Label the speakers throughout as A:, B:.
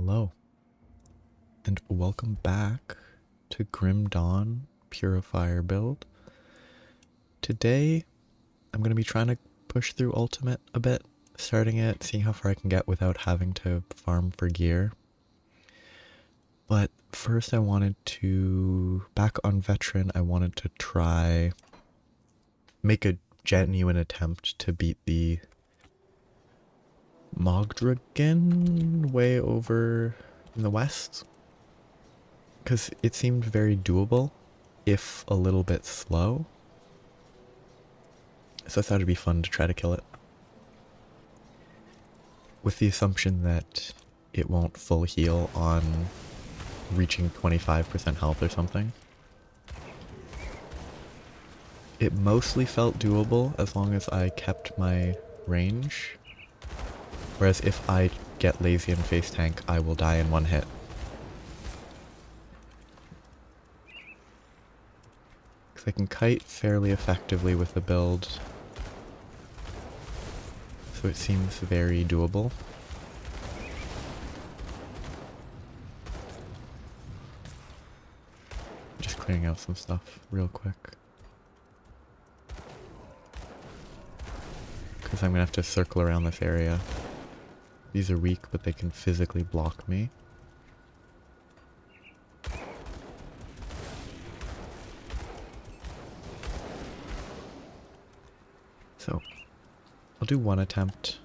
A: Hello, and welcome back to Grim Dawn Purifier build. Today, I'm going to be trying to push through Ultimate a bit, starting it, seeing how far I can get without having to farm for gear. But first I wanted to, back on Veteran, I wanted to make a genuine attempt to beat the Mogdragon way over in the west. Because it seemed very doable, if a little bit slow. So I thought it'd be fun to try to kill it. With the assumption that it won't full heal on reaching 25% health or something. It mostly felt doable as long as I kept my range. Whereas if I get lazy and face tank, I will die in one hit. Because I can kite fairly effectively with the build. So it seems very doable. Just clearing out some stuff real quick. Because I'm going to have to circle around this area. These are weak, but they can physically block me. So, I'll do one attempt.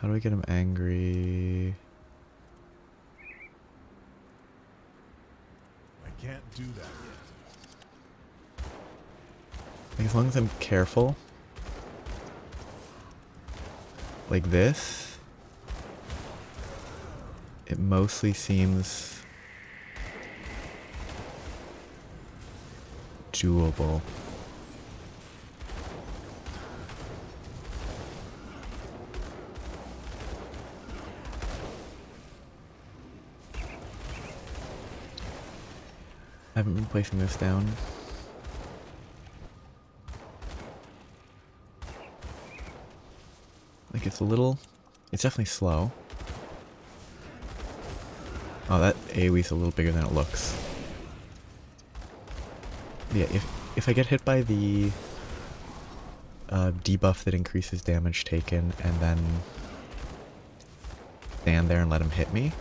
A: How do I get him angry?
B: I can't do that yet.
A: Like, as long as I'm careful. Like this. It mostly seems doable. I haven't been placing this down. Like it's definitely slow. Oh, that AoE's a little bigger than it looks. Yeah, if I get hit by the debuff that increases damage taken and then stand there and let him hit me,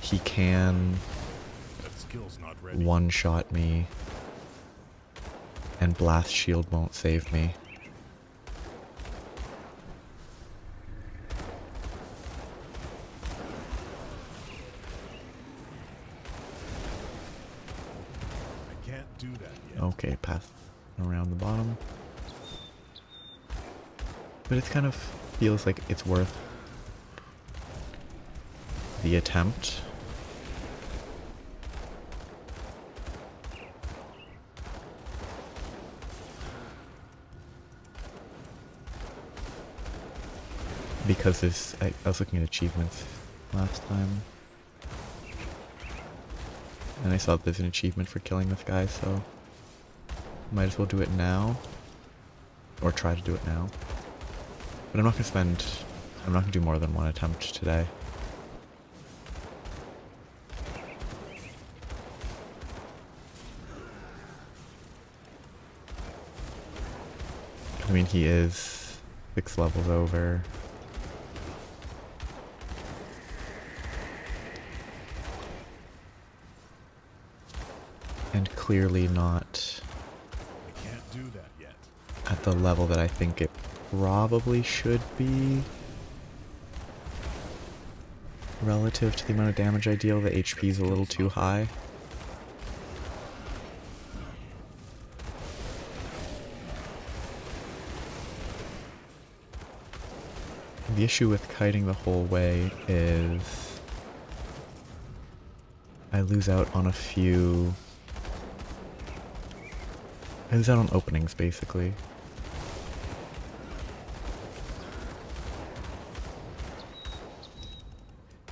A: he can one-shot me and Blast Shield won't save me.
B: I can't do that yet.
A: Okay, pass around the bottom. But it kind of feels like it's worth the attempt. Because I was looking at achievements last time. And I saw that there's an achievement for killing this guy, so might as well do it now. Or try to do it now. But I'm not gonna do more than one attempt today. I mean, he is 6 levels over. And clearly not
B: I can't do that yet.
A: at the level that I think it probably should be. Relative to the amount of damage I deal, the HP is a little too high. The issue with kiting the whole way is I lose out on openings, basically.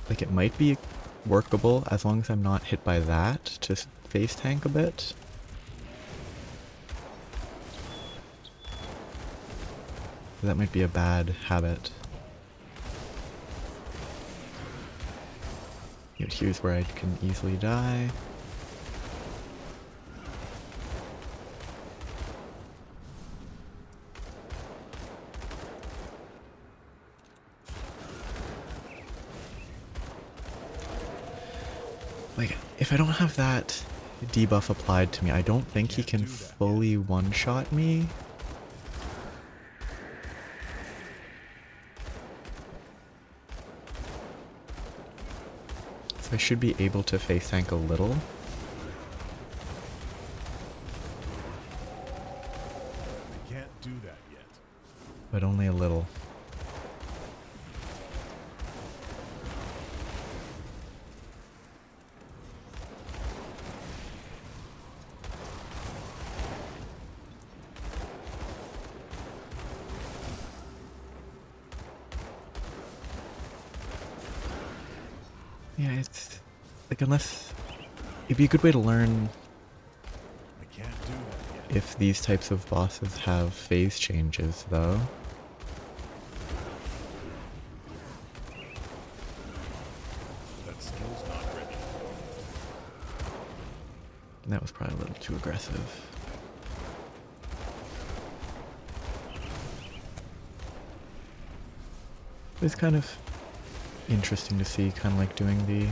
A: Like, it might be workable as long as I'm not hit by that to face tank a bit. That might be a bad habit. Yet here's where I can easily die. Like, if I don't have that debuff applied to me, I don't think he can fully one-shot me. So I should be able to face tank a little.
B: I can't do that yet.
A: But only a little. Yeah, it's like, unless it'd be a good way to learn
B: I can't do that yet.
A: if these types of bosses have phase changes, though.
B: That skill's not ready.
A: That was probably a little too aggressive. It's kind of interesting to see, kind of like doing the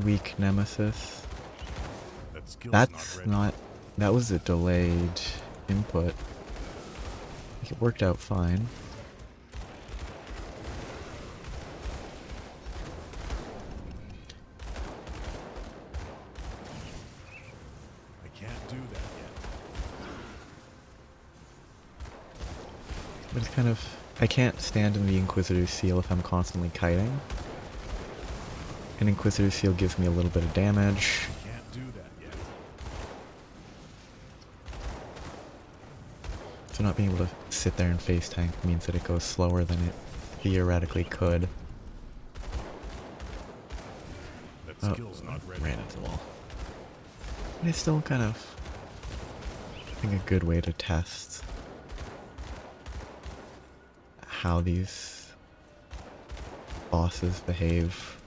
A: weak nemesis.
B: That skill's
A: That's
B: not ready.
A: not, that was a delayed input. Like, it worked out fine.
B: I can't do that yet.
A: But it's kind of, I can't stand in the Inquisitor's Seal if I'm constantly kiting. An Inquisitor's Seal gives me a little bit of damage.
B: I can't do that yet.
A: So not being able to sit there and face tank means that it goes slower than it theoretically could.
B: That
A: Oh,
B: skill's not ready.
A: ran into the wall. And it's still kind of, I think, a good way to test how these bosses behave.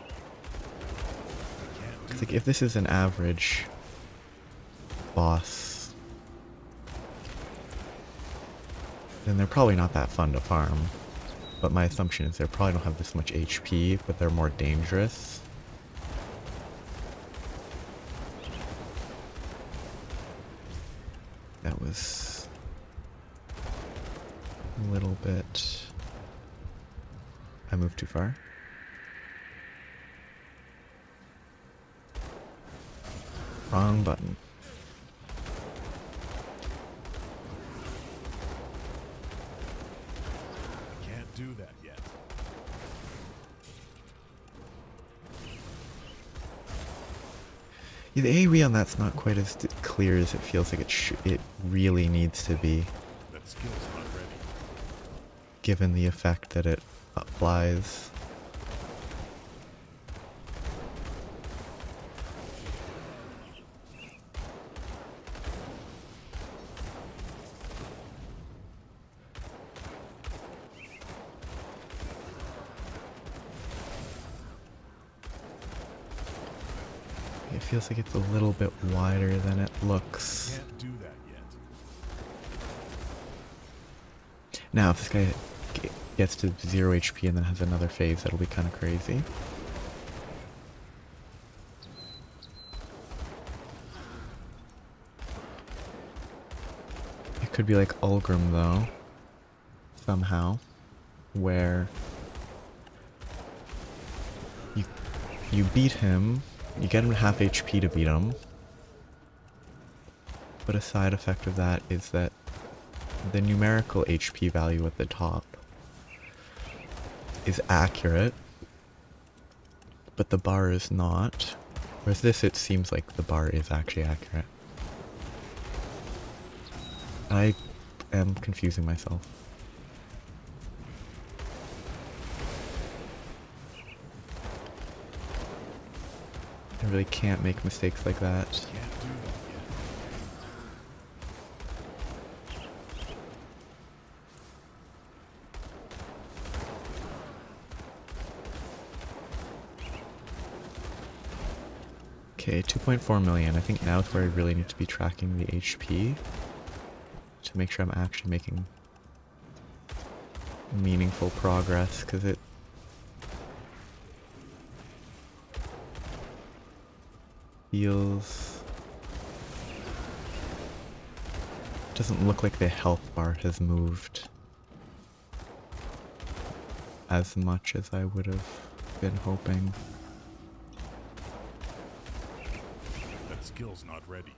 B: I can't do
A: It's like, if this is an average boss, then they're probably not that fun to farm. But my assumption is they probably don't have this much HP, but they're more dangerous. That was a little bit... I moved too far. Wrong button.
B: I can't do that yet.
A: Yeah, the AoE on that's not quite as clear as it feels like it really needs to be,
B: That skill's not ready.
A: given the effect that it applies. It feels like it's a little bit wider than it looks.
B: Can't do that yet.
A: Now, if this guy gets to 0 HP and then has another phase, that'll be kind of crazy. It could be like Ulgrim, though, somehow, where you beat him, you get him to half HP to beat him, but a side effect of that is that the numerical HP value at the top is accurate, but the bar is not. Whereas this, it seems like the bar is actually accurate. I am confusing myself. I really can't make mistakes like that.
B: Can't do that yet.
A: Okay, 2.4 million. I think now is where I really need to be tracking the HP to make sure I'm actually making meaningful progress, because it feels... doesn't look like the health bar has moved as much as I would have been hoping.
B: That skill's not ready.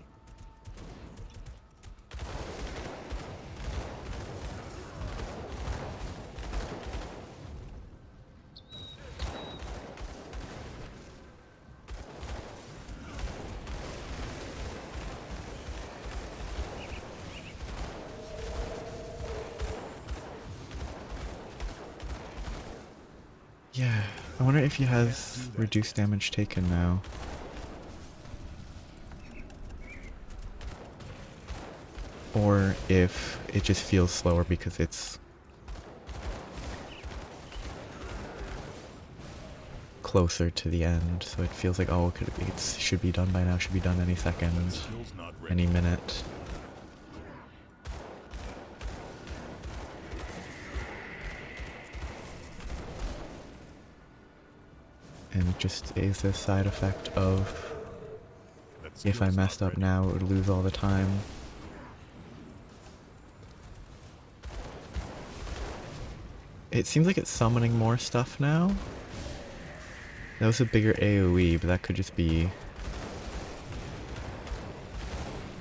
A: Yeah, I wonder if he has reduced damage taken now. Or if it just feels slower because it's closer to the end, so it feels like, oh, it should be done by now, should be done any second,
B: Skill's not ready.
A: any minute. And it just is a side effect of,
B: That
A: if I
B: skill's not
A: messed up
B: ready.
A: now, it would lose all the time. It seems like it's summoning more stuff now. That was a bigger AoE, but that could just be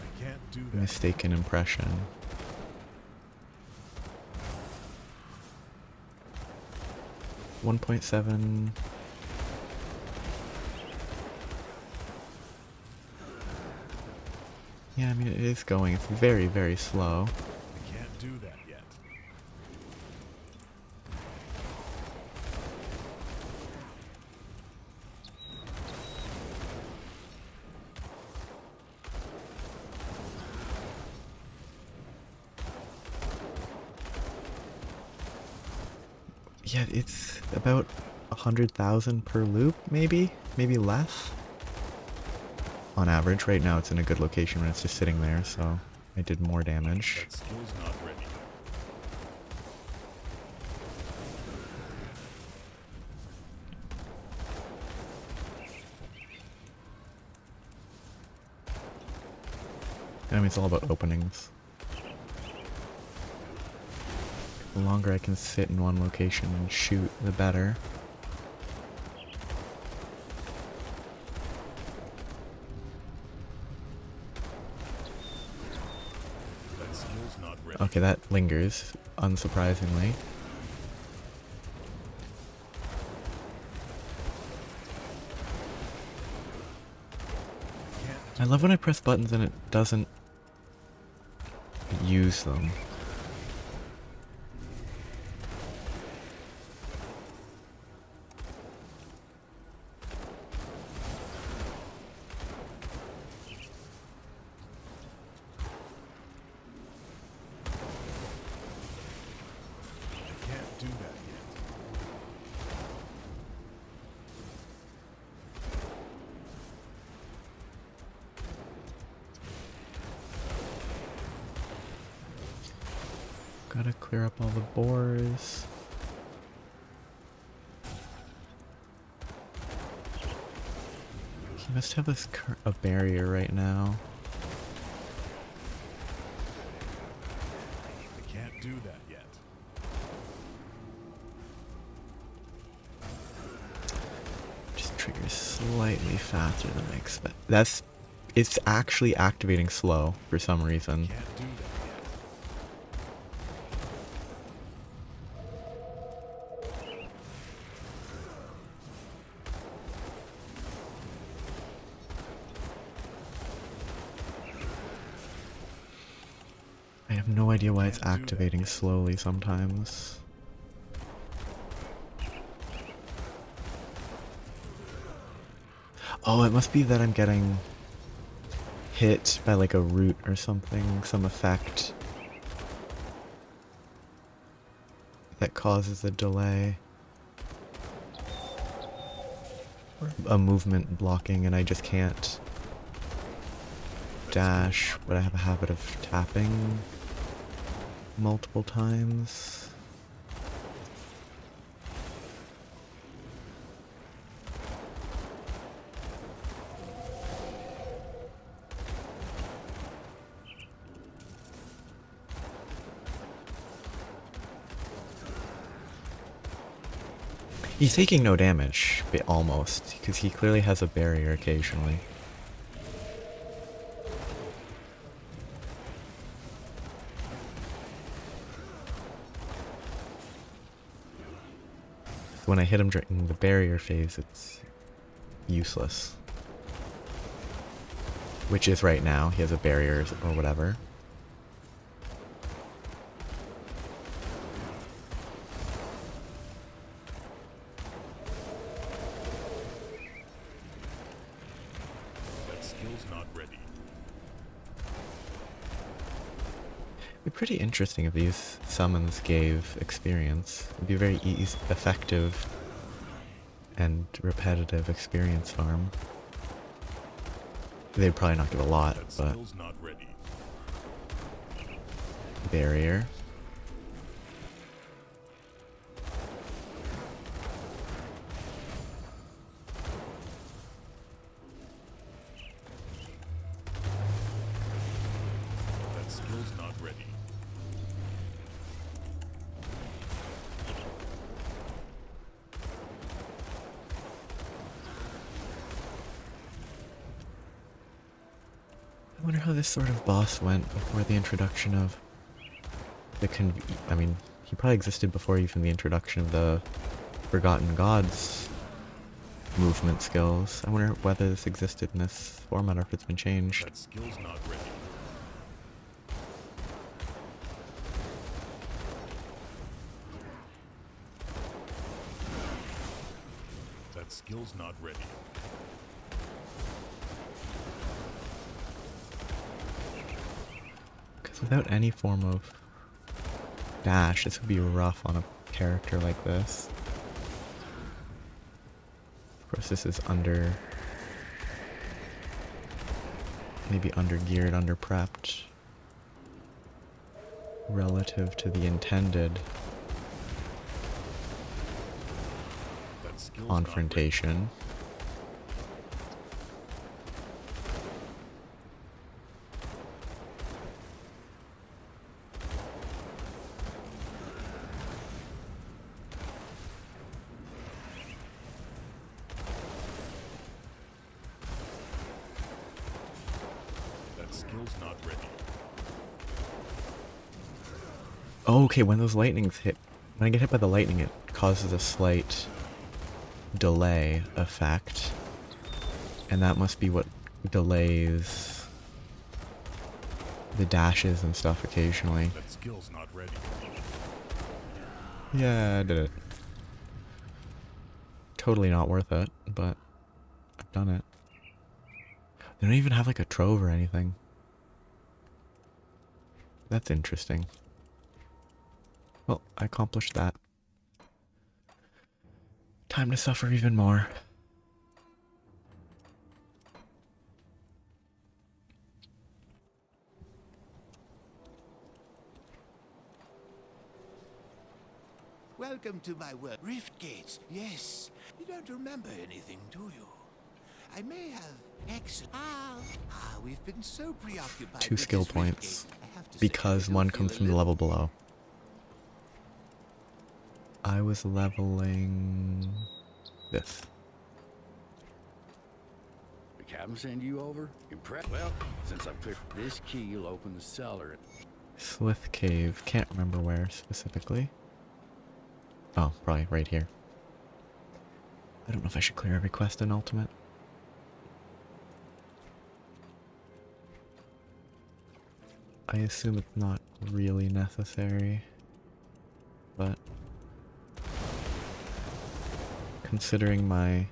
B: I can't do
A: a
B: that.
A: mistaken impression. $1.7. Yeah, I mean, it is going. It's very, very slow.
B: I can't do that yet.
A: Yeah, it's about 100,000 per loop, maybe? Maybe less? On average, right now it's in a good location when it's just sitting there, so I did more damage.
B: That skill's not ready.
A: I mean, it's all about openings. The longer I can sit in one location and shoot, the better.
B: That skill's not ready.
A: Okay, that lingers, unsurprisingly.
B: Can't
A: I love when I press buttons and it doesn't use them.
B: do that yet.
A: Gotta clear up all the boars. He must have a barrier right now.
B: I can't do that yet.
A: Just triggers slightly faster than I expect. It's actually activating slow for some reason.
B: Can't do that yet.
A: I have no idea why it's
B: Can't do that
A: activating
B: yet.
A: slowly sometimes. Oh, it must be that I'm getting hit by like a root or something, some effect that causes a delay. a movement blocking and I just can't dash, but I have a habit of tapping multiple times. He's taking no damage, almost, because he clearly has a barrier occasionally. When I hit him during the barrier phase, it's useless. Which is right now, he has a barrier or whatever.
B: That skill's not ready.
A: It'd be pretty interesting if these summons gave experience. It'd be a very easy, effective, and repetitive experience farm. They'd probably not give a lot,
B: That
A: but
B: skill's not ready.
A: barrier.
B: That skill's not ready.
A: I wonder how this sort of boss went before the introduction of the I mean, he probably existed before even the introduction of the Forgotten Gods movement skills. I wonder whether this existed in this format or if it's been changed.
B: That skill's not ready. That skill's not ready.
A: Because without any form of dash, this would be rough on a character like this. Of course, this is maybe under geared, under prepped relative to the intended
B: That skill's
A: confrontation.
B: not ready.
A: Oh, okay, when those lightnings hit, when I get hit by the lightning, it causes a slight delay effect. And that must be what delays the dashes and stuff occasionally.
B: That skill's not ready.
A: Yeah, I did it. Totally not worth it, but I've done it. They don't even have like a trove or anything. That's interesting. Well, I accomplished that. Time to suffer even more.
C: Welcome to my world. Rift gates, yes. You don't remember anything, do you? I may have excellent. We've been so preoccupied.
A: 2
C: with
A: skill
C: this rift
A: points.
C: gate, I have to say,
A: Because
C: I do
A: one
C: feel
A: comes
C: a
A: from the
C: little-
A: level below. I was leveling this.
D: The captain send you over? Impressed? Well, since I picked this key, you'll open the cellar.
A: Slith Cave. Can't remember where specifically. Oh, probably right here. I don't know if I should clear every quest in Ultimate. I assume it's not really necessary, but considering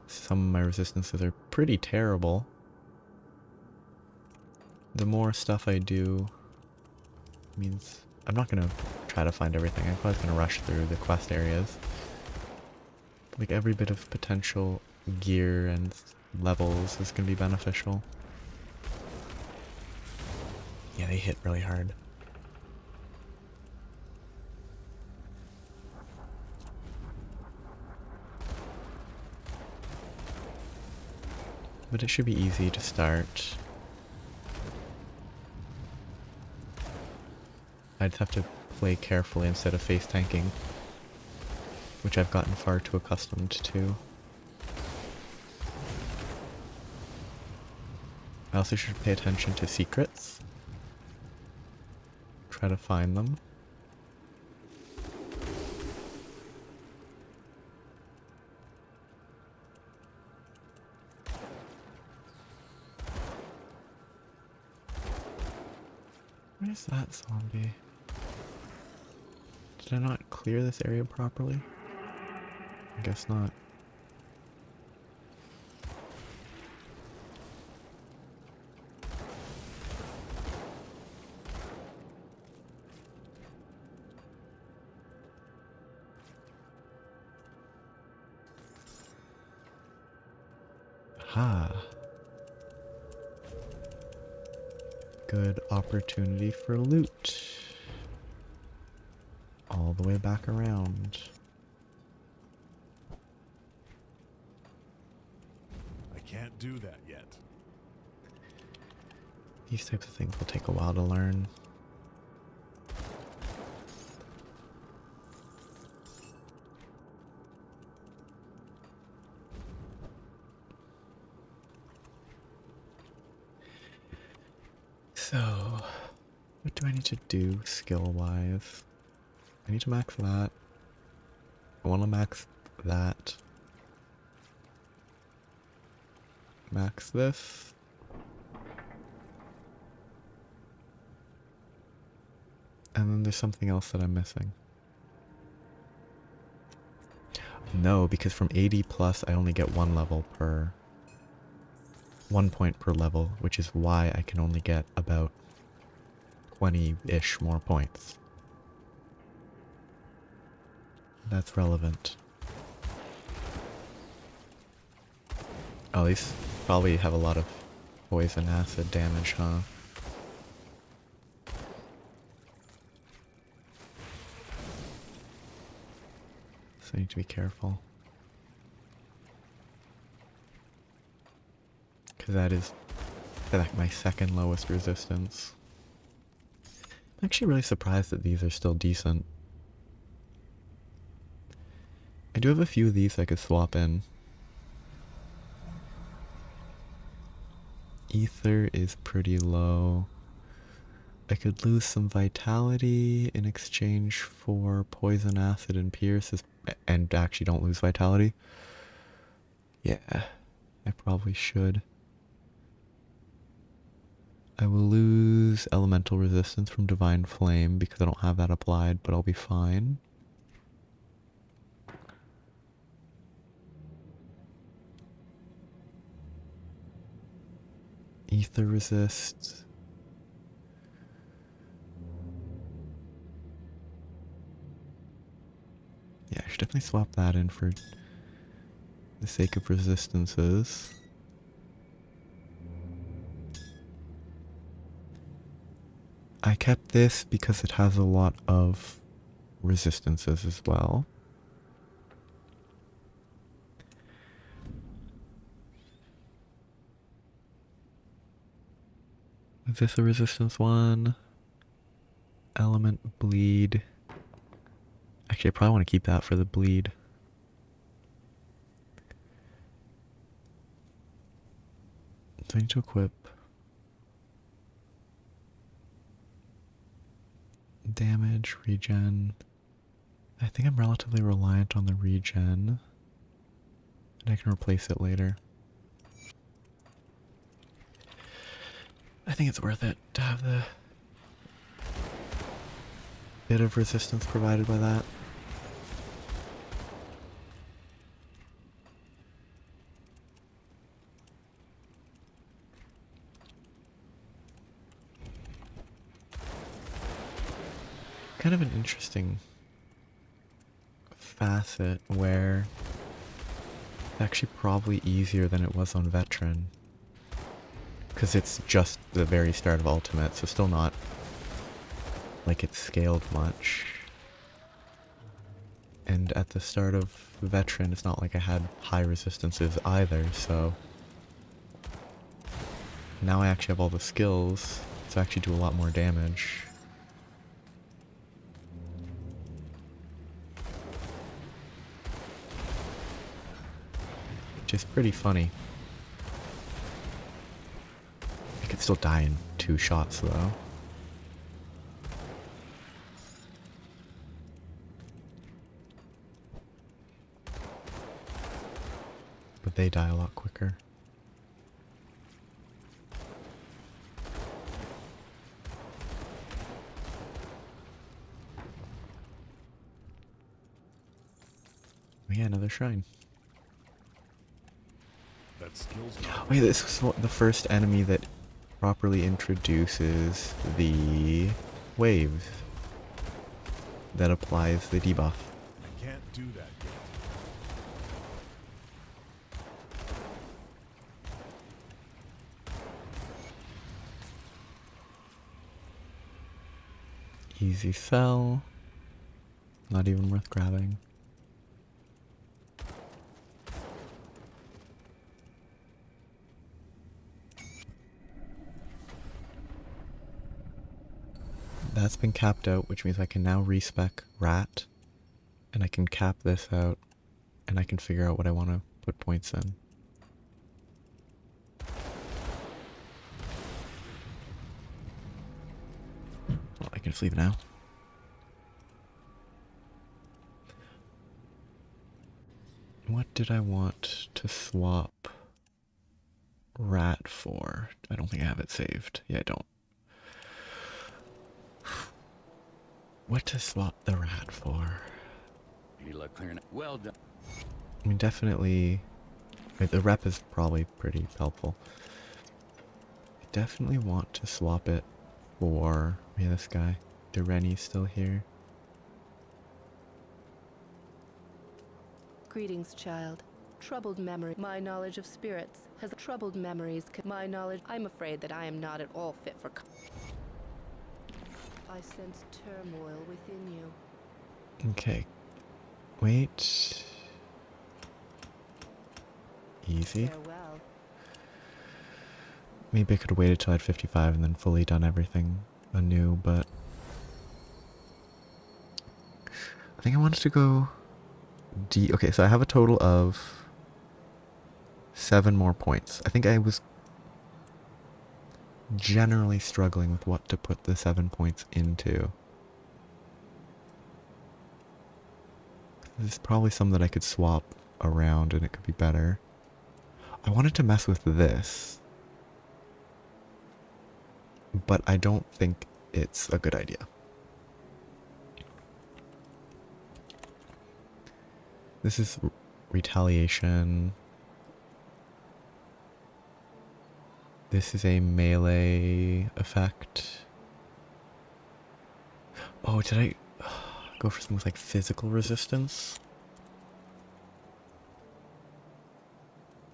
A: some of my resistances are pretty terrible, the more stuff I do means I'm not gonna try to find everything. I'm probably gonna rush through the quest areas, Like every bit of potential gear and levels is going to be beneficial. Yeah, they hit really hard. But it should be easy to start. I'd have to play carefully instead of face tanking, which I've gotten far too accustomed to. I also should pay attention to secrets. Try to find them. Where's that zombie? Did I not clear this area properly? I guess not. Ha. Good opportunity for loot. All the way back around.
B: I can't do that yet.
A: These types of things will take a while to learn. So, what do I need to do skill-wise? I need to max that. I want to max that. Max this. And then there's something else that I'm missing. No, because from 80 plus I only get 1 point per level, which is why I can only get about 20-ish more points. That's relevant. Oh, these probably have a lot of poison acid damage, huh? So I need to be careful. Because that is like my second lowest resistance. I'm actually really surprised that these are still decent. I do have a few of these I could swap in. Ether is pretty low. I could lose some vitality in exchange for poison acid and pierce, and actually don't lose vitality. Yeah, I probably should. I will lose elemental resistance from divine flame because I don't have that applied, but I'll be fine. Ether resist. Yeah, I should definitely swap that in for the sake of resistances. I kept this because it has a lot of resistances as well. Is this a resistance one? Element bleed. Actually, I probably want to keep that for the bleed. So I need to equip damage, regen. I think I'm relatively reliant on the regen. And I can replace it later. I think it's worth it to have the bit of resistance provided by that. Kind of an interesting facet where Actually probably easier than it was on Veteran. Because it's just the very start of Ultimate, so still not like it's scaled much. And at the start of Veteran, it's not like I had high resistances either, so... Now I actually have all the skills to actually do a lot more damage. Which is pretty funny. I could still die in 2 shots though. But they die a lot quicker. Yeah, another shrine.
B: That skill's not
A: Wait, this was the first enemy that properly introduces the wave that applies the debuff.
B: I can't do that yet.
A: Easy fell. Not even worth grabbing. That's been capped out, which means I can now respec Rat, and I can cap this out, and I can figure out what I want to put points in. Well, I can sleep now. What did I want to swap Rat for? I don't think I have it saved. Yeah, I don't. What to swap the Rat for?
D: Any luck clearing it? Well done.
A: I mean, definitely... The rep is probably pretty helpful. I definitely want to swap it for... Yeah, this guy. Rennie's still here.
E: Greetings, child. Troubled memory. My knowledge of spirits has troubled memories. My knowledge. I'm afraid that I am not at all fit for. I sense turmoil within you.
A: Okay. Wait. Easy.
E: Farewell.
A: Maybe I could have waited till I had 55 and then fully done everything anew, but... I think I wanted to go... Okay, so I have a total of 7 more points. I think I was generally struggling with what to put the 7 points into. There's probably some that I could swap around and it could be better. I wanted to mess with this, but I don't think it's a good idea. This is retaliation. This is a melee effect. Oh, did I go for something with like physical resistance?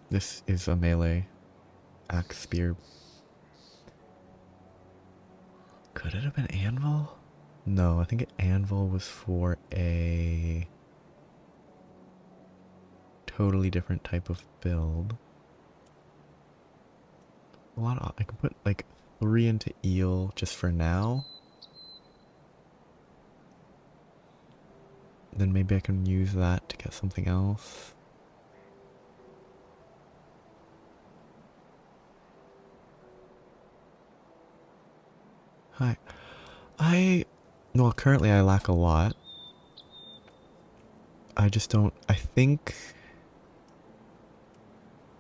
A: This is a melee axe spear. Could it have been anvil? No, I think anvil was for a totally different type of build. I could put like 3 into eel just for now. Then maybe I can use that to get something else. Hi. Well, currently I lack a lot. I just don't, I think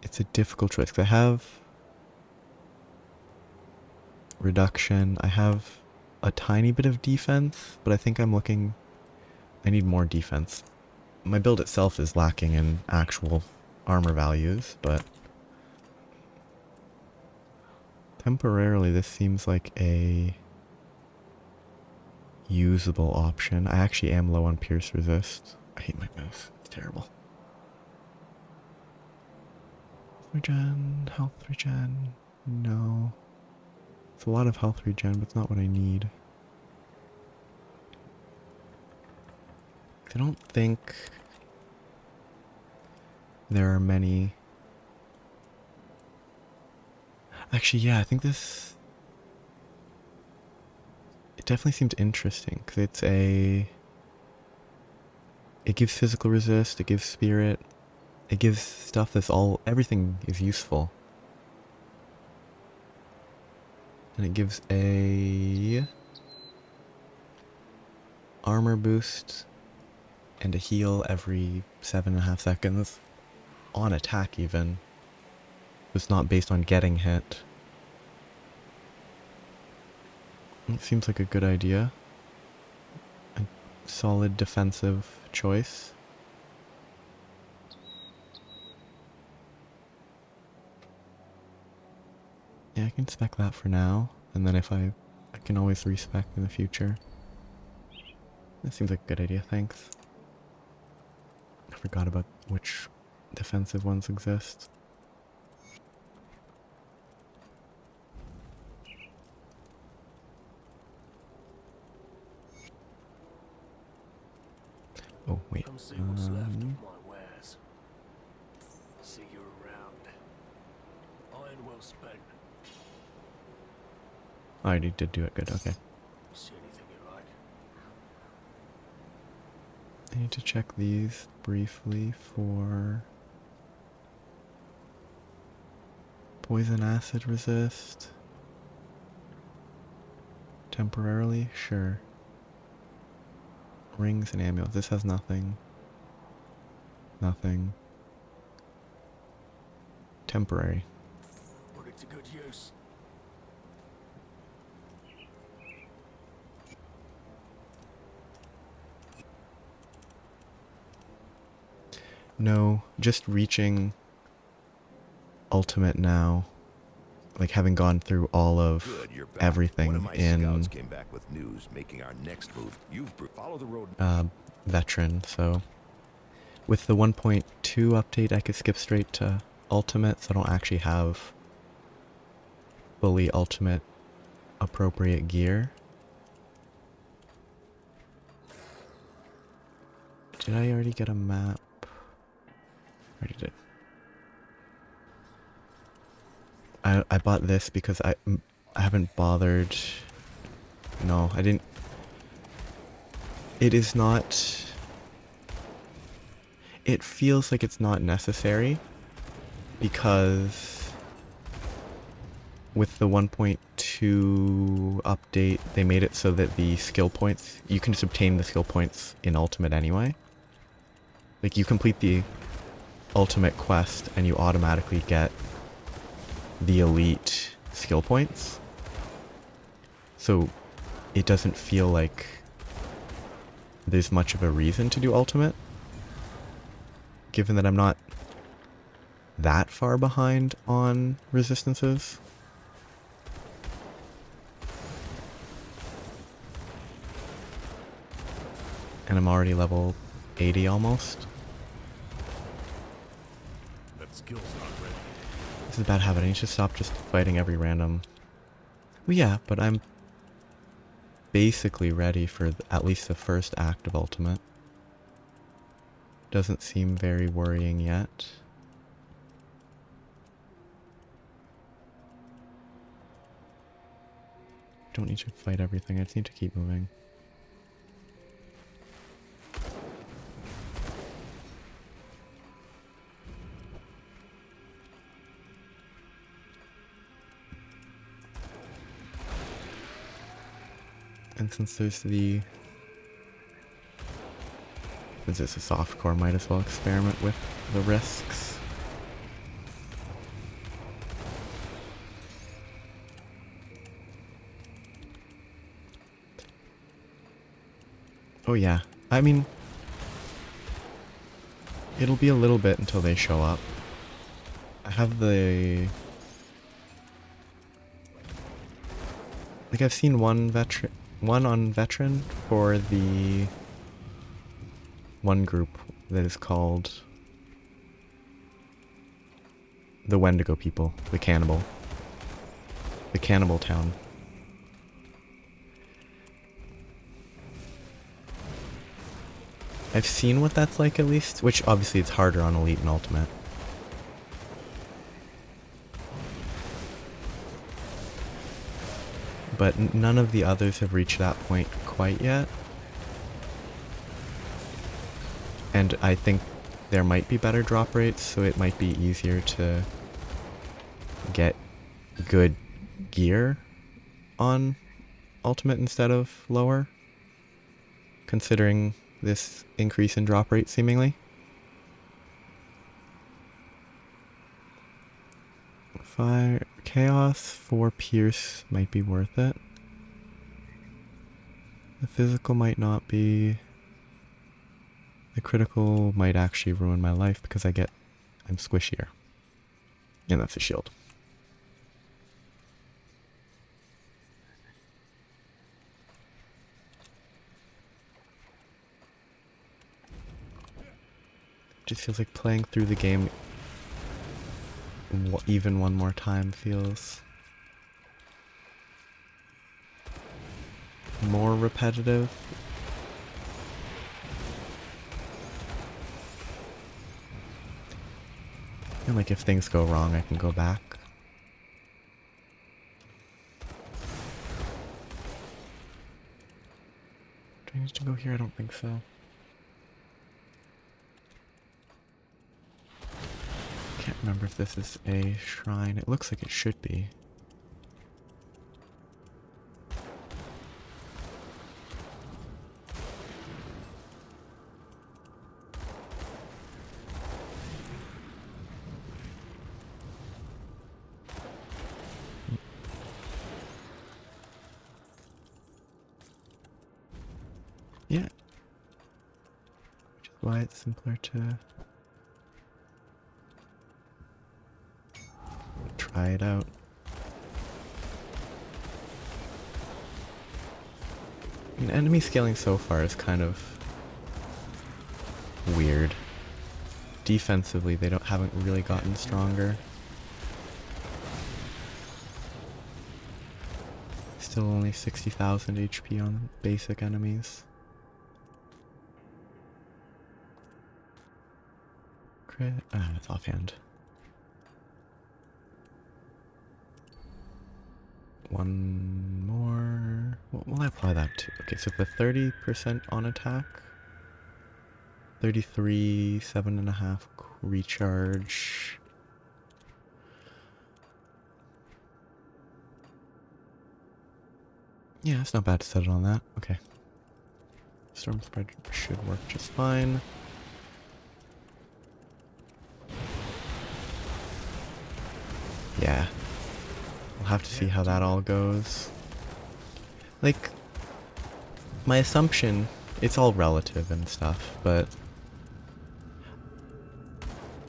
A: it's a difficult choice, 'cause I have reduction, I have a tiny bit of defense, but I think I need more defense. My build itself is lacking in actual armor values, but temporarily this seems like a usable option. I actually am low on pierce resist. I hate my mouse. It's terrible. regen, health regen. No. It's a lot of health regen, but it's not what I need. I don't think there are many. Actually, yeah, I think this. It definitely seemed interesting because it's a. It gives physical resist, it gives spirit, it gives stuff that's all. Everything is useful. And it gives a. Armor boost and a heal every 7.5 seconds. On attack, even. It's not based on getting hit. It seems like a good idea. A solid defensive choice. Yeah, I can spec that for now, and then if I can always respec in the future. That seems like a good idea, thanks. I forgot about which defensive ones exist. Oh, wait.
B: Come see what's left of my wares. See you around. Iron well spent.
A: I already did do it, good, okay.
B: See anything you like?
A: I need to check these briefly for poison acid resist. Temporarily, sure. Rings and amulets. This has nothing. Nothing. Temporary.
B: Put it to good use.
A: No, just reaching ultimate now. Like having gone through all of
F: Good, you're back.
A: everything
F: One of my
A: in
F: scouts came back with news, making our next move. Follow the road.
A: veteran, so with the 1.2 update I could skip straight to ultimate, so I don't actually have fully ultimate appropriate gear. Did I already get a map? Already did. I bought this because I haven't bothered. No, I didn't. It is not. It feels like it's not necessary because with the 1.2 update, they made it so that the skill points, you can just obtain the skill points in Ultimate anyway. Like you complete the Ultimate quest and you automatically get the elite skill points. So it doesn't feel like there's much of a reason to do Ultimate, given that I'm not that far behind on resistances. And I'm already level 80 almost.
B: That skill's not ready.
A: This is a bad habit. I need to stop just fighting every random. Well, yeah, but I'm basically ready for at least the first act of Ultimate. Doesn't seem very worrying yet. Don't need to fight everything. I just need to keep moving. And since it's a softcore, might as well experiment with the risks. Oh yeah, I mean, it'll be a little bit until they show up. I have the... Like I've seen one on veteran for the one group that is called the Wendigo people, the cannibal town. I've seen what that's like at least, which obviously it's harder on Elite and Ultimate. But none of the others have reached that point quite yet. And I think there might be better drop rates, so it might be easier to get good gear on Ultimate instead of lower, considering this increase in drop rate seemingly. Fire Chaos for Pierce might be worth it. The physical might not be. The critical might actually ruin my life because I'm squishier. And that's a shield. Just feels like playing through the game even one more time feels more repetitive. And like if things go wrong, I can go back. Do I need to go here? I don't think so. Can't remember if this is a shrine. It looks like it should be. Yeah. Which is why it's simpler to try it out. And enemy scaling so far is kind of weird. Defensively, they haven't really gotten stronger. Still only 60,000 HP on basic enemies. Crit. Ah, that's offhand. One more. What will I apply that to? Okay, so the 30% on attack. 33, 7.5 recharge. Yeah, it's not bad to set it on that. Okay. Storm spread should work just fine. Yeah. We'll have to see how that all goes. Like, my assumption, it's all relative and stuff, but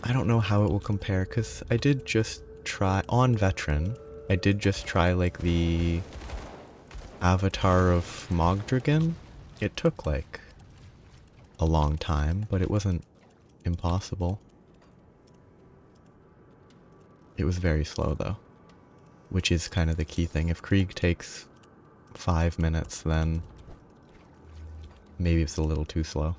A: I don't know how it will compare, because I did just try, on Veteran, I did just try, like, the Avatar of Mogdragon. It took, like, a long time, but it wasn't impossible. It was very slow, though, which is kind of the key thing. If Krieg takes 5 minutes, then maybe it's a little too slow.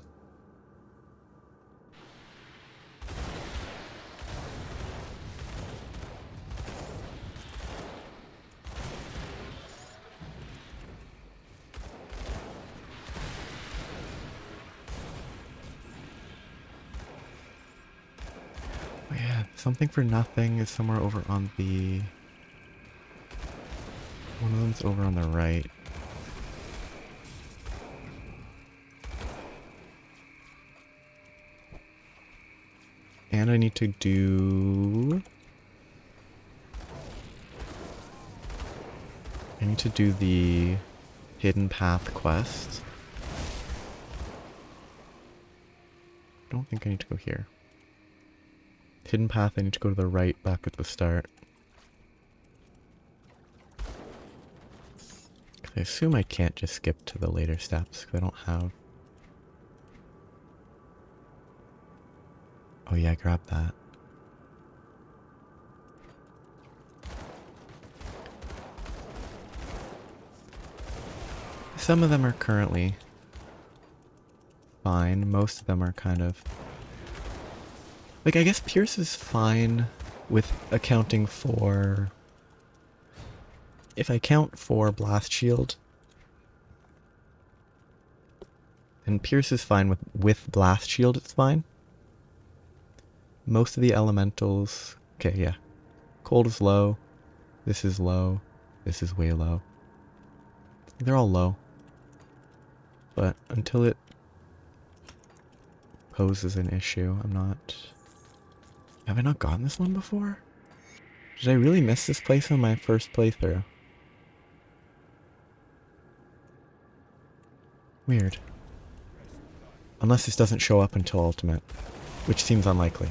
A: Oh yeah, something for nothing is somewhere over on the... One of them's over on the right. And I need to do... I need to do the Hidden Path quest. I don't think I need to go here. Hidden Path, I need to go to the right back at the start. I assume I can't just skip to the later steps, because I don't have... Oh yeah, grab that. Some of them are currently fine. Most of them are kind of... Like, I guess Pierce is fine with accounting for... If I count for Blast Shield, then Pierce is fine with Blast Shield, it's fine. Most of the elementals... Okay, yeah. Cold is low. This is low. This is way low. They're all low. But until it poses an issue, I'm not... Have I not gotten this one before? Did I really miss this place on my first playthrough? Weird. Unless this doesn't show up until Ultimate, which seems unlikely.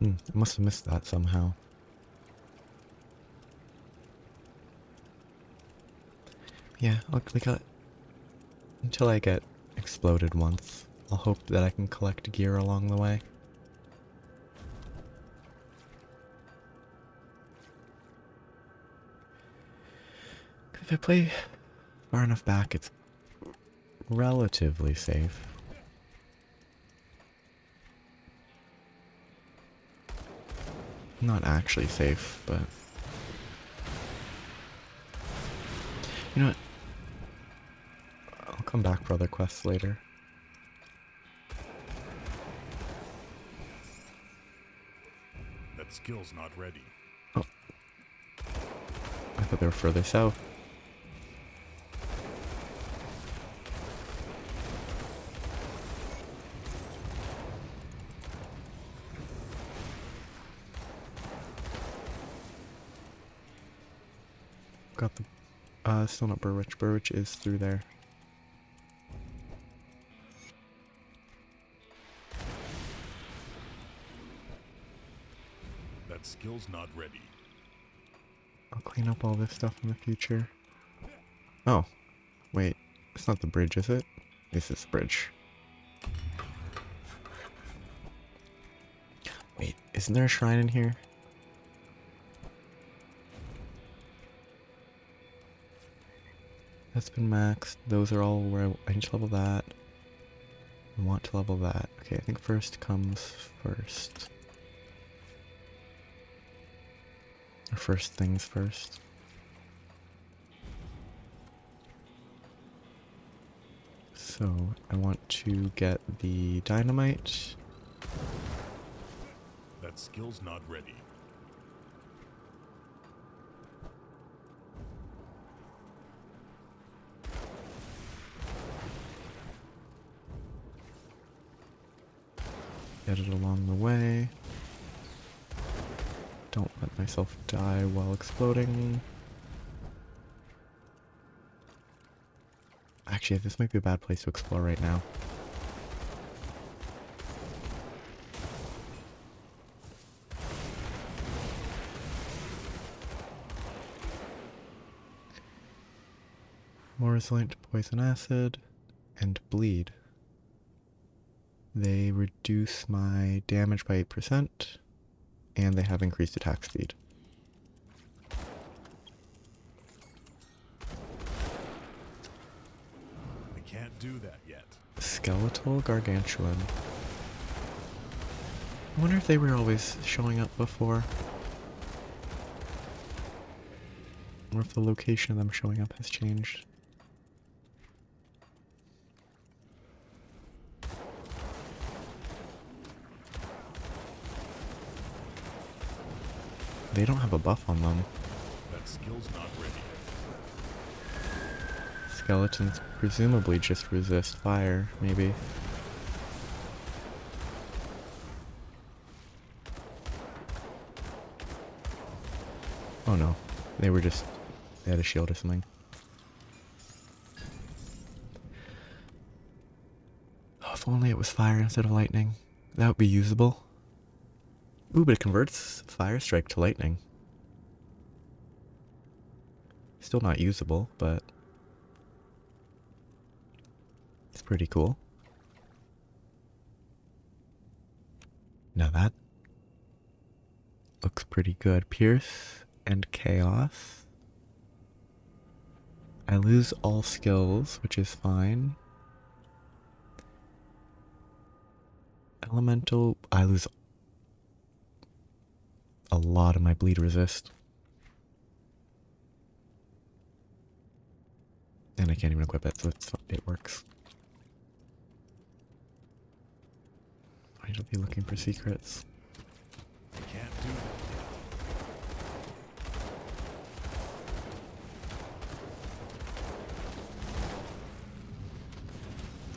A: I must have missed that somehow. Yeah, until I get exploded once, I'll hope that I can collect gear along the way. If I play far enough back, it's relatively safe. Not actually safe, but... You know what? I'll come back for other quests later.
G: That skill's not ready.
A: Oh. I thought they were further south. Got the... still not Burwitch. Burwitch is through there.
G: That skill's not ready.
A: I'll clean up all this stuff in the future. Oh. Wait. It's not the bridge, is it? This is the bridge. Wait. Isn't there a shrine in here? That's been maxed. Those are all where I need to level that. I want to level that. Okay, I think first comes first. Or first things first. So, I want to get the dynamite.
G: That skill's not ready.
A: Get it along the way. Don't let myself die while exploding. Actually, this might be a bad place to explore right now. More resilient to poison acid and bleed. They reduce my damage by 8%, and they have increased attack speed.
G: I can't do that yet.
A: Skeletal Gargantuan. I wonder if they were always showing up before. Or if the location of them showing up has changed. They don't have a buff on them.
G: That skill's not ready.
A: Skeletons presumably just resist fire, maybe. Oh no, they had a shield or something. Oh, if only it was fire instead of lightning. That would be usable. Ooh, but it converts Fire Strike to lightning. Still not usable, but it's pretty cool. Now that looks pretty good. Pierce and Chaos. I lose all skills, which is fine. Elemental, I lose a lot of my bleed resist. And I can't even equip it, so it works. I need to be looking for secrets.
G: I can't do that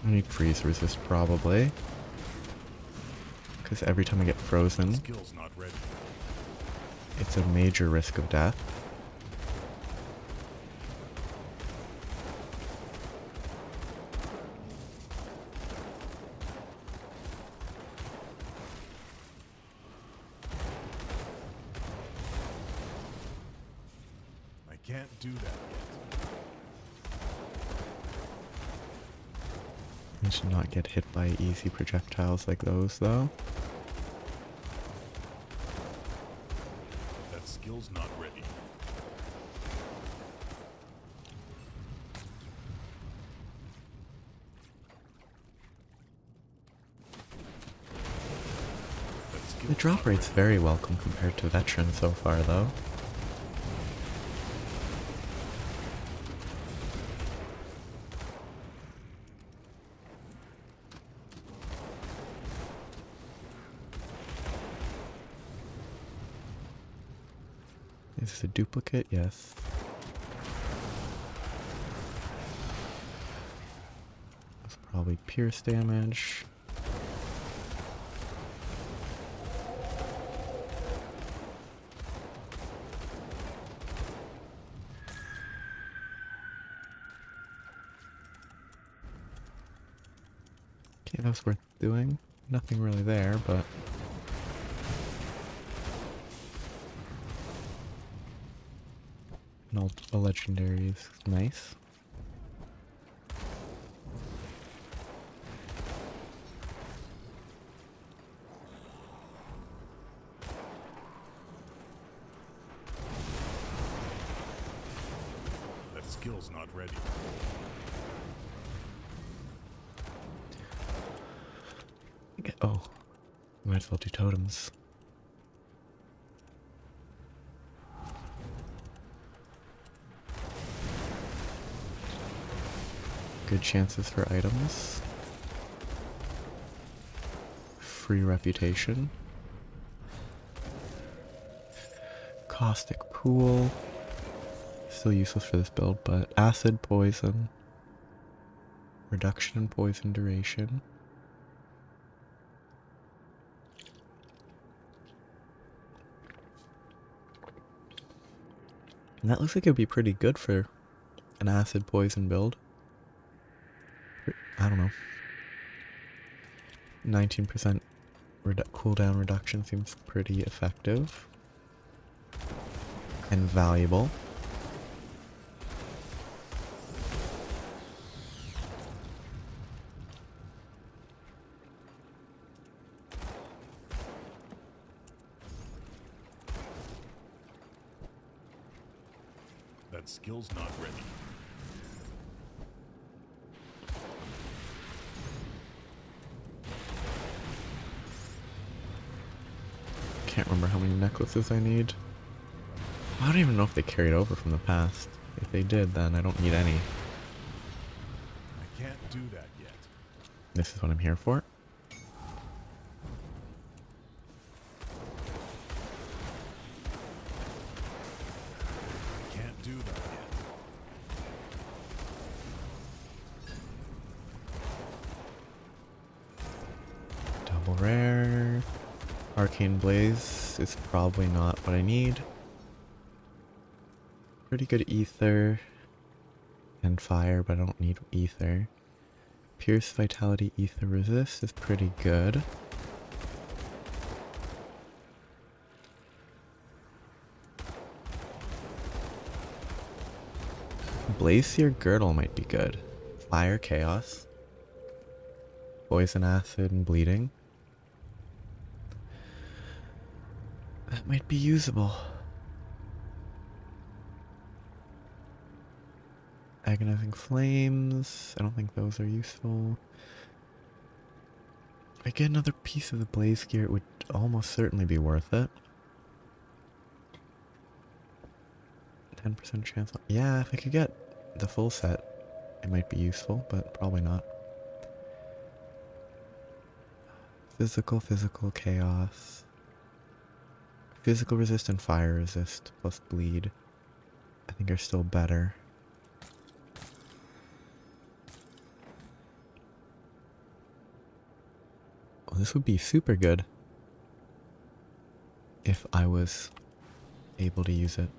A: I need freeze resist probably. Because every time I get
G: yet.
A: frozen,
G: Skill's not ready.
A: it's a major risk of death.
G: I can't do that yet.
A: I should not get hit by easy projectiles like those though.
G: That skill's not ready. That skill's
A: The drop
G: not
A: rate's
G: ready.
A: very welcome compared to veteran so far though. Is this a duplicate? Yes. That's probably pierce damage. Okay, that was worth doing. Nothing really there, but a legendary is nice.
G: That skill's not ready.
A: Oh, might as well do totems. Good chances for items. Free reputation. Caustic pool. Still useless for this build, but acid poison. Reduction in poison duration. And that looks like it would be pretty good for an acid poison build. I don't know. 19% cooldown reduction seems pretty effective and valuable.
G: That skill's not ready.
A: Can't remember how many necklaces I need. I don't even know if they carried over from the past. If they did, then I don't need any.
G: I can't do that yet.
A: This is what I'm here for.
G: I can't do that yet.
A: Double rare. Arcane Blaze is probably not what I need. Pretty good ether and fire, but I don't need ether. Pierce, Vitality, Ether Resist is pretty good. Blaze Seer Girdle might be good. Fire, Chaos. Poison, Acid, and Bleeding. That might be usable. Agonizing flames. I don't think those are useful. If I get another piece of the blaze gear, it would almost certainly be worth it. 10% chance. Yeah, if I could get the full set, it might be useful, but probably not. Physical chaos. Physical resist and fire resist plus bleed, I think, are still better. Well, this would be super good if I was able to use it.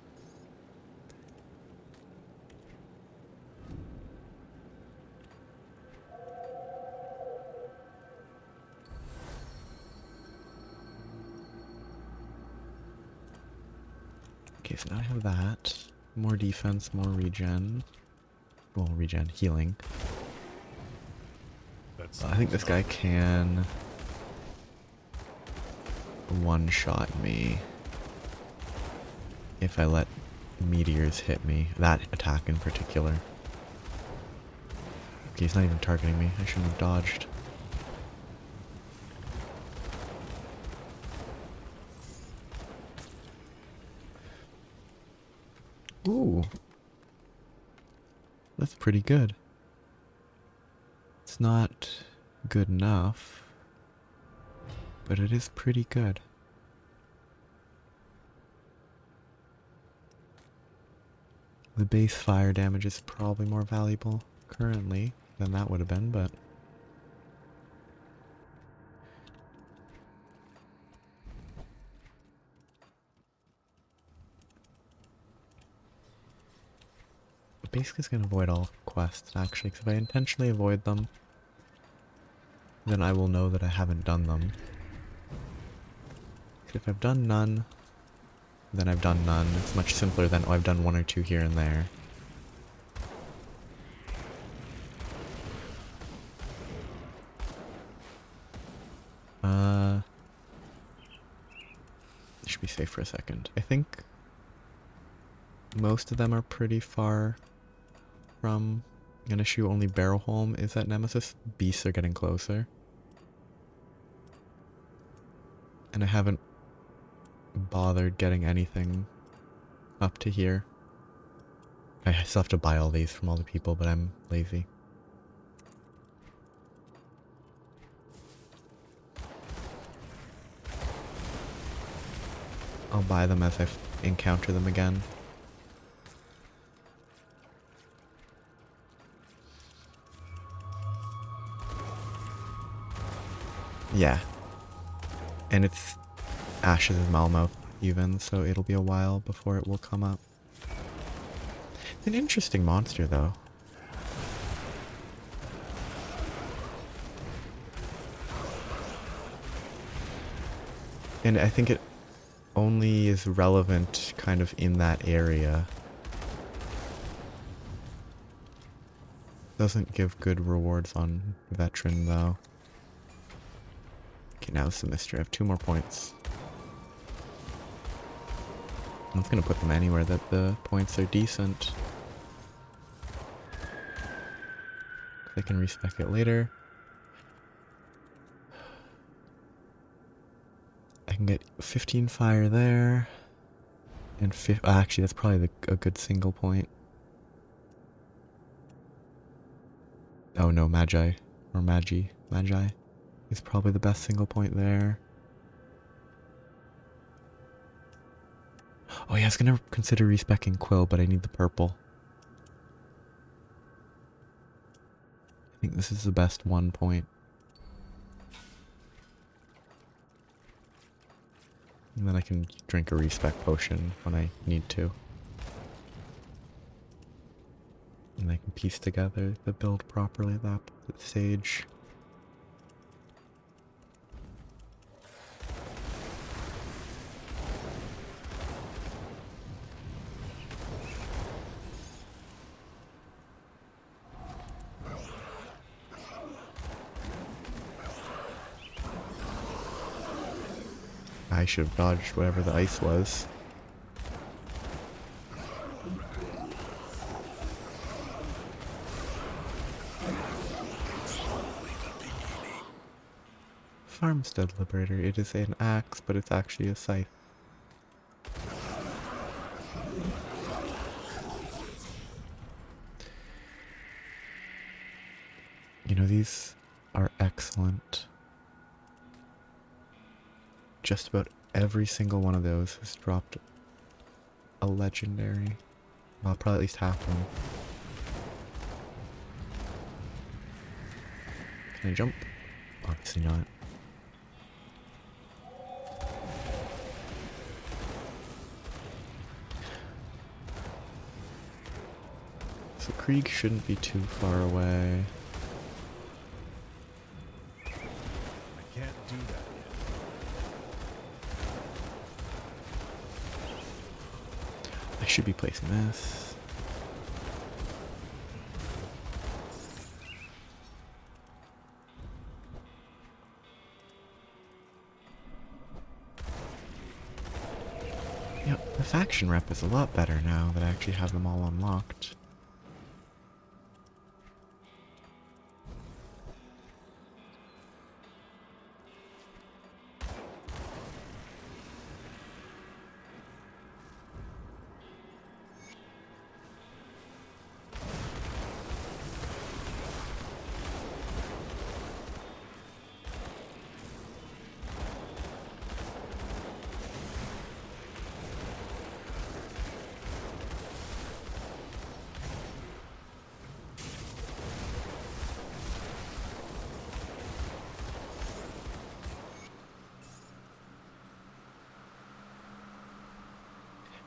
A: Okay, so now I have that. More defense, more regen. Well, regen, healing. I think this guy can one-shot me if I let meteors hit me. That attack in particular. Okay, he's not even targeting me. I shouldn't have dodged. Ooh. That's pretty good. It's not good enough, but it is pretty good. The base fire damage is probably more valuable currently than that would have been, but basically it's going to avoid all quests, actually, because if I intentionally avoid them, then I will know that I haven't done them. If I've done none, then I've done none. It's much simpler than, oh, I've done one or two here and there. Should be safe for a second. I think most of them are pretty far from an issue. Only Barrowholm is at Nemesis. Beasts are getting closer. And I haven't bothered getting anything up to here. I still have to buy all these from all the people, but I'm lazy. I'll buy them as I encounter them again. Yeah. And it's Ashes of Malmouth even, so it'll be a while before it will come up. It's an interesting monster, though. And I think it only is relevant kind of in that area. Doesn't give good rewards on Veteran, though. Okay, now it's the mystery. I have 2 more points. I'm just gonna put them anywhere that the points are decent. I can respec it later. I can get 15 fire there. And actually, that's probably a good single point. Oh no, Magi. Or Magi is probably the best single point there. Oh yeah, I was gonna consider respecking Quill, but I need the purple. I think this is the best 1 point. And then I can drink a respec potion when I need to. And I can piece together the build properly at that stage. I should have dodged whatever the ice was. Farmstead Liberator. It is an axe, but it's actually a scythe. You know, these are excellent. Just about every single one of those has dropped a legendary. Well, probably at least half of them. Can I jump? Obviously not. So Krieg shouldn't be too far away.
G: I can't do that yet.
A: I should be placing this. Yep, the faction rep is a lot better now that I actually have them all unlocked.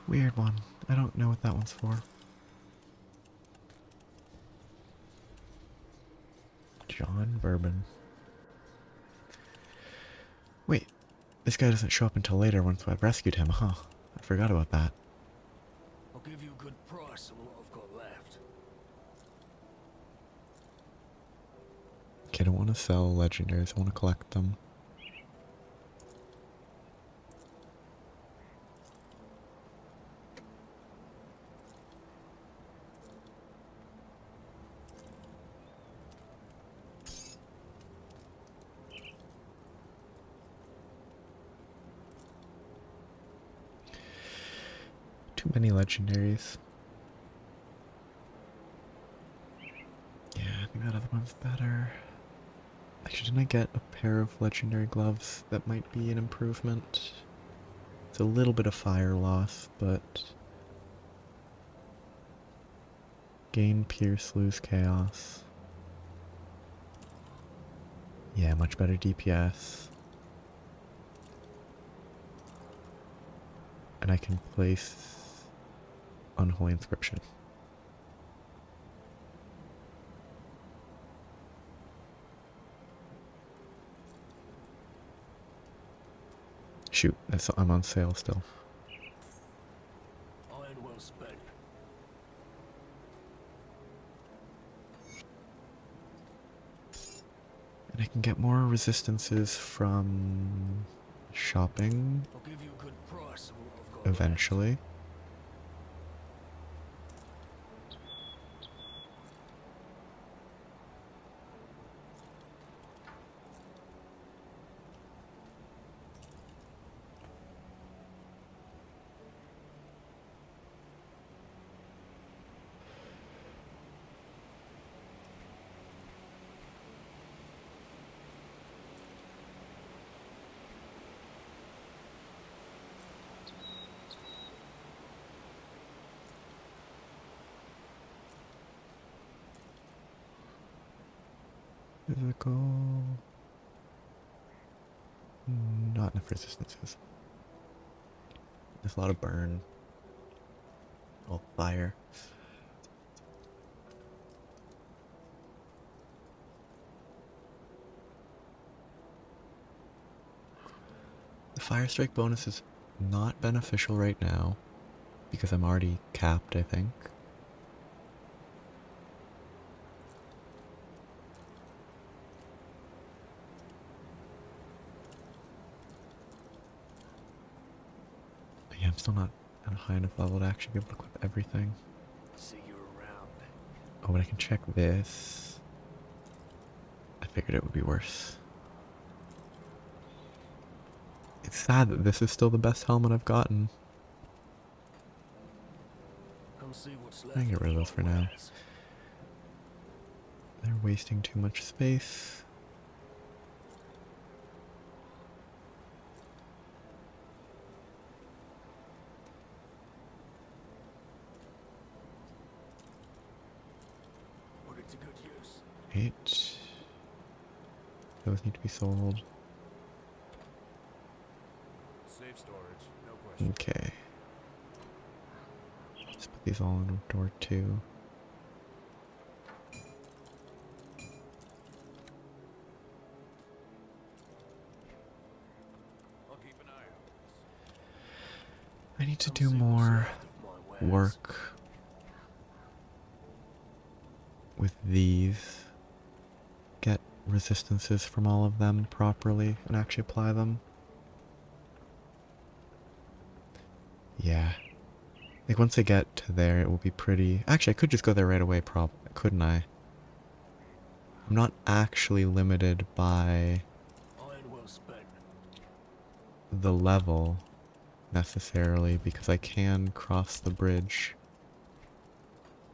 A: Weird one. I don't know what that one's for. John Bourbon. Wait, this guy doesn't show up until later once I've rescued him, huh? I forgot about that.
B: I'll give you a good price on what I've got left.
A: Okay, I don't want to sell legendaries, I want to collect them. Too many legendaries. Yeah, I think that other one's better. Actually, didn't I get a pair of legendary gloves? That might be an improvement. It's a little bit of fire loss, but... Gain pierce, lose chaos. Yeah, much better DPS. And I can place Unholy Inscription. Shoot, I'm on sale still.
B: Iron well spent.
A: And I can get more resistances from shopping
B: I'll give you a good price on what I've got left.
A: eventually. Physical. Not enough resistances. There's a lot of burn. All fire. The fire strike bonus is not beneficial right now because I'm already capped, I think. I'm still not at a high enough level to actually be able to equip everything.
B: See you around.
A: Oh, but I can check this. I figured it would be worse. It's sad that this is still the best helmet I've gotten.
B: Come see what's
A: I
B: left.
A: can get rid of those for now.
B: wares.
A: They're wasting too much space.
B: Put it to good use.
A: 8. Those need to be sold.
G: Safe storage, no question.
A: Okay. Let's put these all in door 2.
G: I'll keep an eye out.
A: I need to
B: Come
A: do
B: see what's
A: more
B: left of my wares.
A: work with these. Get resistances from all of them properly and actually apply them. Yeah. Like once I get to there, it will be pretty... Actually, I could just go there right away, couldn't I? I'm not actually limited by
B: Iron well spent.
A: the level necessarily because I can cross the bridge.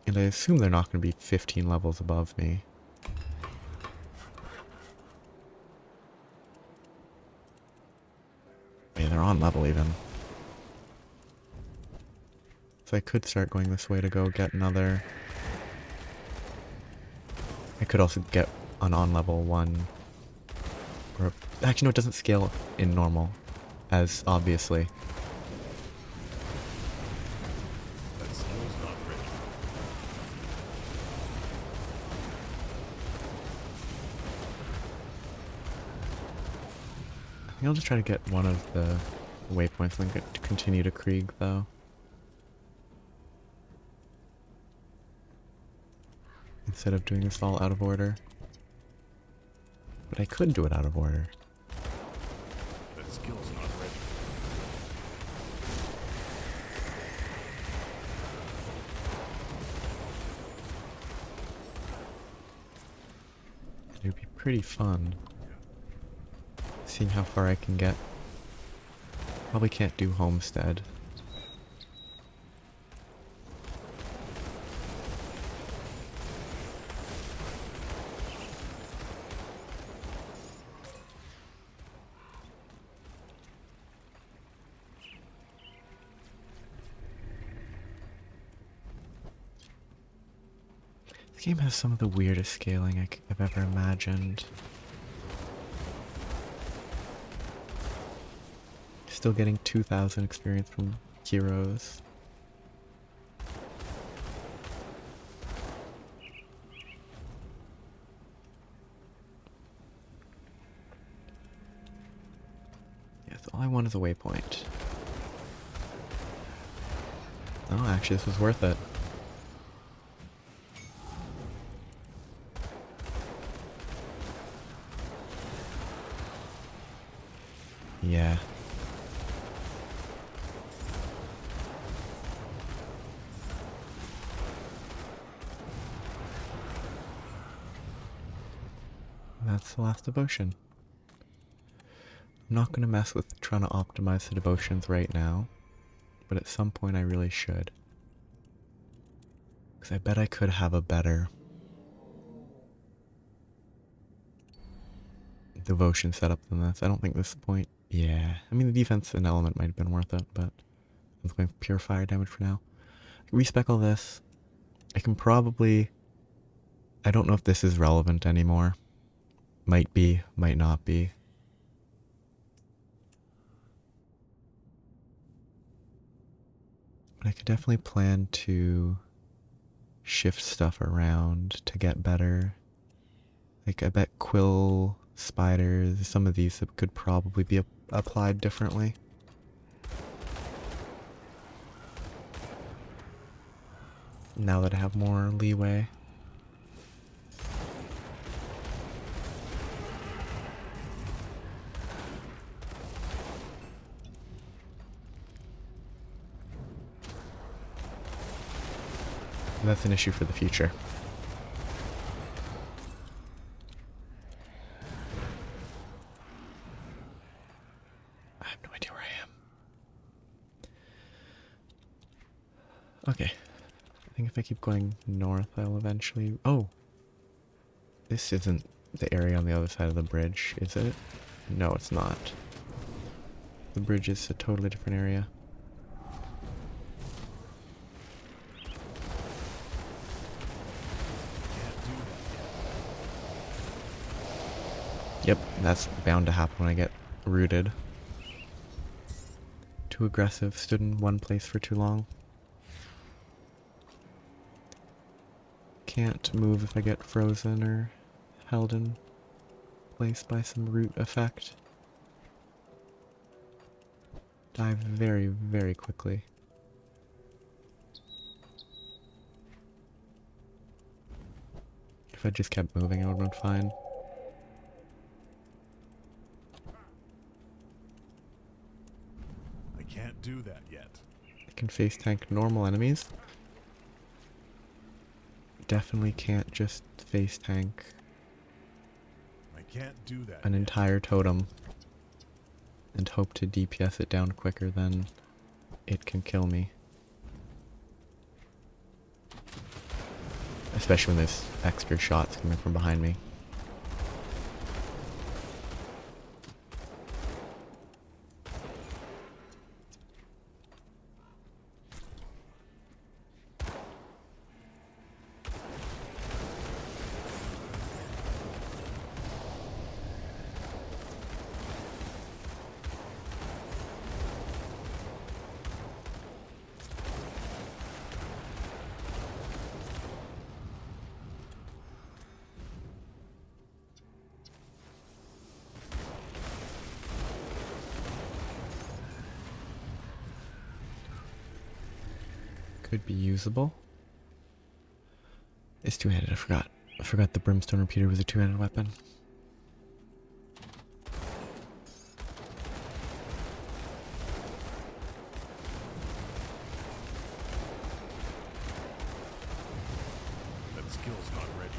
A: And I assume they're not going to be 15 levels above me. Yeah, they're on level even. So I could start going this way to go get another. I could also get an on level 1. Or actually no, it doesn't scale in normal, as obviously.
G: That skill's not ready.
A: I think I'll just try to get one of the waypoints and then get to continue to Krieg though. Instead of doing this all out of order. But I could do it out of order.
G: That skill's not ready.
A: It would be pretty fun. Seeing how far I can get. Probably can't do Homestead. This game has some of the weirdest scaling I've ever imagined. Still getting 2,000 experience from heroes. Yes, all I want is a waypoint. Oh, actually, this was worth it. Yeah. That's the last devotion. I'm not going to mess with trying to optimize the devotions right now, but at some point I really should. Because I bet I could have a better devotion setup than this. I don't think this point... Yeah. I mean, the defense and element might have been worth it, but I'm going for pure fire damage for now. Respec all this. I can probably... I don't know if this is relevant anymore. Might be, might not be. But I could definitely plan to shift stuff around to get better. Like, I bet quill spiders, some of these could probably be applied differently. Now that I have more leeway. That's an issue for the future. I have no idea where I am. Okay. I think if I keep going north, I'll eventually... Oh! This isn't the area on the other side of the bridge, is it? No, it's not. The bridge is a totally different area. Yep, that's bound to happen when I get rooted. Too aggressive, stood in one place for too long. Can't move if I get frozen or held in place by some root effect. Die very, very quickly. If I just kept moving, I would have been fine.
G: I can't do that yet.
A: I can face tank normal enemies. Definitely can't just face tank
G: I can't do that
A: an
G: yet.
A: entire totem and hope to DPS it down quicker than it can kill me. Especially when there's extra shots coming from behind me. Could be usable. It's two-handed, I forgot. I forgot the brimstone repeater was a two-handed weapon.
G: That skill's not ready.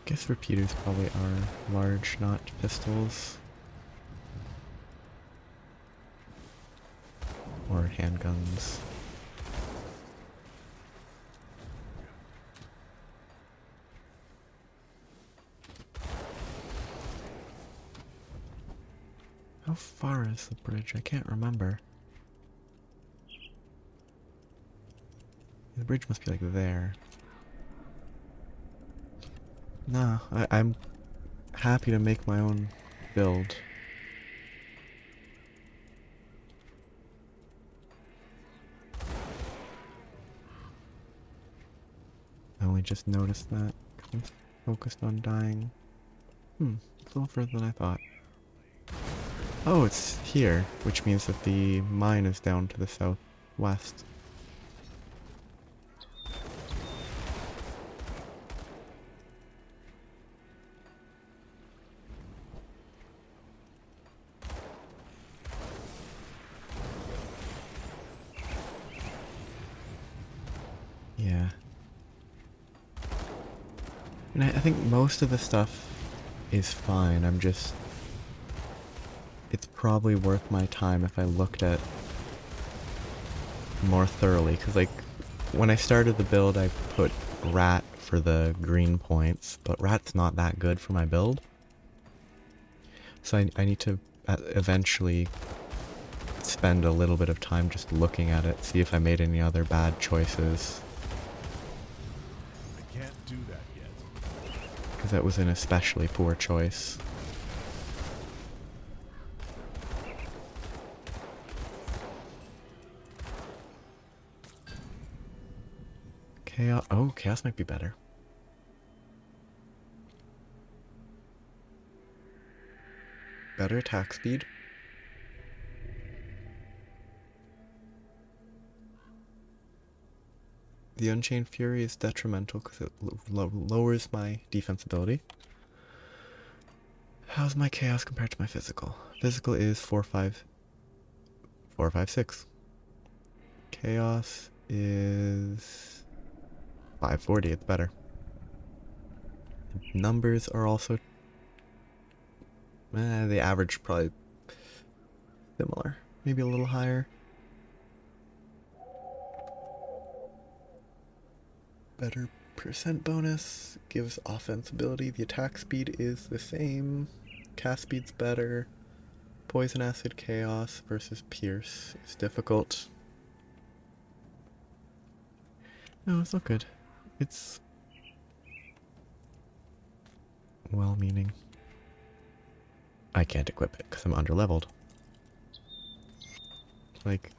A: Guess repeaters probably are large, not pistols. Or handguns. How far is the bridge? I can't remember. The bridge must be like there. Nah, I'm happy to make my own build. I only just noticed that. 'Cause I was focused on dying. It's a little further than I thought. Oh, it's here, which means that the mine is down to the southwest. Yeah. And I think most of the stuff is fine. I'm just... It's probably worth my time if I looked at more thoroughly. Because, like, when I started the build, I put rat for the green points. But rat's not that good for my build. So I need to eventually spend a little bit of time just looking at it. See if I made any other bad choices.
G: I can't do that yet.
A: Because that was an especially poor choice. Chaos. Oh, chaos might be better. Better attack speed. The Unchained Fury is detrimental because it lowers my defense ability. How's my chaos compared to my physical? Physical is 4, 5, 4, 5, 6. Chaos is 540. It's better. Numbers are also the average probably similar, maybe a little higher. Better percent bonus gives offense ability. The attack speed is the same. Cast speed's better. Poison acid chaos versus pierce is difficult. No, it's not good. It's well-meaning. I can't equip it because I'm underleveled. Like,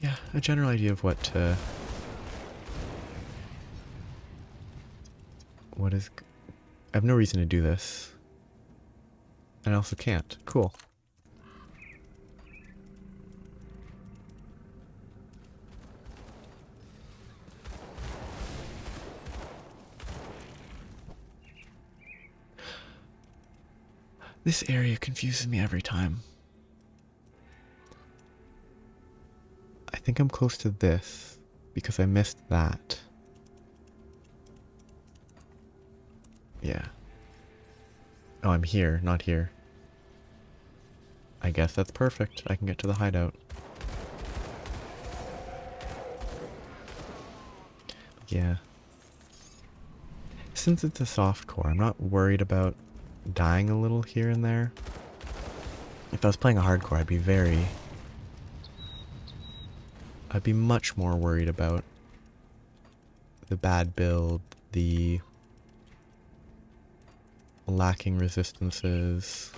A: yeah, a general idea of what is... I have no reason to do this. And I also can't. Cool. This area confuses me every time. I think I'm close to this because I missed that. Yeah. Oh, I'm here, not here. I guess that's perfect. I can get to the hideout. Yeah. Since it's a soft core, I'm not worried about dying a little here and there. If I was playing a hardcore, I'd be much more worried about the bad build, the lacking resistances.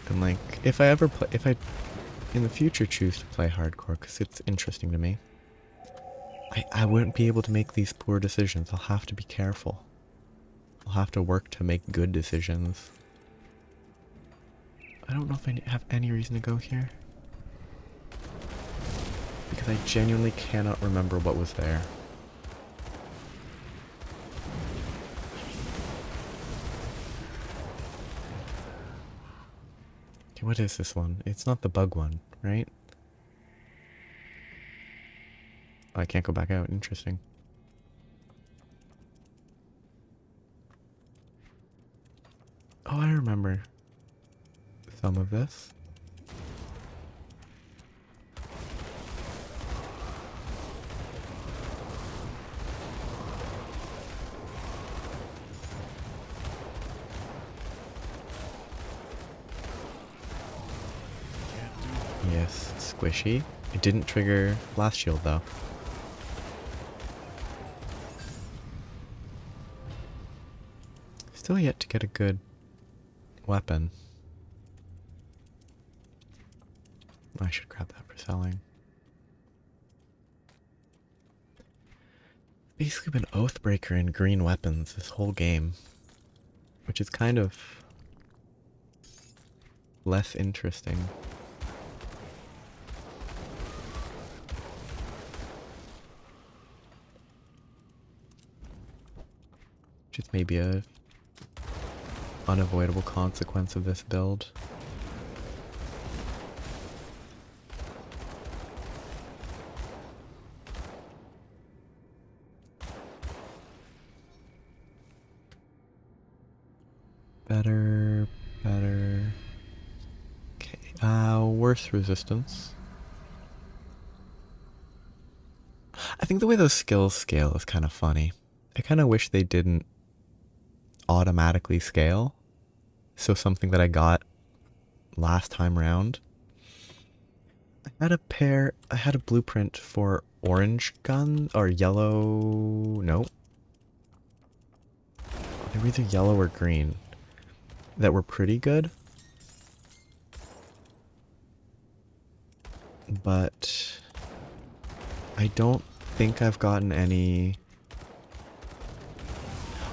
A: And like, if I in the future choose to play hardcore, because it's interesting to me, I wouldn't be able to make these poor decisions. I'll have to be careful. I'll have to work to make good decisions. I don't know if I have any reason to go here. Because I genuinely cannot remember what was there. Okay, what is this one? It's not the bug one, right? Oh, I can't go back out. Interesting. Oh, I remember some of this. Yes, squishy. It didn't trigger blast shield though. Still yet to get a good weapon. I should grab that for selling. Basically been Oathbreaker and green weapons this whole game, which is kind of less interesting. Which is maybe a unavoidable consequence of this build. Better. Okay, worse resistance. I think the way those skills scale is kind of funny. I kind of wish they didn't automatically scale. So something that I got last time round. I had a blueprint for orange gun or yellow, no. They were either yellow or green that were pretty good. But I don't think I've gotten any.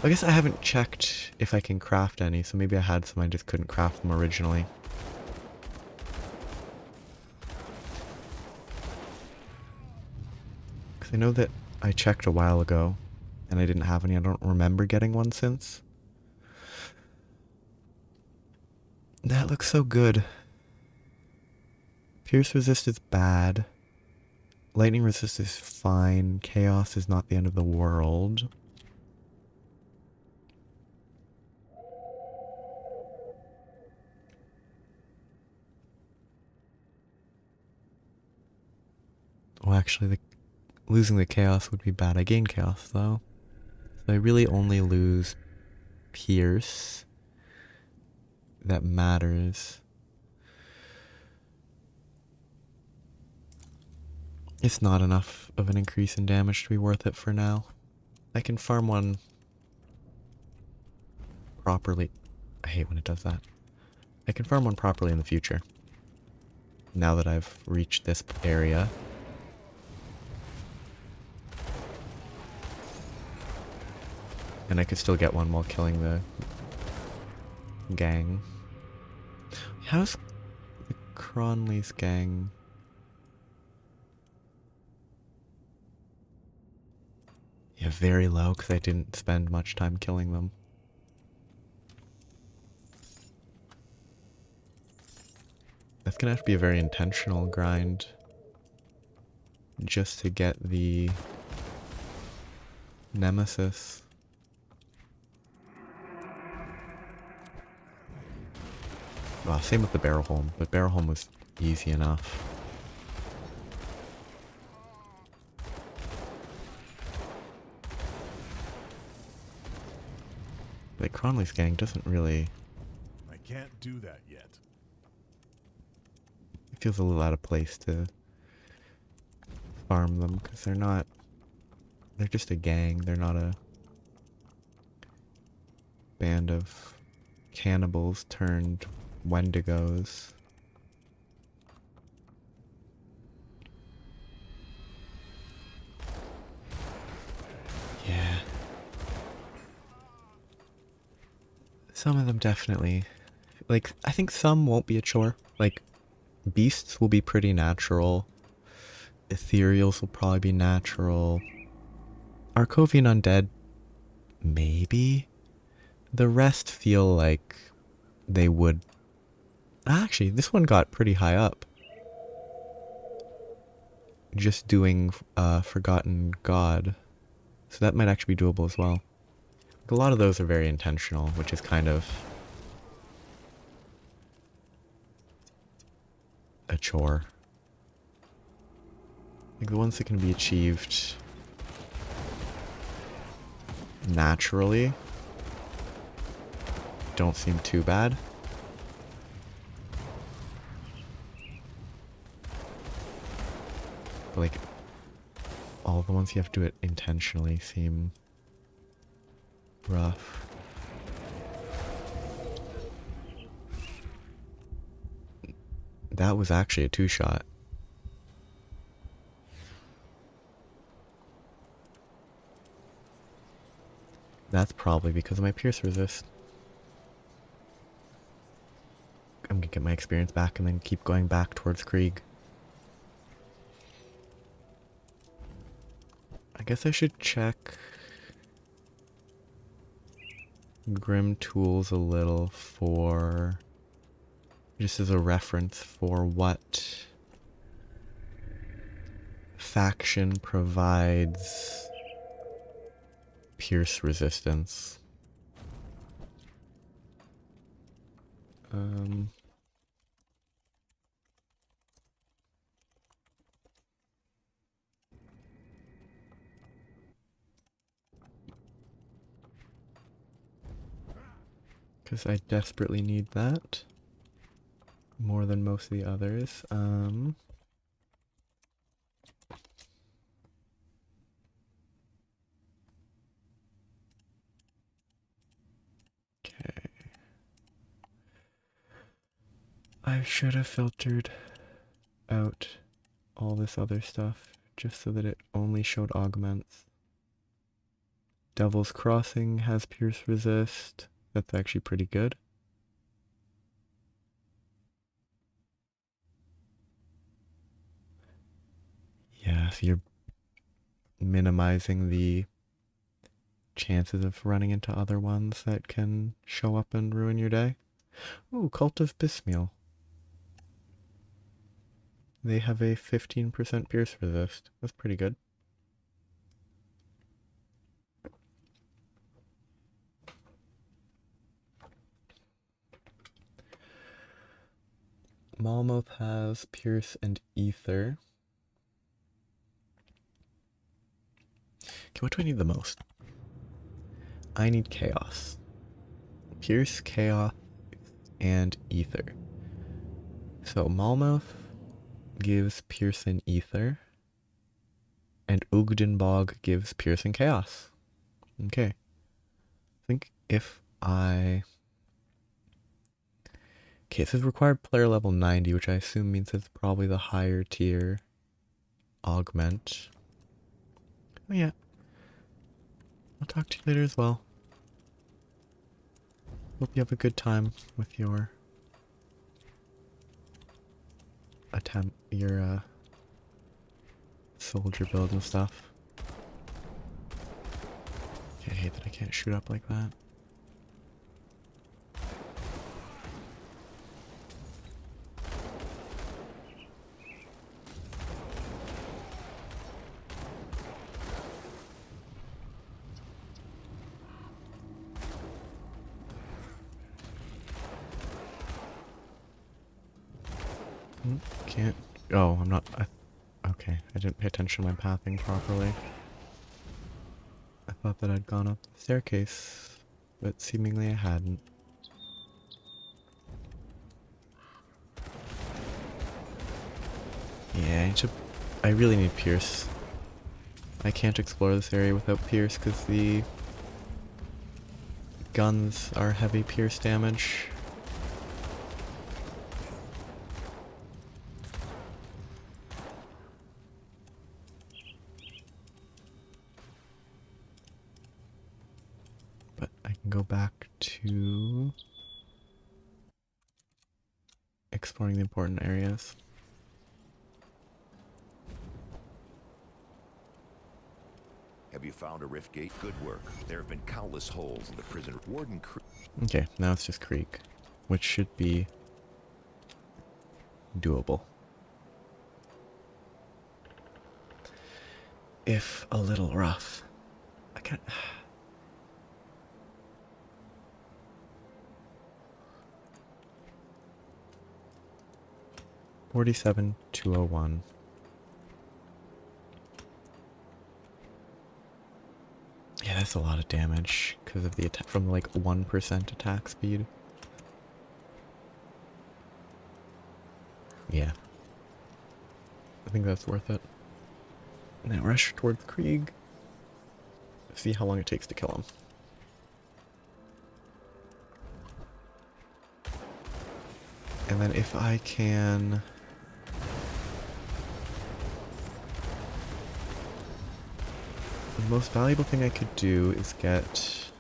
A: I guess I haven't checked if I can craft any, so maybe I had some, I just couldn't craft them originally. Because I know that I checked a while ago, and I didn't have any. I don't remember getting one since. That looks so good. Pierce resist is bad. Lightning resist is fine. Chaos is not the end of the world. Well, actually, losing the chaos would be bad. I gain chaos, though. So I really only lose Pierce. That matters. It's not enough of an increase in damage to be worth it for now. I can farm one properly. I hate when it does that. I can farm one properly in the future. Now that I've reached this area. And I could still get one while killing the gang. How's the Cronley's gang? Yeah, very low because I didn't spend much time killing them. That's gonna have to be a very intentional grind just to get the Nemesis. Well, same with the Barrowholm, but Barrowholm was easy enough. Like, Cronley's gang doesn't really...
G: I can't do that yet.
A: It feels a little out of place to farm them, because they're not... They're just a gang, they're not a band of cannibals turned Wendigos. Yeah. Some of them definitely. Like, I think some won't be a chore. Like, beasts will be pretty natural. Ethereals will probably be natural. Arcovian undead, maybe. The rest feel like they would... Actually, this one got pretty high up. Just doing Forgotten God. So that might actually be doable as well. A lot of those are very intentional, which is kind of a chore. Like the ones that can be achieved naturally don't seem too bad. But like all the ones you have to do it intentionally seem rough. That was actually a 2-shot. That's probably because of my Pierce resist. I'm gonna get my experience back and then keep going back towards Krieg. I guess I should check Grim Tools a little for... just as a reference for what faction provides Pierce resistance. Because I desperately need that. More than most of the others. Okay. I should have filtered out all this other stuff just so that it only showed augments. Devil's Crossing has Pierce resist. That's actually pretty good. Yeah, so you're minimizing the chances of running into other ones that can show up and ruin your day. Ooh, Cult of Bismeal. They have a 15% pierce resist. That's pretty good. Malmoth has Pierce and Ether. Okay, what do I need the most? I need Chaos. Pierce, Chaos, and Ether. So Malmoth gives Pierce and Ether, and Ugdenbog gives Pierce and Chaos. Okay. I think if I... Okay, it says required player level 90, which I assume means it's probably the higher tier augment. Oh yeah. I'll talk to you later as well. Hope you have a good time with your soldier build and stuff. Okay, I hate that I can't shoot up like that. Can't. Oh, I'm not. Okay, I didn't pay attention to my pathing properly. I thought that I'd gone up the staircase, but seemingly I hadn't. Yeah, I really need Pierce. I can't explore this area without Pierce because the guns are heavy Pierce damage. But I can go back to exploring the important areas.
F: Have you found a rift gate? Good work. There have been countless holes in the prison. Warden Creek.
A: Okay, now it's just Creek, which should be doable. If a little rough. I can't... 47,201. Yeah, that's a lot of damage because of the attack from like 1% attack speed. Yeah. I think that's worth it. Now rush towards Krieg. See how long it takes to kill him. And then if I can... The most valuable thing I could do is get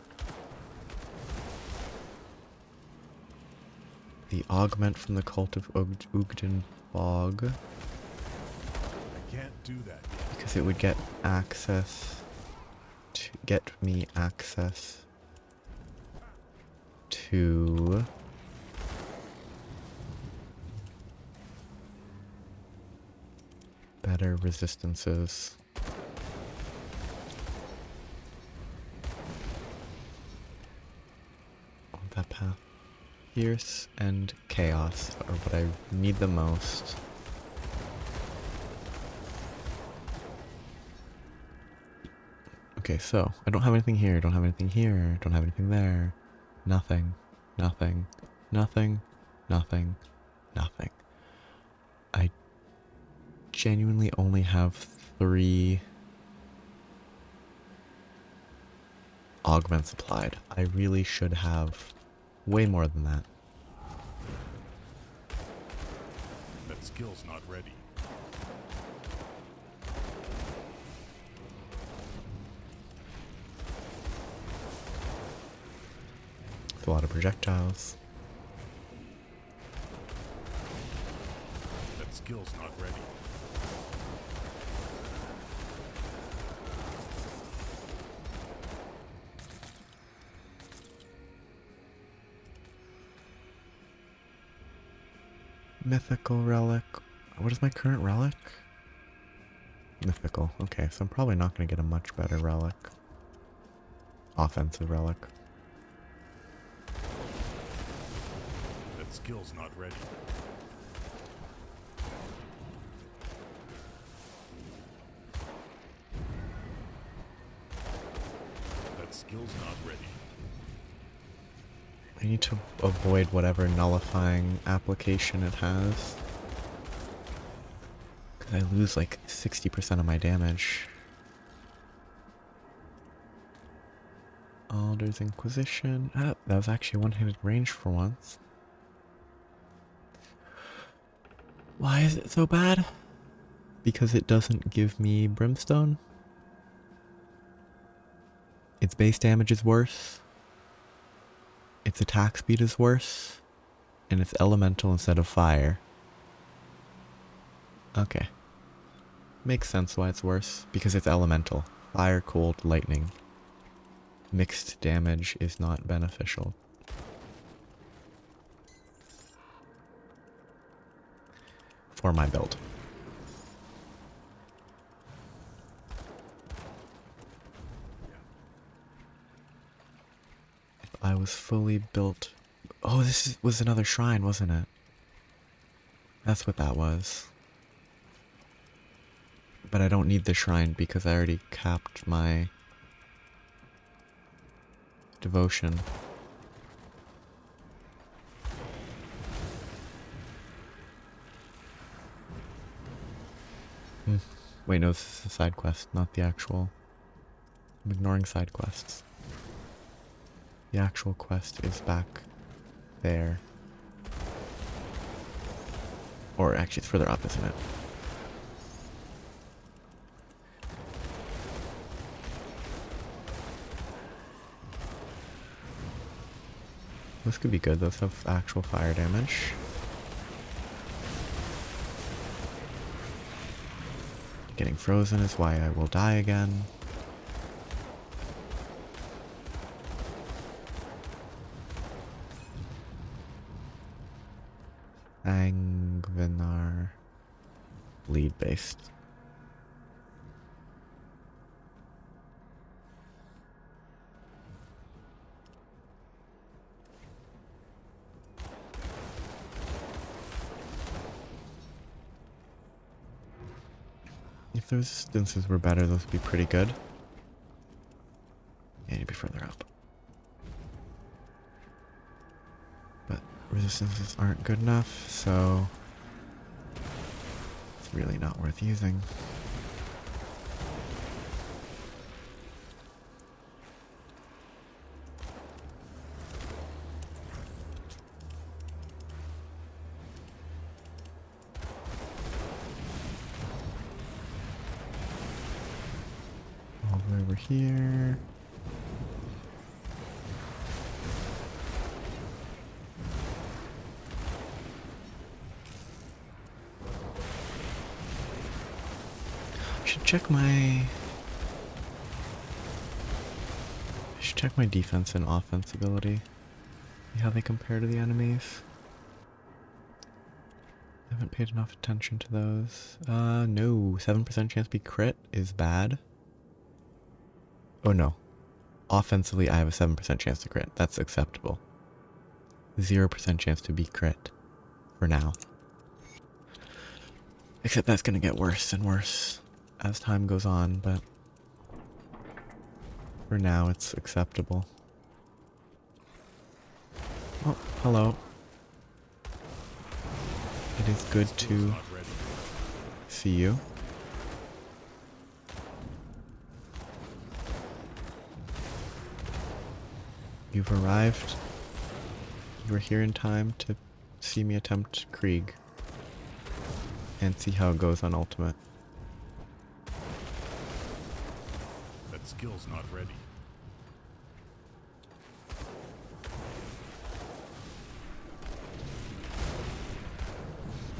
A: the augment from the Cult of Ugdenbog.
G: I can't do that yet.
A: Because it would get access to get me access to better resistances. On that path. Fierce and Chaos are what I need the most. Okay, so I don't have anything here, don't have anything here, don't have anything there. Nothing, nothing, nothing, nothing, nothing. I genuinely only have 3 augments applied. I really should have way more than that.
G: That skill's not ready.
A: It's a lot of projectiles.
G: That skill's not ready.
A: Mythical relic. What is my current relic? Mythical. Okay, so I'm probably not going to get a much better relic. Offensive relic.
G: That skill's not ready. That skill's not ready.
A: I need to avoid whatever nullifying application it has. Because I lose like 60% of my damage. Alder's Inquisition. Ah, that was actually one-handed range for once. Why is it so bad? Because it doesn't give me Brimstone? Its base damage is worse. Its attack speed is worse. And it's elemental instead of fire. Okay. Makes sense why it's worse. Because it's elemental. Fire, cold, lightning. Mixed damage is not beneficial. For my build. If I was fully built... Oh, was another shrine, wasn't it? That's what that was. But I don't need the shrine because I already capped my devotion. Wait, no, this is a side quest, not the actual... I'm ignoring side quests. The actual quest is back there. Or actually, it's further up, isn't it? This could be good. Those have actual fire damage. Getting frozen is why I will die again. Angvinar. Lead based. If the resistances were better, those would be pretty good. Yeah, you'd be further up. But resistances aren't good enough, so it's really not worth using. All the way over here. I should check my defense and offense ability. See how they compare to the enemies. I haven't paid enough attention to those. No. 7% chance to be crit is bad. Oh no. Offensively, I have a 7% chance to crit. That's acceptable. 0% chance to be crit. For now. Except that's gonna get worse and worse as time goes on, but for now it's acceptable. Oh, hello. It is good to see you. You've arrived. You were here in time to see me attempt Krieg and see how it goes on Ultimate.
G: That skill's not ready.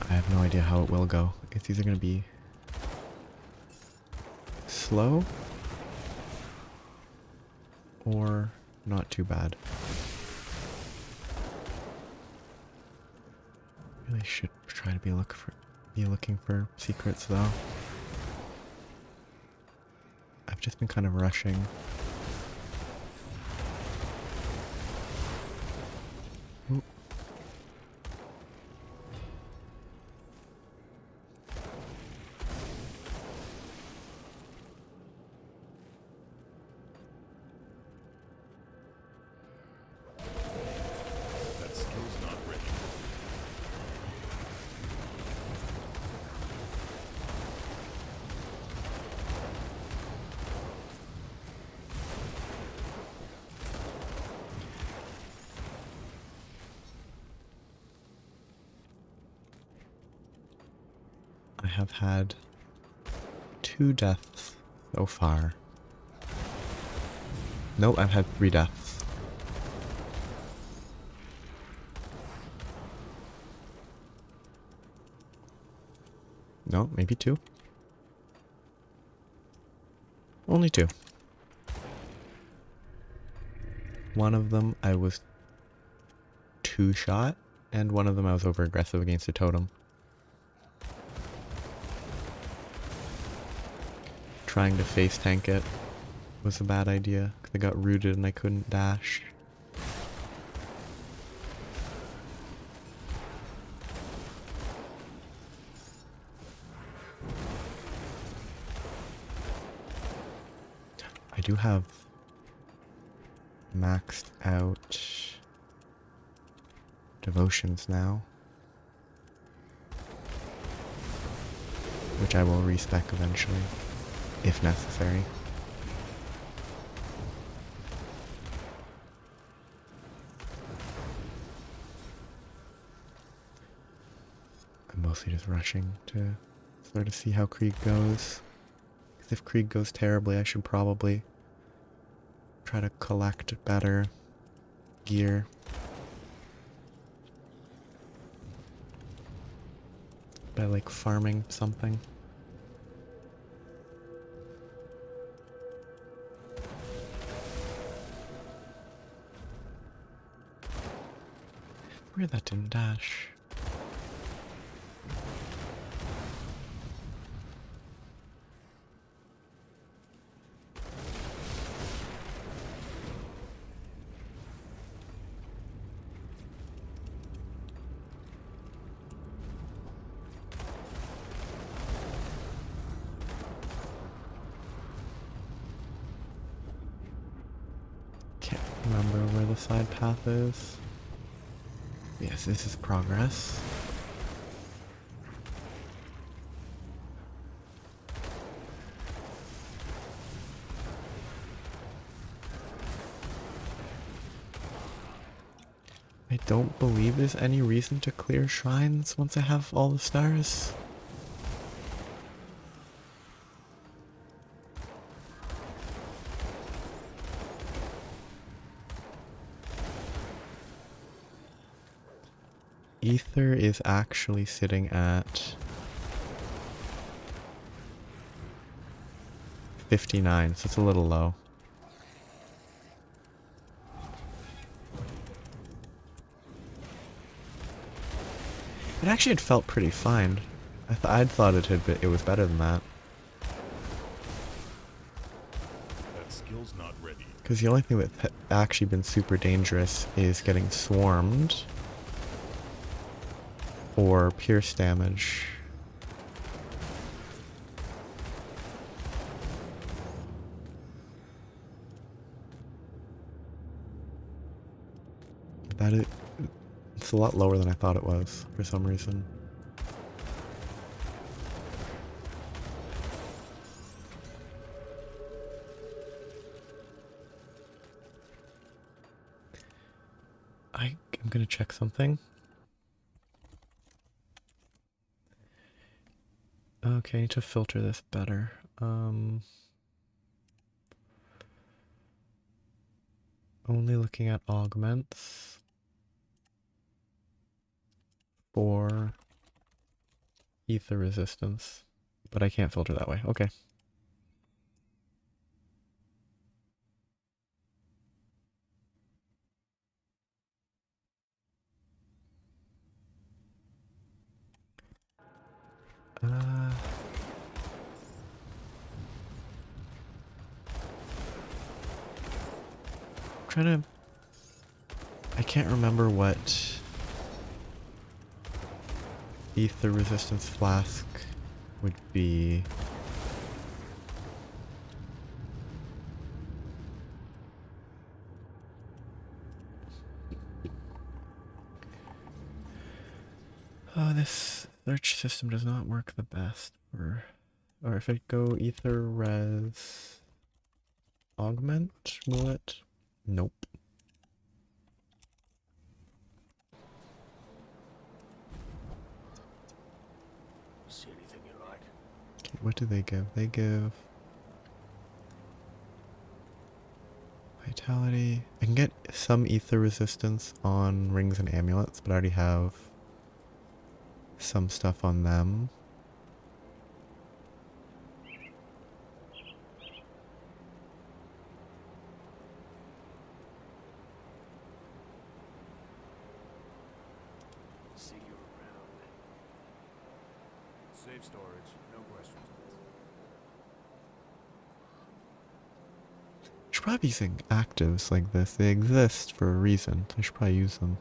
A: I have no idea how it will go. It's either going to be slow or not too bad. Really should try to be looking for secrets though. I've just been kind of rushing. Ooh.
G: That skill's not ready.
A: I have had 2 deaths so far. Nope, I've had 3 deaths. No, maybe 2. Only 2. One of them I was 2-shot, and one of them I was over aggressive against a totem. Trying to face tank it was a bad idea because I got rooted and I couldn't dash. I do have maxed out devotions now, which I will respec eventually, if necessary. I'm mostly just rushing to sort of see how Krieg goes. Because if Krieg goes terribly, I should probably try to collect better gear. By like farming something. Weird that didn't dash. Can't remember where the side path is. Yes, this is progress. I don't believe there's any reason to clear shrines once I have all the stars. Ether is actually sitting at 59, so it's a little low. It actually had felt pretty fine. I'd thought it was better than that.
G: That skill's not ready.
A: Because the only thing that's actually been super dangerous is getting swarmed. Or pierce damage. It's a lot lower than I thought it was for some reason. I'm gonna check something. Okay, I need to filter this better. Only looking at augments for ether resistance, but I can't filter that way. Okay. Trying to. I can't remember what ether resistance flask would be. Oh, this search system does not work the best. Or if I go ether res augment, will it? Nope.
B: See anything you like?
A: Okay, what do they give? They give vitality. I can get some ether resistance on rings and amulets, but I already have some stuff on them.
B: See you around.
G: Safe storage, no questions asked.
A: Should probably be using actives like this. They exist for a reason. I should probably use them.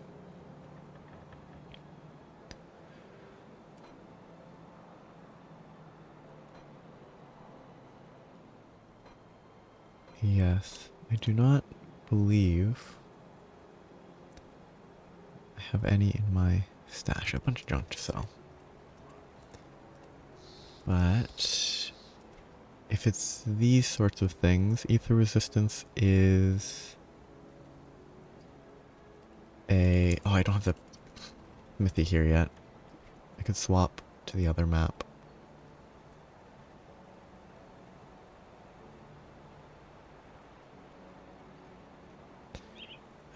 A: Yes, I do not believe I have any in my stash. A bunch of junk to sell. But if it's these sorts of things, ether resistance is a... Oh, I don't have the Smithy here yet. I could swap to the other map.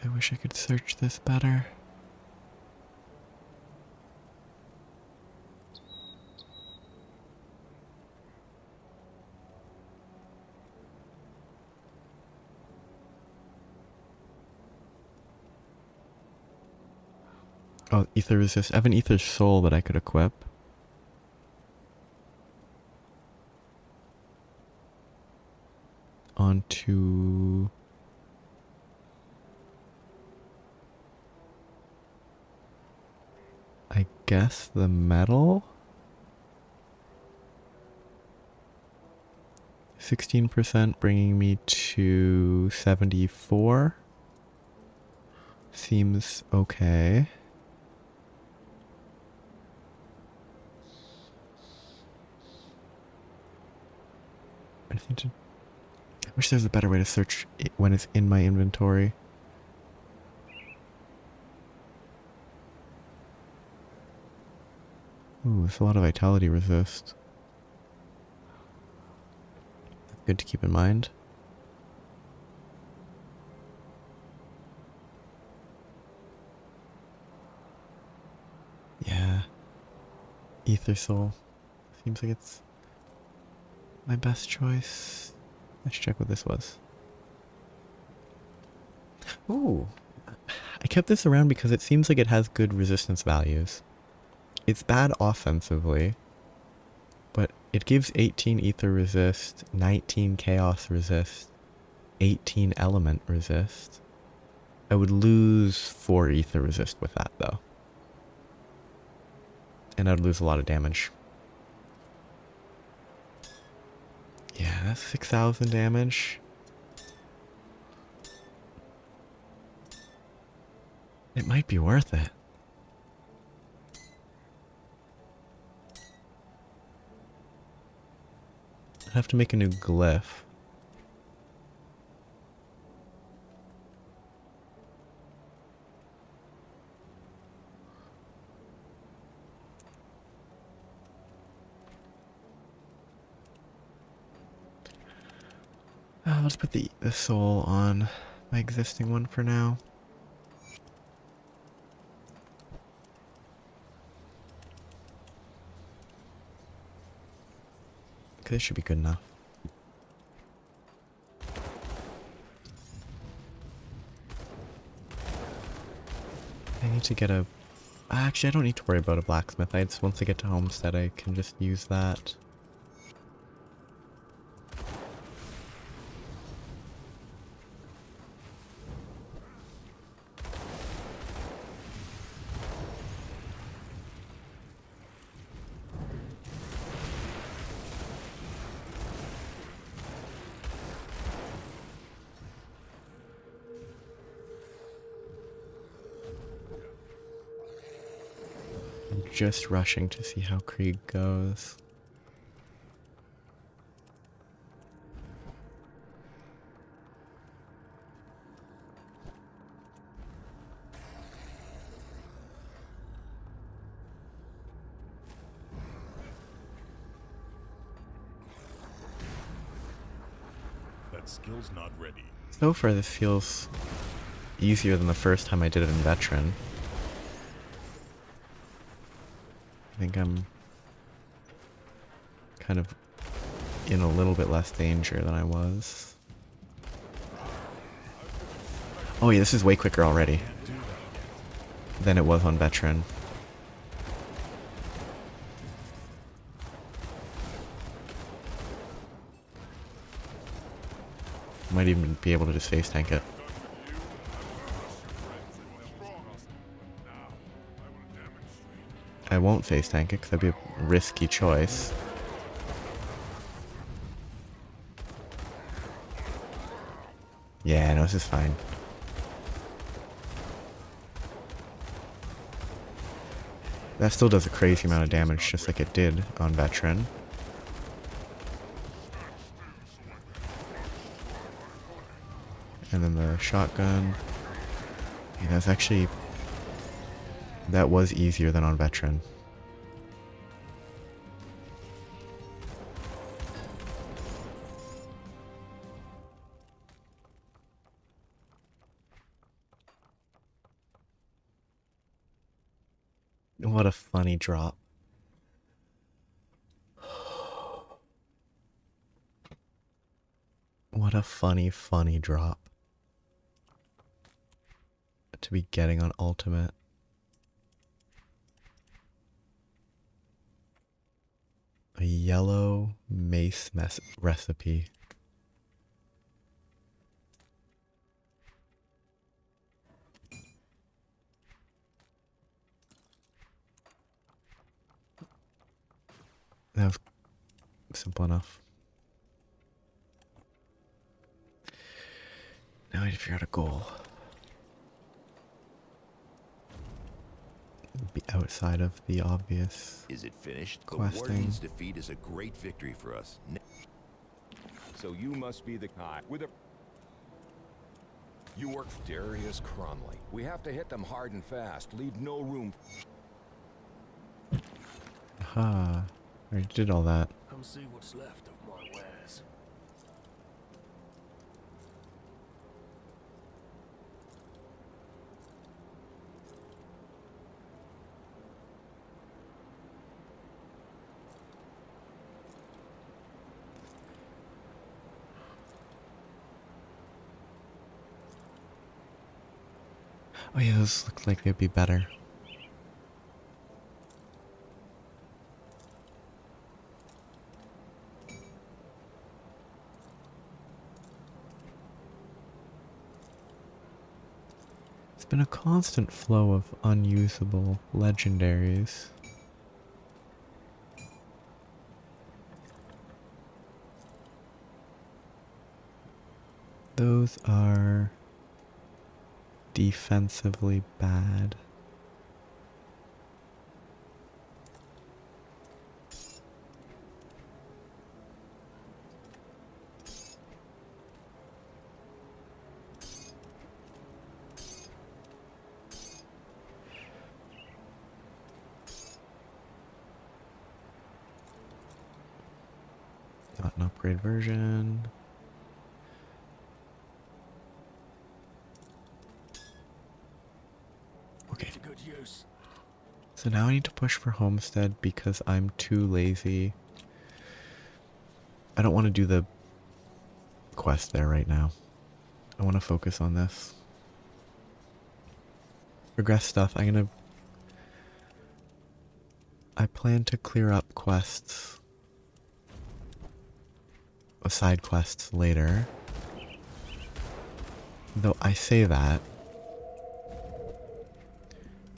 A: I wish I could search this better. Oh, ether resist. I have an ether soul that I could equip. Onto... I guess the metal? 16% bringing me to 74. Seems okay. I just need to... I wish there's a better way to search it when it's in my inventory. Ooh, there's a lot of vitality resist. Good to keep in mind. Yeah. Ether Soul. Seems like it's my best choice. Let's check what this was. Ooh. I kept this around because it seems like it has good resistance values. It's bad offensively, but it gives 18 ether resist, 19 chaos resist, 18 element resist. I would lose 4 ether resist with that though. And I'd lose a lot of damage. Yeah, that's 6,000 damage. It might be worth it. I have to make a new glyph. Let's put the soul on my existing one for now. Okay, this should be good enough. I need to get a Actually, I don't need to worry about a blacksmith. Once I get to Homestead, I can just use that. I'm just rushing to see how Krieg goes.
G: That skill's not ready.
A: So far, this feels easier than the first time I did it in Veteran. I think I'm kind of in a little bit less danger than I was. Oh yeah, this is way quicker already than it was on Veteran. Might even be able to just face tank it. I won't face tank it because that'd be a risky choice. Yeah, no, this is fine. That still does a crazy amount of damage, just like it did on Veteran. And then the shotgun. Yeah, that's actually... that was easier than on Veteran. What a funny drop. What a funny drop. To be getting on ultimate. A yellow mace recipe. That was simple enough. Now I need to figure out a goal. Be outside of the obvious.
F: Is it finished?
A: Questing.
F: The Warden's defeat is a great victory for us.
H: So you must be the guy with a... You work for Darius Cronley. We have to hit them hard and fast. Leave no room.
A: Aha. I already did all that.
B: Come see what's left of my wares.
A: Oh yeah, those look like they'd be better. It's been a constant flow of unusable legendaries. Those are defensively bad. Not an upgrade version. Okay.
B: To good use.
A: So now I need to push for Homestead because I'm too lazy. I don't want to do the quest there right now. I want to focus on this. Progress stuff. I'm gonna I plan to clear up quests, side quests later. Though I say that,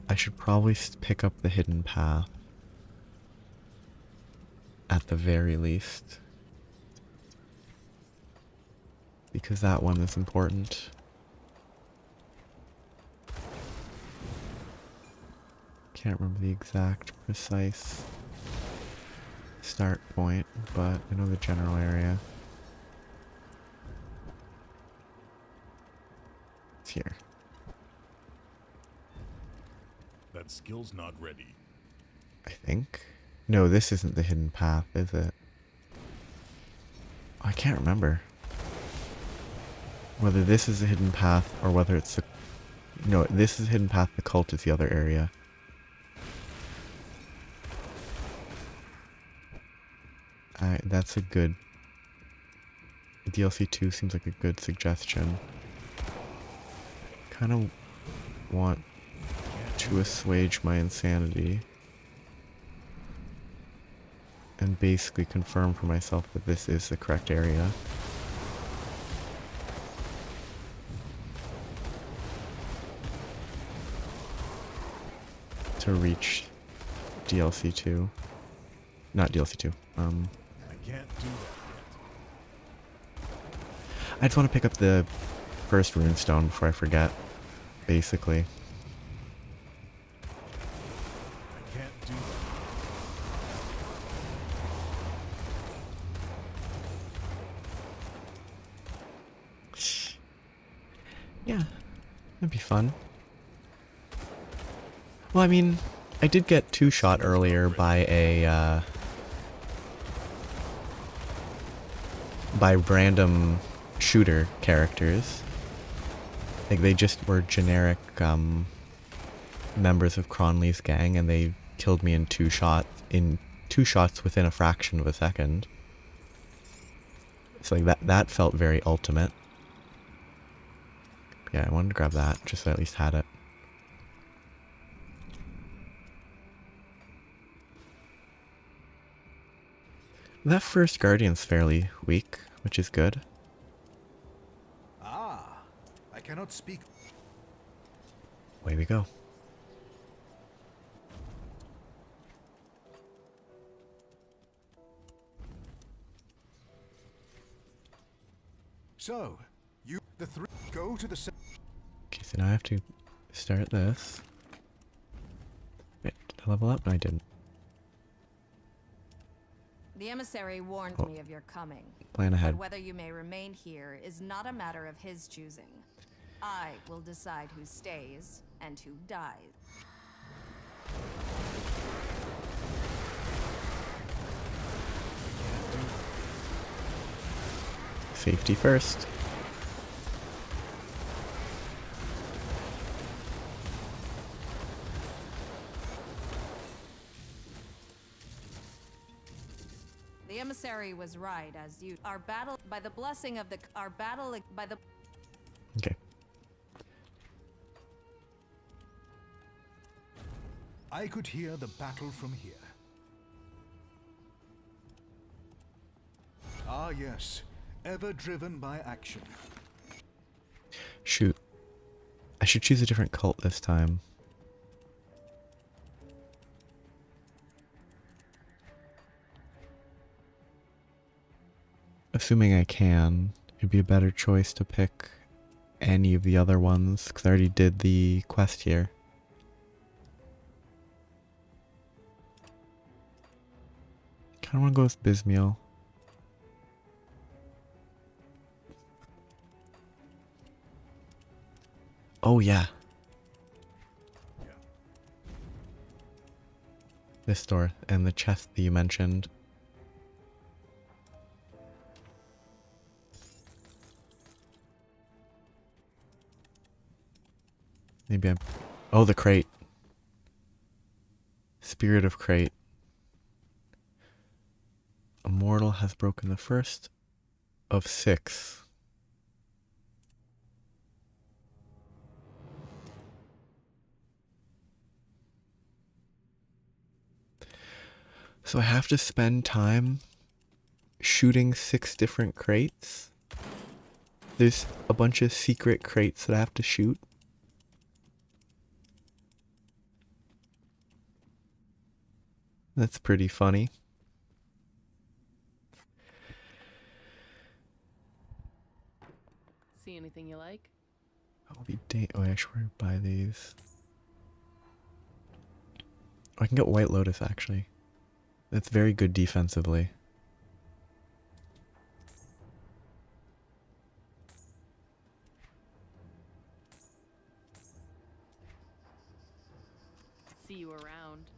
A: I should probably pick up the hidden path. At the very least. Because that one is important. Can't remember the exact precise start point, but I know the general area. It's here.
G: That skill's not ready.
A: I think. No, this isn't the hidden path, is it? I can't remember. Whether this is the hidden path or whether it's the... No, this is the hidden path, the cult is the other area. That's a good... DLC 2 seems like a good suggestion. Kind of want to assuage my insanity. And basically confirm for myself that this is the correct area. To reach DLC 2. Not DLC 2.
G: I can't do that yet.
A: I just want to pick up the first runestone before I forget, basically.
G: I can't do that.
A: Yeah, that'd be fun. Well, I mean, I did get two-shot earlier by a, by random shooter characters. Like, they just were generic, members of Cronley's gang, and they killed me in two shots within a fraction of a second. So, like, that felt very ultimate. Yeah, I wanted to grab that, just so I at least had it. That first Guardian's fairly weak, which is good.
C: Ah, I cannot speak.
A: Away we go.
C: So, the three go to the.
A: Okay, so now I have to start this. Wait, did I level up? No, I didn't.
I: The emissary warned me of your coming.
A: Plan ahead.
I: But whether you may remain here is not a matter of his choosing. I will decide who stays and who dies.
A: Safety first.
I: The emissary was right, as you our battle by the blessing of the our battle by the.
A: Okay.
C: I could hear the battle from here. Ah, yes, ever driven by action.
A: Shoot. I should choose a different cult this time. Assuming I can, it'd be a better choice to pick any of the other ones, because I already did the quest here. Kinda wanna go with Bismiel. Oh yeah. This door and the chest that you mentioned. Maybe I'm... Oh, the crate. Spirit of Crate. A mortal has broken the first of 6. So I have to spend time shooting 6 different crates. There's a bunch of secret crates that I have to shoot. That's pretty funny.
E: See anything you like?
A: I'll be oh, I should buy these. I can get White Lotus actually. That's very good defensively.
E: See you around.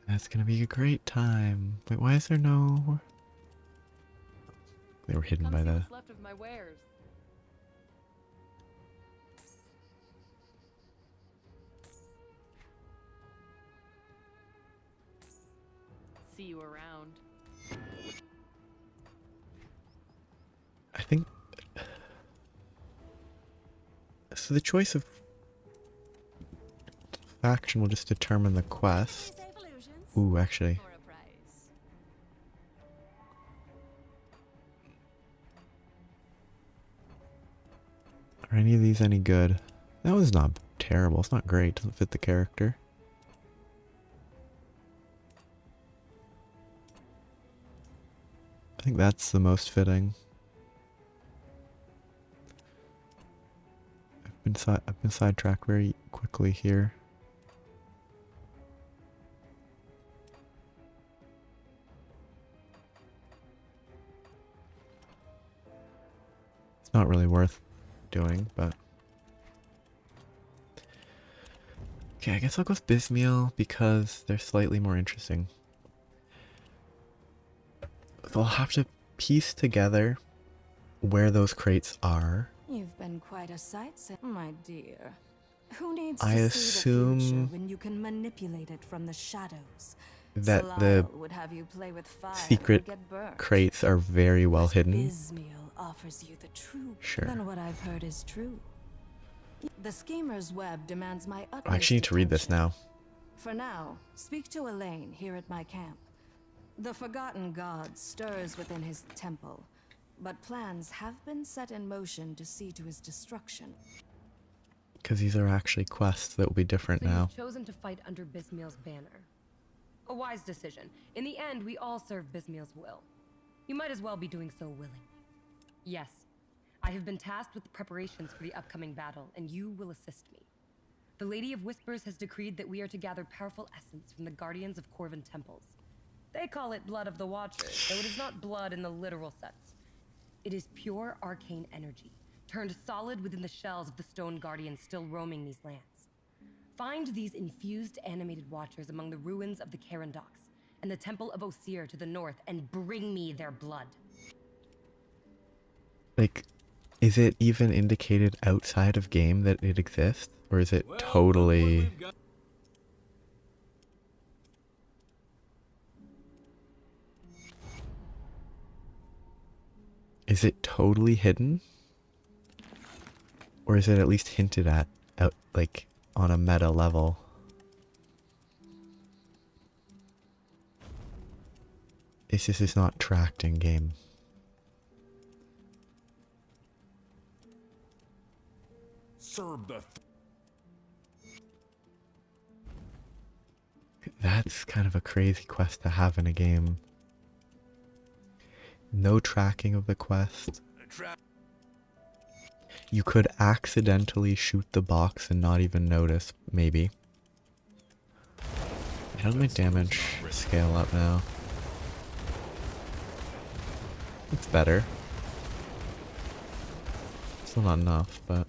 A: That's gonna be a great time. Wait, why is there no... They were hidden
E: Come
A: by
E: see
A: the...
E: what's left of my wares. See you around.
A: I think... So the choice of faction will just determine the quest. Ooh, actually.
I: For a price.
A: Are any of these any good? That was not terrible. It's not great. Doesn't fit the character. I think that's the most fitting. I've been sidetracked very quickly here. It's not really worth doing, but... Okay, I guess I'll go with Bismeal because they're slightly more interesting. So I'll have to piece together where those crates are.
I: You've been quite a sight, my dear. Who needs
A: I
I: to see the future
A: assume
I: when you can manipulate it from the shadows?
A: that the
I: Salal would have you play with fire
A: secret
I: or get burnt.
A: crates are very well
I: But
A: hidden.
I: Bismeal offers you the true.
A: Sure.
I: Then what I've heard is true. The schemer's web demands my utmost
A: I actually need to read this
I: attention.
A: now.
I: For now, speak to Elaine here at my camp. The Forgotten God stirs within his temple, but plans have been set in motion to see to his destruction.
A: Because these are actually quests that will be different
J: So
A: now.
J: you've chosen to fight under Bismeal's banner. A wise decision. In the end, we all serve Bismeal's will. You might as well be doing so willingly. Yes, I have been tasked with the preparations for the upcoming battle, and you will assist me. The Lady of Whispers has decreed that we are to gather powerful essence from the guardians of Corvin temples. They call it blood of the Watchers, though it is not blood in the literal sense. It is pure arcane energy, turned solid within the shells of the stone guardians still roaming these lands. Find these infused animated watchers among the ruins of the Carandox and the Temple of Osir to the north and bring me their blood.
A: Like, is it even indicated outside of game that it exists? Or is it totally... Is it totally hidden? Or is it at least hinted at, out, like, on a meta level? It's just it's not tracked in game.
B: Serve the
A: That's kind of a crazy quest to have in a game. No tracking of the quest. You could accidentally shoot the box and not even notice, maybe. How does my damage scale up now? It's better. Still not enough, but...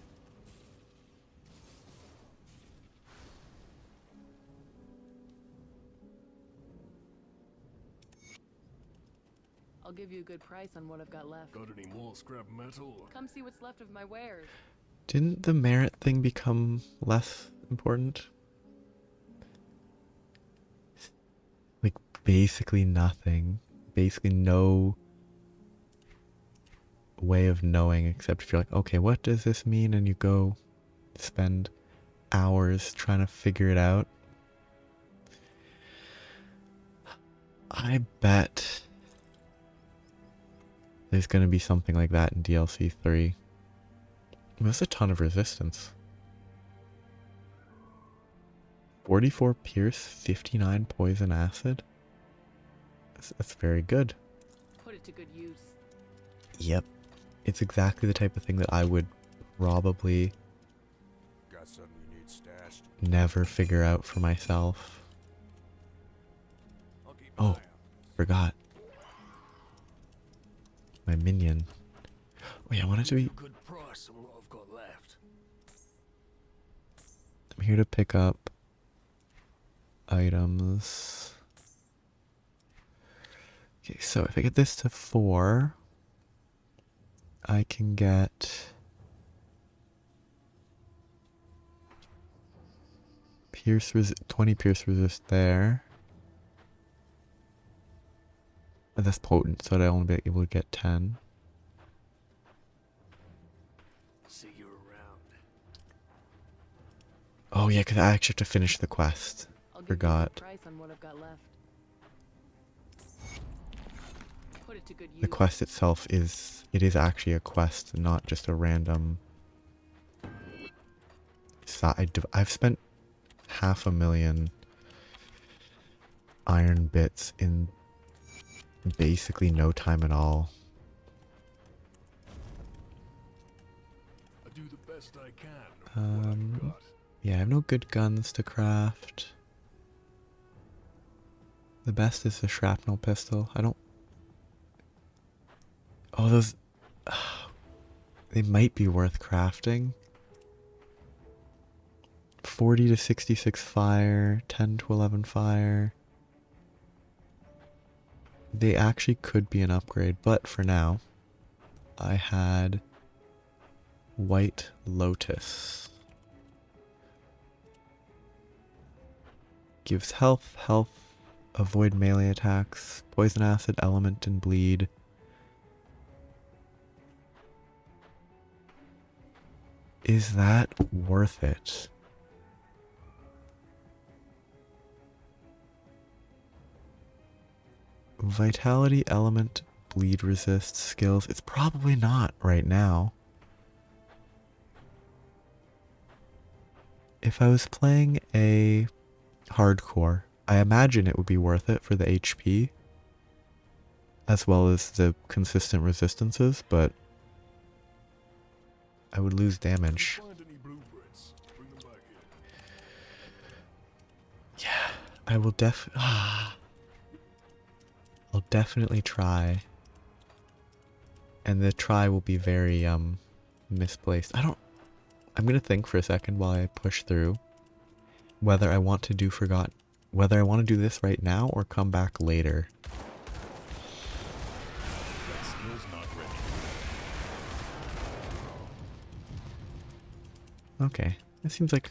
E: I'll give you a good price on what I've got left.
B: Got any more scrap metal?
E: Come see what's left of my wares.
A: Didn't the merit thing become less important? Like, basically nothing. Basically no way of knowing except if you're like, okay, what does this mean? And you go spend hours trying to figure it out. I bet there's going to be something like that in DLC 3. There's a ton of resistance. 44 pierce, 59 poison acid. That's very good.
E: Put it to good use.
A: Yep. It's exactly the type of thing that I would probably
B: Got something you need stashed?
A: never figure out for myself.
B: I'll keep an
A: Oh,
B: eye out.
A: forgot. My minion. Wait, I want it to be...
B: Good price on what I've got left.
A: I'm here to pick up items. Okay, so if I get this to 4, I can get pierce 20 pierce resist there. And that's potent, so I'd only be able to get 10.
B: See you around.
A: Oh yeah, because I actually have to finish the quest.
E: I'll give
A: Forgot.
E: you a price on what I've got left. Put it to good use.
A: The quest itself is actually a quest, not just a random side. I've spent 500,000 iron bits in basically no time at all.
B: I do the best I can. with what I've got.
A: Yeah, I have no good guns to craft. The best is the shrapnel pistol. I don't... Oh, those... They might be worth crafting. 40 to 66 fire, 10 to 11 fire. They actually could be an upgrade, but for now, I had White Lotus. Gives health, avoid melee attacks, poison acid, element, and bleed. Is that worth it? Vitality, element, bleed resist, skills. It's probably not right now. If I was playing a hardcore, I imagine it would be worth it for the HP, as well as the consistent resistances, but I would lose damage.
B: Find any blueprints? Bring them back here.
A: Yeah, I will I'll definitely try. And the try will be very misplaced. I'm gonna think for a second while I push through whether I want to do whether I want to do this right now or come back later.
G: That skill's not ready.
A: Okay, this seems like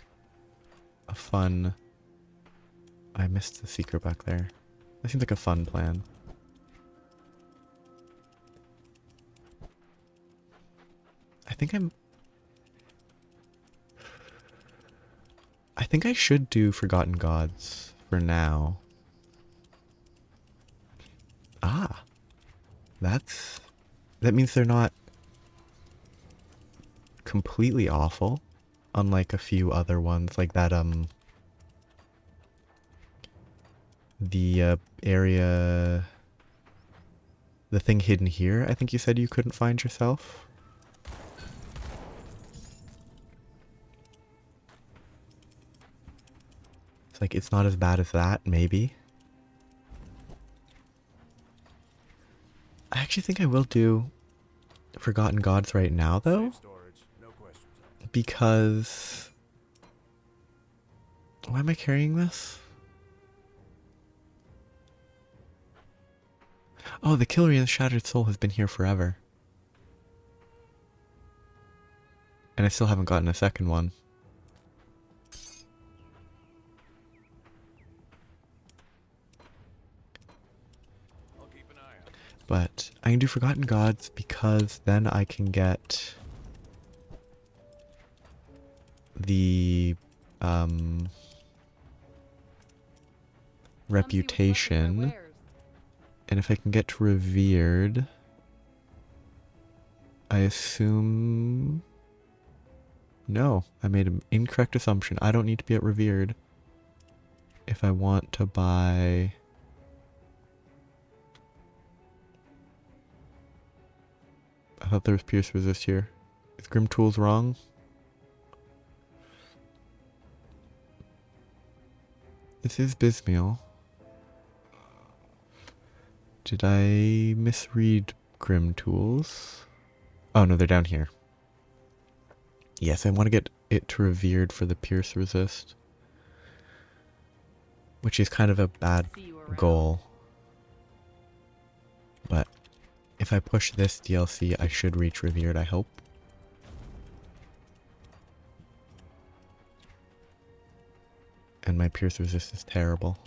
A: a fun... I missed the secret back there. That seems like a fun plan. I think I should do Forgotten Gods for now. Ah. That means they're not completely awful, unlike a few other ones like that the area, the thing hidden here, I think you said you couldn't find yourself. It's like, it's not as bad as that, maybe. I actually think I will do Forgotten Gods right now, though.
B: Safe storage, no questions asked.
A: Because... Why am I carrying this? Oh, the Killery and the Shattered Soul has been here forever. And I still haven't gotten a second one. But I can do Forgotten Gods because then I can get the reputation. And if I can get to Revered, I assume... No, I made an incorrect assumption. I don't need to be at Revered if I want to buy... I thought there was Pierce Resist here. Is Grim Tools wrong? This is Bismeal. Did I misread Grim Tools? Oh no, they're down here. Yes, I want to get it to Revered for the Pierce Resist. Which is kind of a bad goal. But if I push this DLC, I should reach Revered, I hope. And my Pierce Resist is terrible.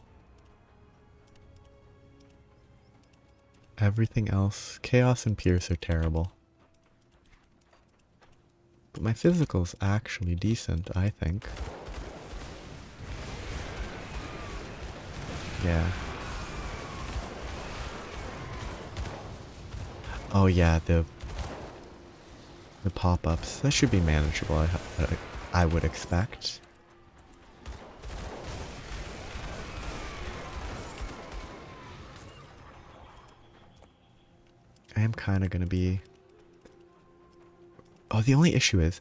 A: Everything else, Chaos and Pierce are terrible. But my physical's actually decent, I think. Yeah. Oh yeah, the pop-ups. That should be manageable, I would expect. I am kind of going to be... Oh, the only issue is,